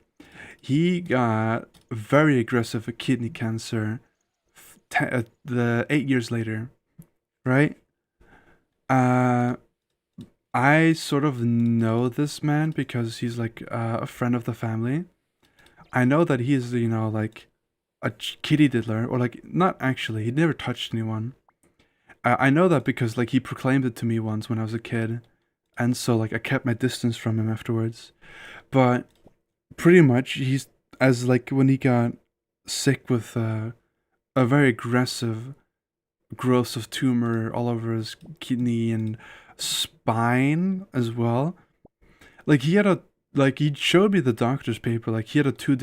He got very aggressive kidney cancer the 8 years later, right? I sort of know this man because he's like a friend of the family. I know that he is, like a kitty diddler, or like not actually. He never touched anyone. I know that because like he proclaimed it to me once when I was a kid, and so like I kept my distance from him afterwards. But pretty much he's as like when he got sick with a very aggressive growth of tumor all over his kidney and spine as well. Like he showed me the doctor's paper. Like he had a 2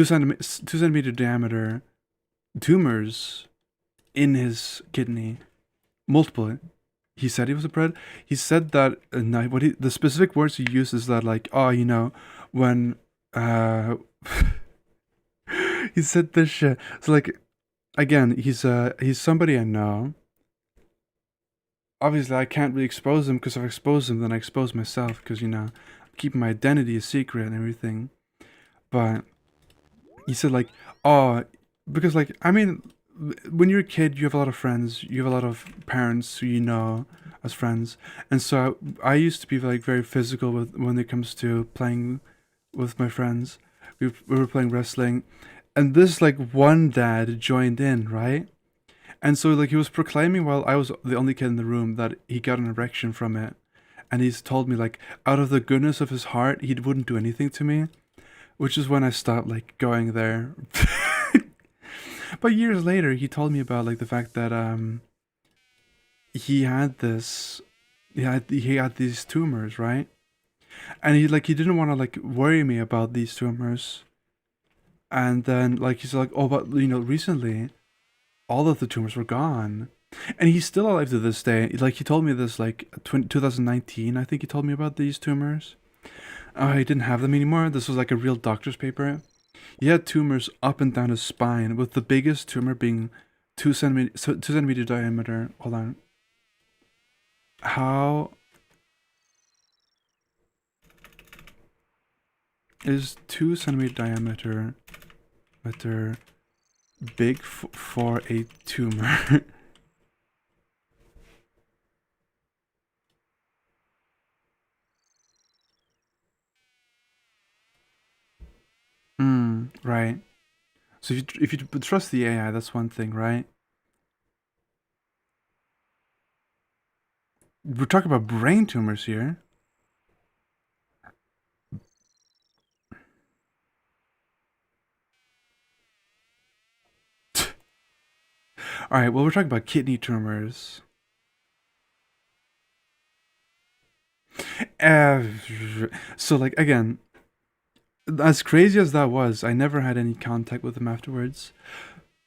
centimeter diameter tumors in his kidney, multiple. He said he was a pred. He said that the specific words he used is that like, oh, when he said this shit. So like, again, he's somebody I know. Obviously, I can't really expose him because if I expose him, then I expose myself because I'm keeping my identity a secret and everything. But he said like, oh, because like I mean, when you're a kid, you have a lot of friends. You have a lot of parents who you know as friends, and so I used to be like very physical when it comes to playing with my friends. We were playing wrestling, and this like one dad joined in, right? And so like he was proclaiming while I was the only kid in the room that he got an erection from it, and he's told me like out of the goodness of his heart he wouldn't do anything to me, which is when I stopped like going there. But years later, he told me about like the fact that he had these tumors, right? And he didn't want to like worry me about these tumors. And then like he's like, oh, but recently, all of the tumors were gone, and he's still alive to this day. Like he told me this like 2019, I think he told me about these tumors. Oh, he didn't have them anymore. This was like a real doctor's paper. He had tumors up and down his spine, with the biggest tumor being 2 centimeter diameter. Hold on. How is 2 centimeter diameter big for a tumor? Right. So if you trust the AI, that's one thing, right? We're talking about brain tumors here. All right, well, we're talking about kidney tumors. Uh, so like again, as crazy as that was, I never had any contact with him afterwards.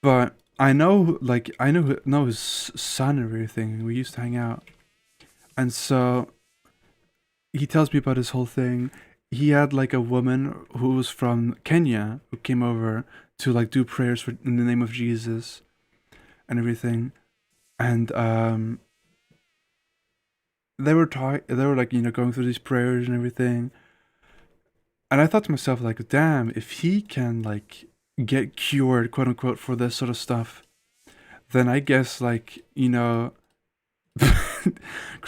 But I know his son and everything. We used to hang out, and so he tells me about his whole thing. He had like a woman who was from Kenya who came over to like do prayers in the name of Jesus and everything, and they were like going through these prayers and everything. And I thought to myself, like, damn, if he can, like, get cured, quote unquote, for this sort of stuff, then I guess, like, because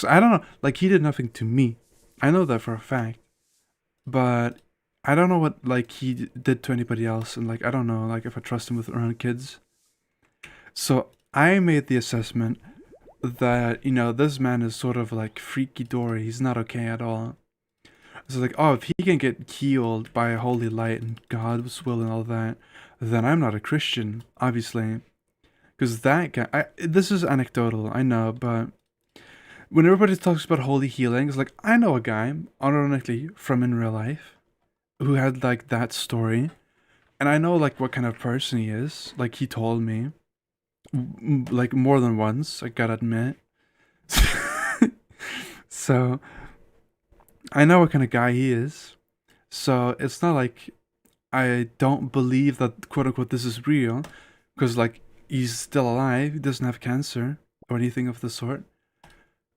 I don't know, like, he did nothing to me. I know that for a fact. But I don't know what, like, he did to anybody else. And, like, I don't know, like, if I trust him with around kids. So I made the assessment that, this man is sort of, like, freaky dory. He's not okay at all. So like, oh, if he can get healed by a holy light and God's will and all that, then I'm not a Christian, obviously. Because that guy, this is anecdotal, I know, but when everybody talks about holy healing, it's like, I know a guy, ironically, from in real life, who had like that story. And I know like what kind of person he is. Like he told me, like more than once, I gotta admit. So I know what kind of guy he is, so it's not like I don't believe that quote unquote this is real, because like he's still alive. He doesn't have cancer or anything of the sort.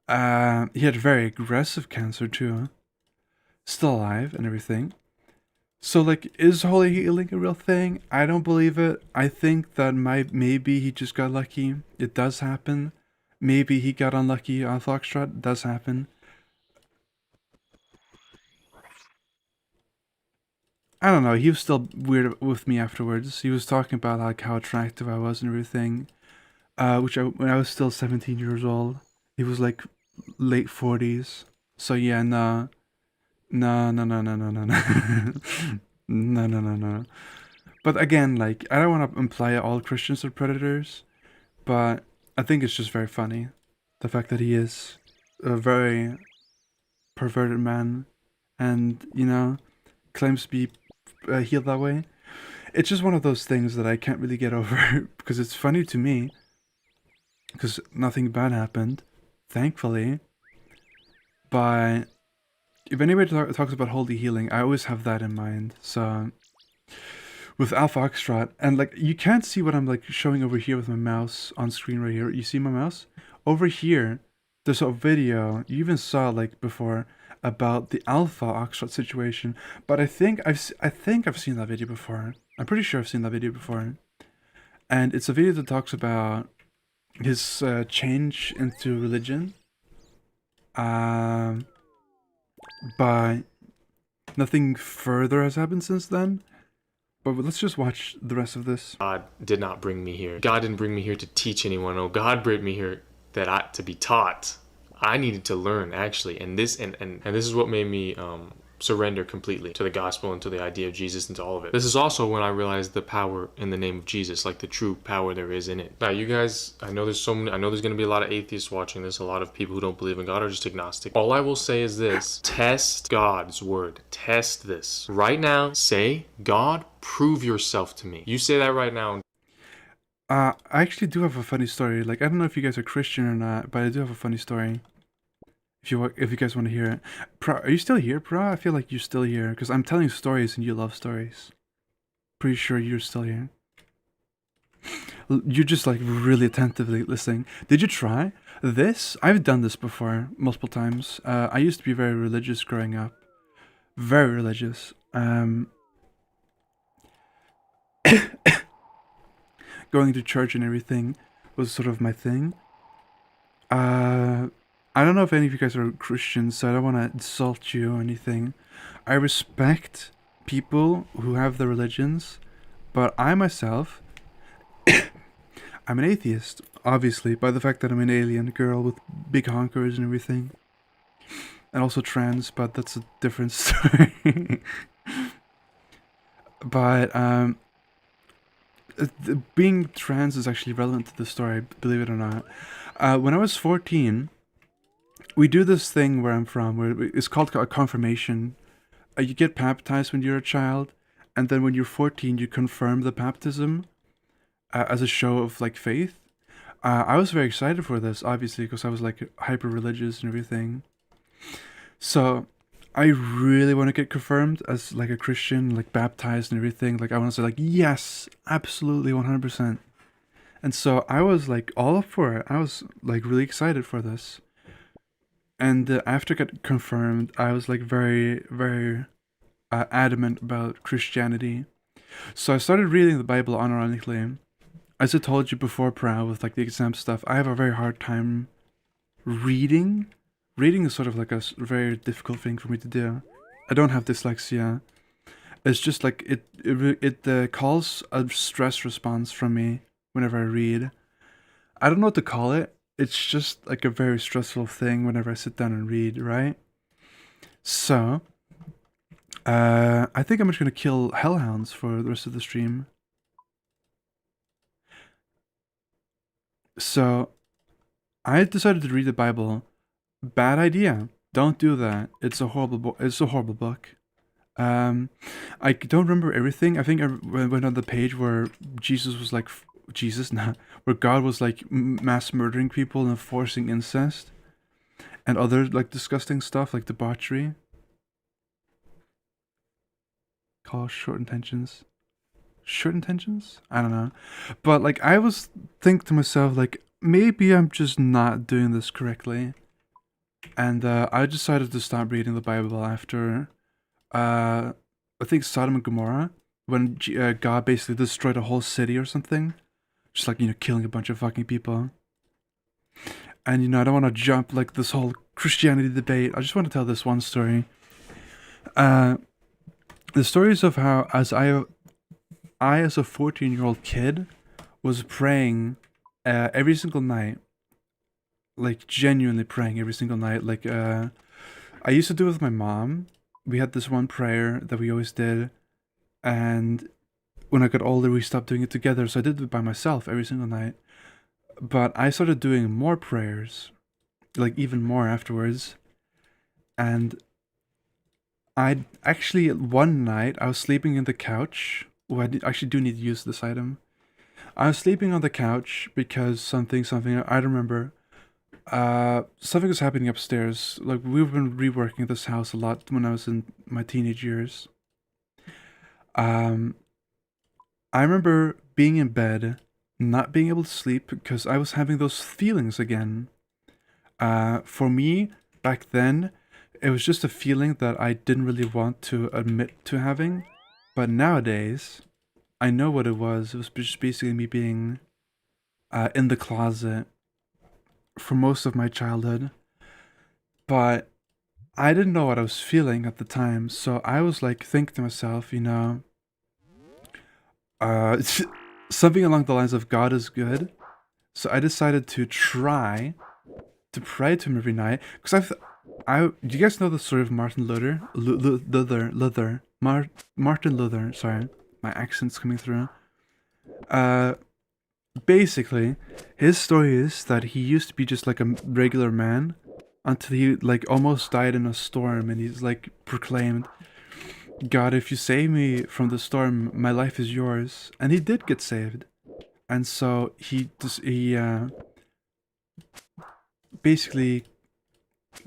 He had very aggressive cancer too. Still alive and everything. So like, is holy healing a real thing? I don't believe it. I think that maybe he just got lucky. It does happen. Maybe he got unlucky on Foxtrot. It does happen. I don't know. He was still weird with me afterwards. He was talking about like how attractive I was and everything. When I was still 17 years old. He was like late 40s. So yeah, nah. No, no, no, no, no, no, no. No, no, no, no. But again, like, I don't want to imply all Christians are predators, but I think it's just very funny. The fact that he is a very perverted man and, you know, claims to be healed that way. It's just one of those things that I can't really get over because it's funny to me because nothing bad happened, thankfully. But if anybody talks about holy healing, I always have that in mind. So with Alpha Foxtrot, and like you can't see what I'm like showing over here with my mouse on screen right here. You see my mouse? Over here, there's a video you even saw like before about the Alpha Foxtrot situation. But I think I've seen that video before. I'm pretty sure I've seen that video before. And it's a video that talks about his change into religion. But nothing further has happened since then. But let's just watch the rest of this. God did not bring me here. God didn't bring me here to teach anyone. Oh, God brought me here to be taught. I needed to learn actually, and this is what made me surrender completely to the gospel and to the idea of Jesus and to all of it. This is also when I realized the power in the name of Jesus, like the true power there is in it. Now, you guys, I know there's going to be a lot of atheists watching this, a lot of people who don't believe in God or just agnostic. All I will say is this: test God's word. Test this. Right now, say, God, prove yourself to me. You say that right now. I actually do have a funny story. Like, I don't know if you guys are Christian or not, but I do have a funny story. If you guys want to hear it. Pro, are you still here, Pro? I feel like you're still here, because I'm telling stories and you love stories. Pretty sure you're still here. You're just like really attentively listening. Did you try this? I've done this before, multiple times. I used to be very religious growing up. Very religious. Going to church and everything was sort of my thing. I don't know if any of you guys are Christians, so I don't want to insult you or anything. I respect people who have their religions, but I myself, I'm an atheist, obviously, by the fact that I'm an alien girl with big honkers and everything. And also trans, but that's a different story. But, being trans is actually relevant to the story, believe it or not. When I was 14, we do this thing where I'm from, where it's called a confirmation. You get baptized when you're a child, and then when you're 14, you confirm the baptism as a show of like faith. I was very excited for this, obviously, because I was like hyper religious and everything. So I really want to get confirmed as like a Christian, like baptized and everything. Like I want to say like, yes, absolutely 100%. And so I was like all up for it. I was like really excited for this. And after getting confirmed, I was like very, very adamant about Christianity. So I started reading the Bible unironically. As I told you before, Proud, with like the exam stuff, I have a very hard time reading. Reading is sort of like a very difficult thing for me to do. I don't have dyslexia. It's just like it calls a stress response from me whenever I read. I don't know what to call it. It's just like a very stressful thing whenever I sit down and read, right? So, I think I'm just gonna kill hellhounds for the rest of the stream. So, I decided to read the Bible. Bad idea. Don't do that. It's a horrible book. I don't remember everything. I think I went on the page where Jesus was like, where God was like mass murdering people and forcing incest and other like disgusting stuff like debauchery. call short intentions. Short intentions? I don't know. But like I was thinking to myself like maybe I'm just not doing this correctly. And I decided to stop reading the Bible after I think Sodom and Gomorrah, when God basically destroyed a whole city or something. Just like, killing a bunch of fucking people. And I don't want to jump like this whole Christianity debate. I just want to tell this one story. The stories of how I as a 14-year-old kid was praying every single night. Like genuinely praying every single night. Like I used to do it with my mom. We had this one prayer that we always did, and when I got older we stopped doing it together, so I did it by myself every single night. But I started doing more prayers, like even more afterwards. And I actually, one night I was sleeping in the couch. Oh, actually do need to use this item. I was sleeping on the couch because something I don't remember. Something was happening upstairs. Like we've been reworking this house a lot when I was in my teenage years. I remember being in bed, not being able to sleep because I was having those feelings again. For me, back then, it was just a feeling that I didn't really want to admit to having. But nowadays, I know what it was. It was just basically me being in the closet for most of my childhood. But I didn't know what I was feeling at the time. So I was like thinking to myself, something along the lines of God is good. So I decided to try to pray to him every night. Because do you guys know the story of Martin Luther? Martin Luther, sorry. My accent's coming through. Basically, his story is that he used to be just like a regular man until he like almost died in a storm, and he's like proclaimed, God, if you save me from the storm, my life is yours. And he did get saved. And so he basically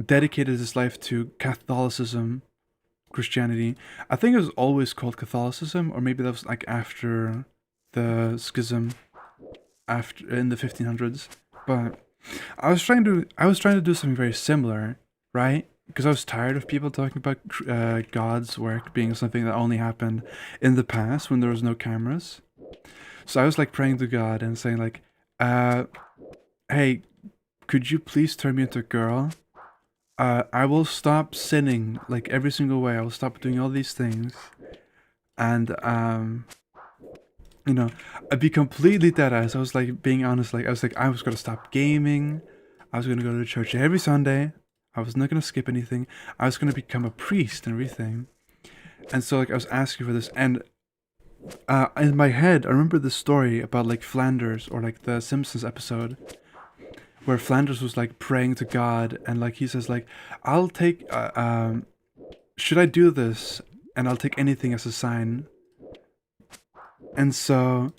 dedicated his life to Catholicism, Christianity. I think it was always called Catholicism, or maybe that was like after the schism, after in the 1500s. But I was trying to do something very similar, right? Because I was tired of people talking about God's work being something that only happened in the past when there was no cameras. So I was like praying to God and saying like, hey, could you please turn me into a girl? I will stop sinning like every single way. I will stop doing all these things. And, I'd be completely deadass. I was like being honest. Like I was going to stop gaming. I was going to go to church every Sunday. I was not going to skip anything. I was going to become a priest and everything. And so like I was asking for this, and in my head I remember this story about like Flanders, or like the Simpsons episode where Flanders was like praying to God, and like he says like, I'll take should I do this, and I'll take anything as a sign. And so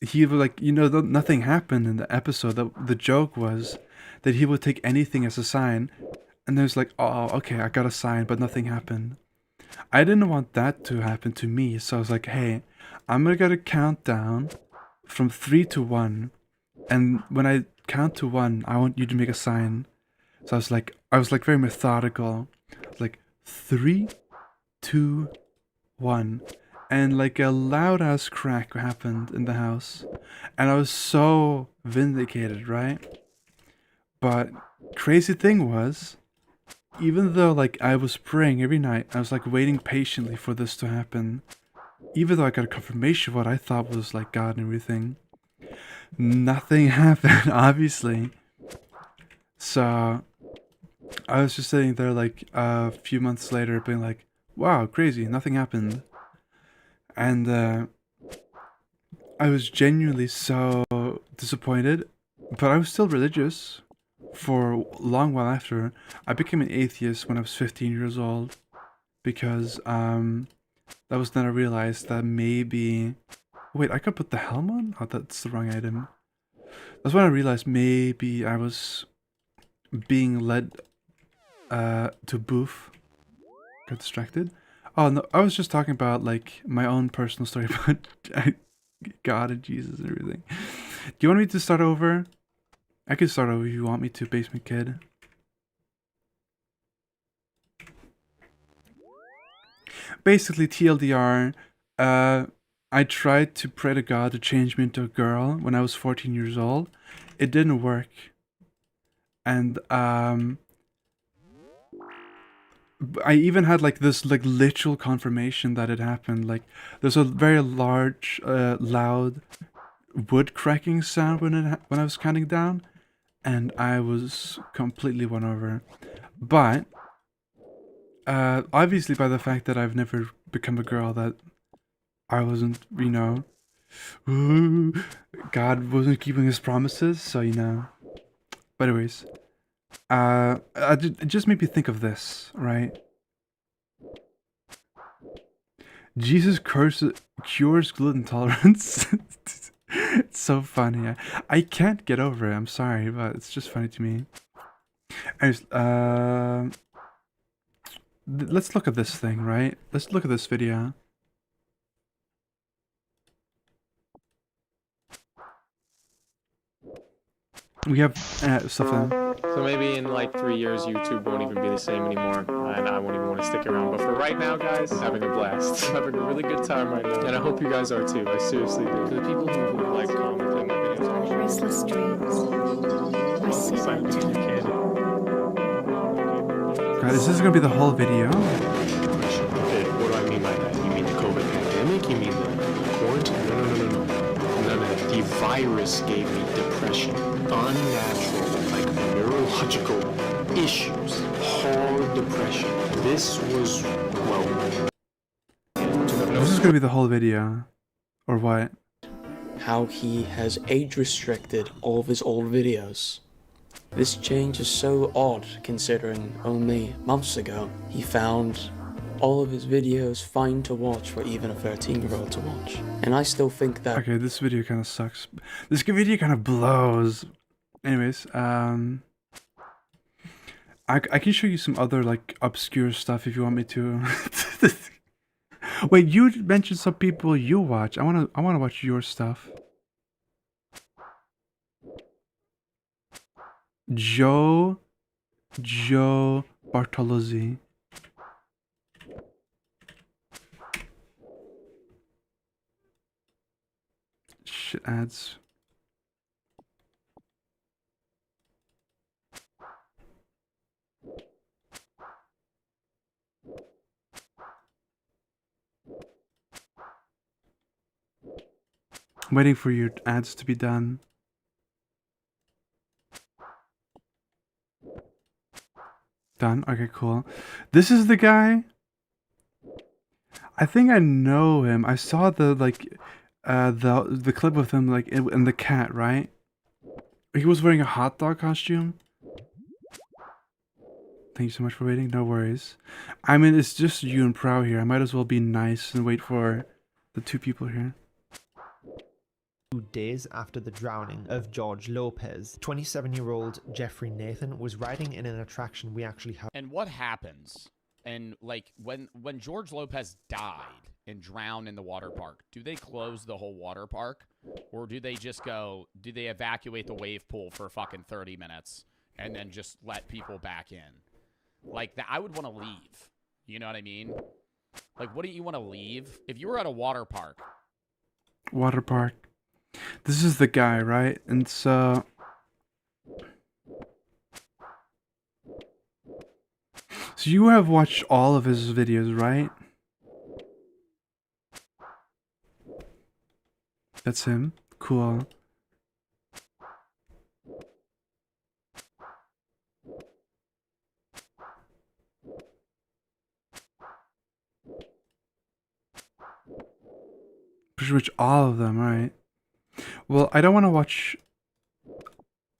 he was like, nothing happened in the episode. The joke was that he would take anything as a sign. And there's like, oh, okay, I got a sign, but nothing happened. I didn't want that to happen to me. So I was like, hey, I'm going to get a countdown from 3 to 1. And when I count to 1, I want you to make a sign. So I was like very methodical. Like 3, 2, 1. And like a loud ass crack happened in the house. And I was so vindicated, right? But crazy thing was, even though like I was praying every night, I was like waiting patiently for this to happen. Even though I got a confirmation of what I thought was like God and everything, nothing happened, obviously. So I was just sitting there like a few months later being like, wow, crazy, nothing happened. And I was genuinely so disappointed, but I was still religious for a long while after. I became an atheist when I was 15 years old, because that was then I realized that maybe... Wait, I could put the helm on? Oh, that's the wrong item. That's when I realized maybe I was being led to boof got distracted. Oh no, I was just talking about like my own personal story about God and Jesus and everything. Do you want me to start over? I can start over if you want me to, Basement Kid. Basically, TLDR, I tried to pray to God to change me into a girl when I was 14 years old. It didn't work. And I even had like this like literal confirmation that it happened. Like there's a very large, loud wood cracking sound when I was counting down, and I was completely won over. But obviously by the fact that I've never become a girl, that I wasn't, you know, God wasn't keeping his promises, so you know. But anyways, it just made me think of this, right? Jesus cures gluten intolerance. It's so funny. I can't get over it. I'm sorry, but it's just funny to me. Anyways, let's look at this thing, right? Let's look at this video. We have stuff in. So maybe in like 3 years, YouTube won't even be the same anymore, and I won't even want to stick around. But for right now, guys, I'm having a blast. I'm having a really good time right now, and I hope you guys are too. I seriously do. To the people who like comment on my videos, Restless dreams. I see them too. God, is this gonna be the whole video? What do I mean by that? You mean the COVID pandemic? You mean the quarantine? No. None of that. The virus gave me depression, unnatural, like neurological issues, hard depression. This was, well... This is gonna be the whole video. Or what? How he has age restricted all of his old videos. This change is so odd considering only months ago he found all of his videos fine to watch for even a 13-year-old to watch. And I still think that... Okay, this video kind of sucks. This video kind of blows. Anyways, I can show you some other like obscure stuff if you want me to. Wait, you mentioned some people you watch. I wanna watch your stuff. Joe Bartolozzi. Shit ads. I'm waiting for your ads to be done. Done? Okay, cool. This is the guy. I think I know him. I saw the like the clip of him like in the cat, right? He was wearing a hot dog costume. Thank you so much for waiting. No worries. I mean, it's just you and Prow here. I might as well be nice and wait for the two people here. 2 days after the drowning of George Lopez, 27-year-old Jeffrey Nathan was riding in an attraction we actually have. And what happens? And like when George Lopez died and drowned in the water park, do they close the whole water park? Or do they just go, do they evacuate the wave pool for fucking 30 minutes and then just let people back in? Like that, I would want to leave. You know what I mean? Like, wouldn't you want to leave? If you were at a water park. Water park. This is the guy, right? And so you have watched all of his videos, right? That's him. Cool. Pretty much all of them, right? Well, I don't want to watch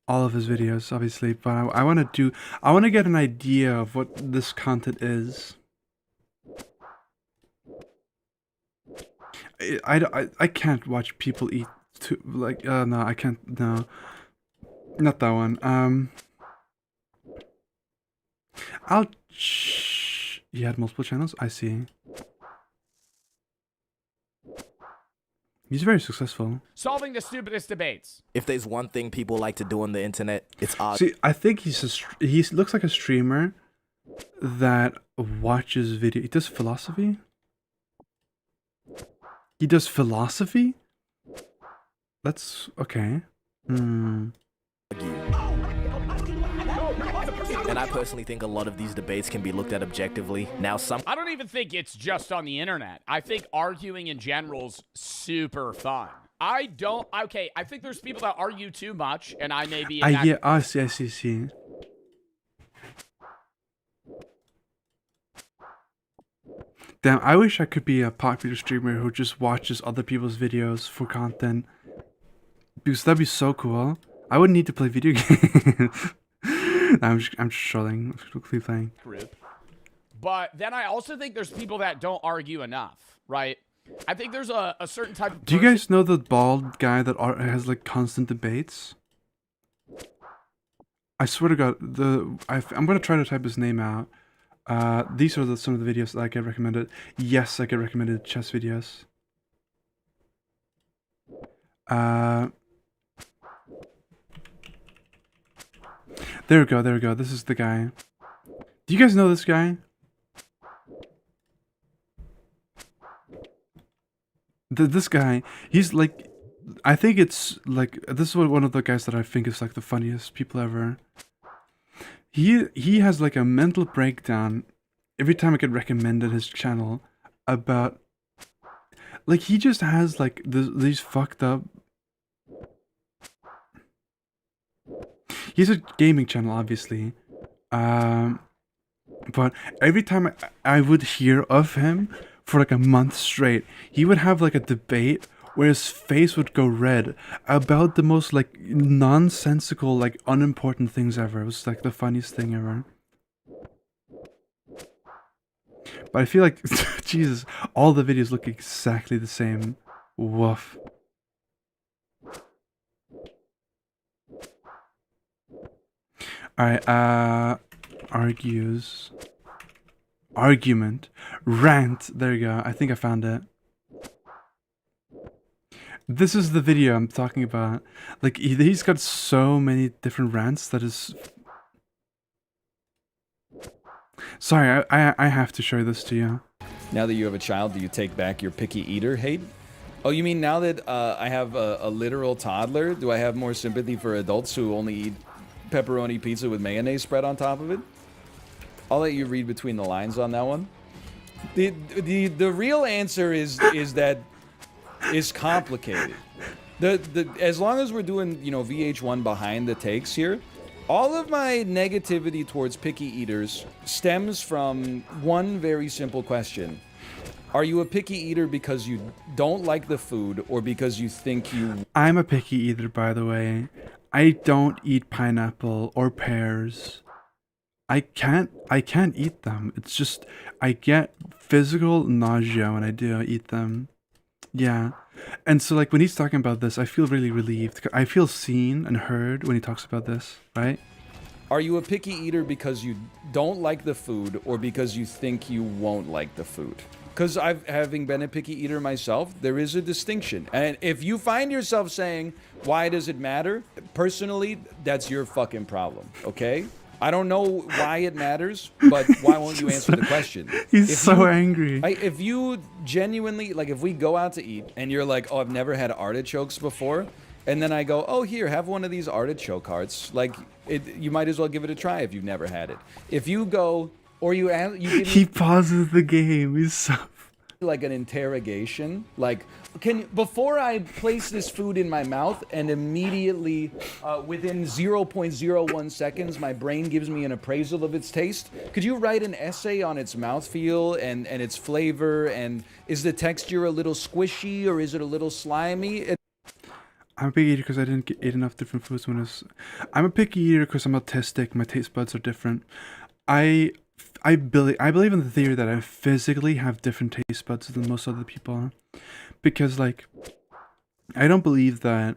all of his videos, obviously, but I want to get an idea of what this content is. I can't watch people eat too, like, no, I can't, no. Not that one. He had multiple channels? I see. He's very successful. Solving the stupidest debates. If there's one thing people like to do on the internet, it's odd. See, I think he looks like a streamer that watches video. He does philosophy? He does philosophy? That's okay. And I personally think a lot of these debates can be looked at objectively. Now, I don't even think it's just on the internet. I think arguing in general's super fun. I think there's people that argue too much, and I may be in that. Yeah, I see. Damn, I wish I could be a popular streamer who just watches other people's videos for content. Because that'd be so cool. I wouldn't need to play video games. I'm just trolling. I'm quickly playing. But then I also think there's people that don't argue enough, right? I think there's a certain type of Do you guys know the bald guy that has like constant debates? I swear to God, I'm gonna try to type his name out. These are some of the videos that I get recommended. Yes, I get recommended chess videos. There we go. This is the guy. Do you guys know this guy? This guy, he's like, I think it's like, this is one of the guys that I think is like the funniest people ever. He has like a mental breakdown every time I get recommended his channel about, like, he just has like these fucked up. He's a gaming channel, obviously, but every time I would hear of him for like a month straight, he would have like a debate where his face would go red about the most like nonsensical, like unimportant things ever. It was like the funniest thing ever. But I feel like, Jesus, all the videos look exactly the same. Woof. Alright, argument, rant, there you go, I think I found it. This is the video I'm talking about. Like, he's got so many different rants that is... Sorry, I have to show this to you. Now that you have a child, do you take back your picky eater hate? Oh, you mean now that I have a literal toddler, do I have more sympathy for adults who only eat pepperoni pizza with mayonnaise spread on top of it? I'll let you read between the lines on that one. The real answer is that it's complicated. As long as we're doing, you know, VH1 behind the takes here, all of my negativity towards picky eaters stems from one very simple question. Are you a picky eater because you don't like the food or because you think you... I'm a picky eater, by the way. I don't eat pineapple or pears. I can't eat them. It's just, I get physical nausea when I do eat them. Yeah. And so like when he's talking about this, I feel really relieved. I feel seen and heard when he talks about this, right? Are you a picky eater because you don't like the food or because you think you won't like the food? Because having been a picky eater myself, there is a distinction. And if you find yourself saying, why does it matter? Personally, that's your fucking problem, okay? I don't know why it matters, but why won't you answer the question? He's so angry. If you genuinely, like if we go out to eat and you're like, oh, I've never had artichokes before, and then I go, oh, here, have one of these artichoke hearts. Like, you might as well give it a try if you've never had it. If you go, or you give he pauses the game. He's so... like an interrogation, like, before I place this food in my mouth and immediately within 0.01 seconds my brain gives me an appraisal of its taste, could you write an essay on its mouthfeel and its flavor, and is the texture a little squishy or is it a little slimy? I'm a picky eater because I didn't eat enough different foods when I was... I'm a picky eater because I'm autistic. My taste buds are different. I believe in the theory that I physically have different taste buds than most other people. Because, like, I don't believe that...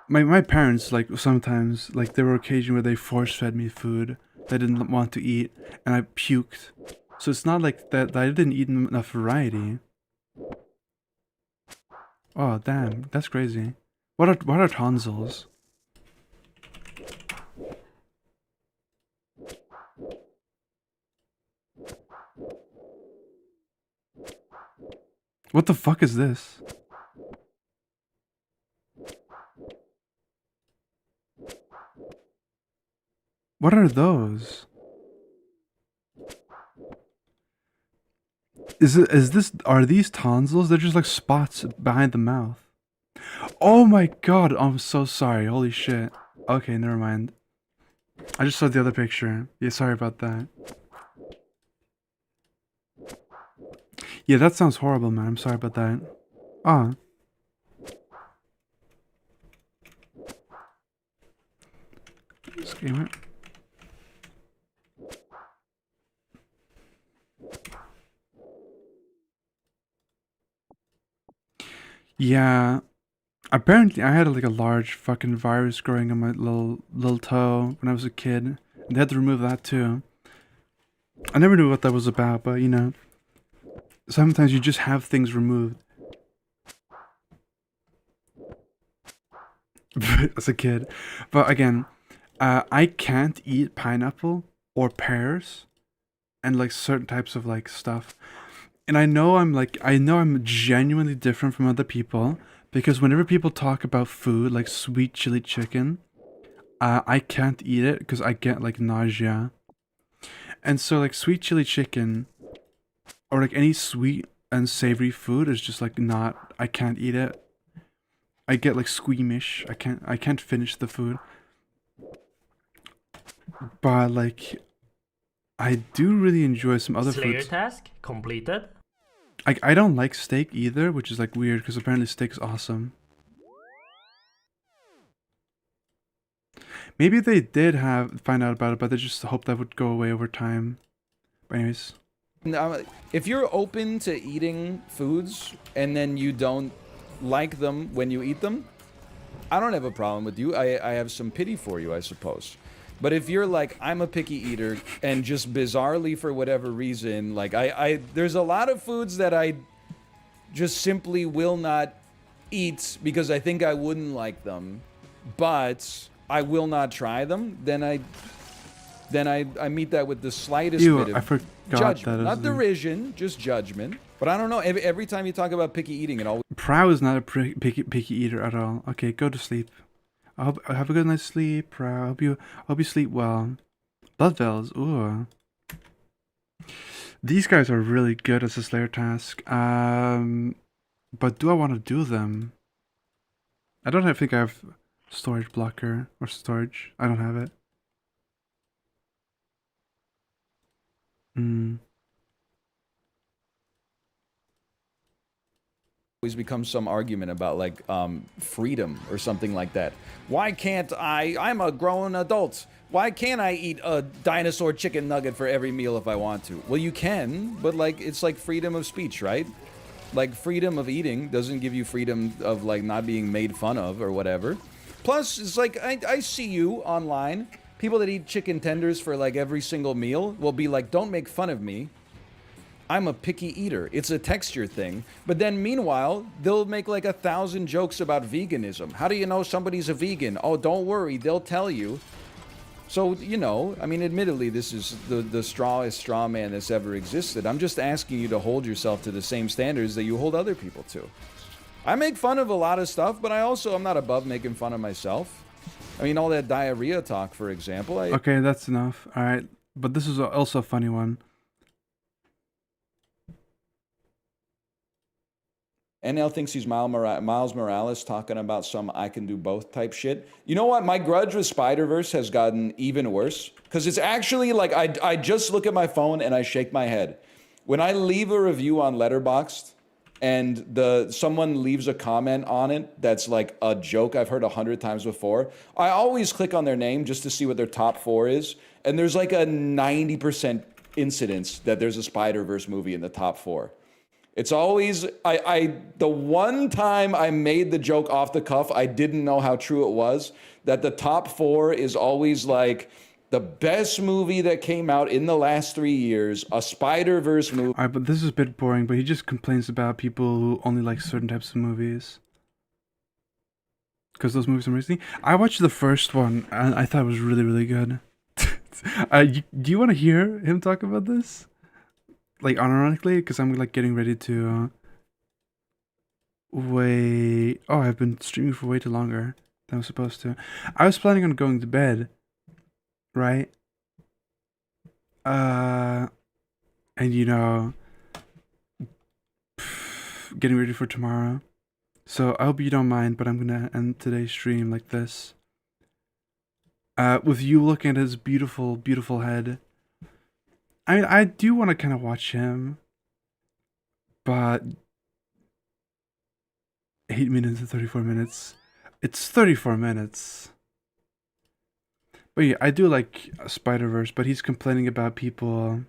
My parents, like, sometimes, like, there were occasions where they force-fed me food that I didn't want to eat, and I puked. So it's not like that I didn't eat enough variety. Oh damn, that's crazy. What are tonsils? What the fuck is this? What are those? Are these tonsils? They're just like spots behind the mouth. Oh my god, I'm so sorry. Holy shit. Okay, never mind. I just saw the other picture. Yeah, sorry about that. Yeah, that sounds horrible, man. I'm sorry about that. Ah. Screamer. Yeah. Apparently, I had like a large fucking virus growing on my little toe when I was a kid. And they had to remove that too. I never knew what that was about, but you know, sometimes you just have things removed. As a kid. But again, I can't eat pineapple or pears and like certain types of like stuff. And I know I'm genuinely different from other people because whenever people talk about food like sweet chili chicken, I can't eat it because I get like nausea. And so like sweet chili chicken or like any sweet and savory food is just like not, I can't eat it. I get like squeamish. I can't finish the food. But like I do really enjoy some other Slayer foods. task completed. I don't like steak either, which is like weird because apparently steak's awesome. Maybe they did find out about it, but they just hoped that would go away over time. But anyways. Now, if you're open to eating foods and then you don't like them when you eat them, I don't have a problem with you. I have some pity for you, I suppose. But if you're like, I'm a picky eater, and just bizarrely for whatever reason, like there's a lot of foods that I just simply will not eat because I think I wouldn't like them, but I will not try them, then I meet that with the slightest Ew, bit I of forgot judgment. that Not is derision, just judgment. But I don't know, every time you talk about picky eating, it always... Prow is not a picky eater at all. Okay, go to sleep. I hope have a good night's sleep, Prow. I hope you sleep well. Blood Veils, ooh. These guys are really good as a Slayer task. But do I want to do them? I don't think I have storage blocker or storage. I don't have it. Always becomes some argument about like freedom or something like that. Why can't I'm a grown adult. Why can't I eat a dinosaur chicken nugget for every meal if I want to? Well, you can, but like it's like freedom of speech, right? Like freedom of eating doesn't give you freedom of like not being made fun of or whatever. Plus, it's like I see you online. People that eat chicken tenders for like every single meal will be like, don't make fun of me. I'm a picky eater. It's a texture thing. But then meanwhile, they'll make like 1,000 jokes about veganism. How do you know somebody's a vegan? Oh, don't worry, they'll tell you. So, you know, I mean, admittedly, this is the strawest straw man that's ever existed. I'm just asking you to hold yourself to the same standards that you hold other people to. I make fun of a lot of stuff, but I'm not above making fun of myself. I mean, all that diarrhea talk, for example. Okay, that's enough. Alright, but this is also a funny one. NL thinks he's Miles Morales talking about some I can do both type shit. You know what? My grudge with Spider-Verse has gotten even worse. Because it's actually like I just look at my phone and I shake my head. When I leave a review on Letterboxd and someone leaves a comment on it that's like a joke I've heard 100 times before, I always click on their name just to see what their top 4 is. And there's like a 90% incidence that there's a Spider-Verse movie in the top 4. It's always, the one time I made the joke off the cuff, I didn't know how true it was, that the top 4 is always like The best movie that came out in the last 3 years, a Spider-Verse movie. Alright, but this is a bit boring, but he just complains about people who only like certain types of movies. Because those movies are amazing. I watched the first one, and I thought it was really, really good. Do you want to hear him talk about this? Like, unironically? Because I'm, like, getting ready to... wait... Oh, I've been streaming for way too longer than I was supposed to. I was planning on going to bed. Right? And you know, getting ready for tomorrow. So I hope you don't mind, but I'm gonna end today's stream like this. With you looking at his beautiful, beautiful head. I mean, I do want to kind of watch him, but 8 minutes and 34 minutes. It's 34 minutes. But yeah, I do like Spider-Verse, but he's complaining about people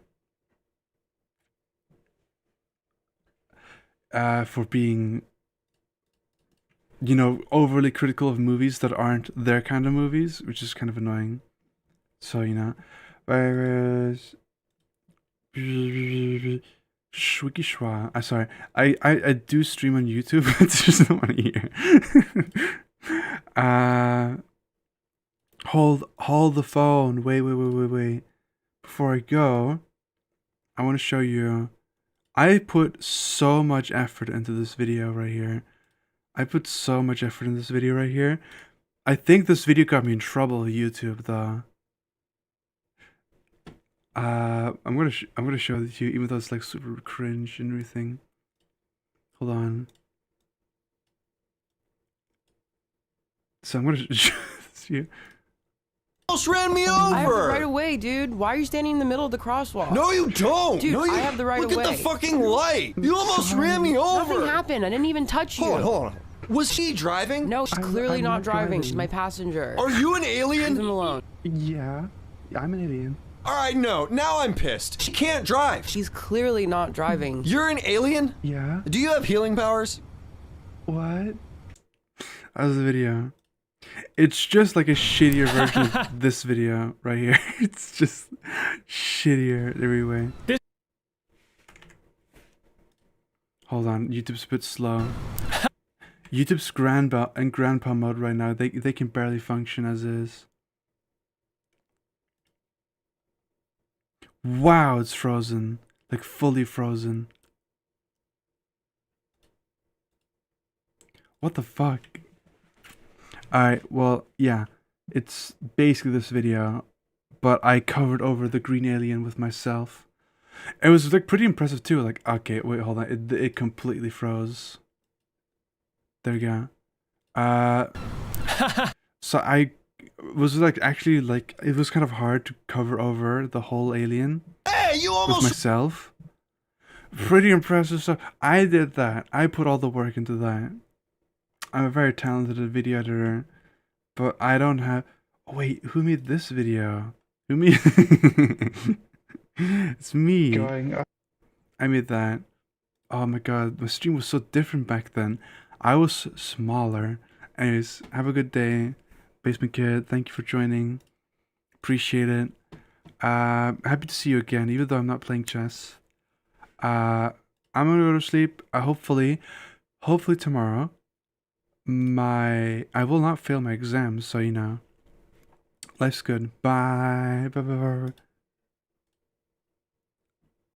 for being, you know, overly critical of movies that aren't their kind of movies, which is kind of annoying. So, you know, whereas Shwicky Shwa. I'm sorry. I do stream on YouTube, but it's just not one here. Hold the phone. Wait. Before I go, I want to show you. I put so much effort into this video right here. I think this video got me in trouble with YouTube though. I'm gonna show it to you, even though it's like super cringe and everything. Hold on. So I'm gonna show this to you. Almost ran me over! I have the right of way, dude. Why are you standing in the middle of the crosswalk? No, you don't! Dude, no, you... I have the right of way. Look at the fucking light! You almost ran me over! Nothing happened. I didn't even touch you. Hold on. Was she driving? No, she's clearly I'm not not driving. driving. She's my passenger. Are you an alien? Leave him alone. Yeah, I'm an alien. Alright, no. Now I'm pissed. She can't drive. She's clearly not driving. You're an alien? Yeah. Do you have healing powers? What? That was the video. It's just like a shittier version of this video right here. It's just shittier every way. Hold on, YouTube's a bit slow. YouTube's grandpa and grandpa mode right now. They can barely function as is. Wow, it's frozen. Like fully frozen. What the fuck? Alright, well, yeah. It's basically this video, but I covered over the green alien with myself. It was like pretty impressive too. Like, okay, wait, hold on. It completely froze. There we go. So I was like actually like it was kind of hard to cover over the whole alien. Hey, you almost with myself. Pretty impressive. So I did that. I put all the work into that. I'm a very talented video editor, but I don't have. Oh, wait, who made this video? Who made? It's me. I made that. Oh my god, my stream was so different back then. I was smaller. Anyways, have a good day, Basement Kid. Thank you for joining. Appreciate it. Happy to see you again, even though I'm not playing chess. I'm gonna go to sleep. Hopefully tomorrow. I will not fail my exams, so you know. Life's good. Bye. Bye.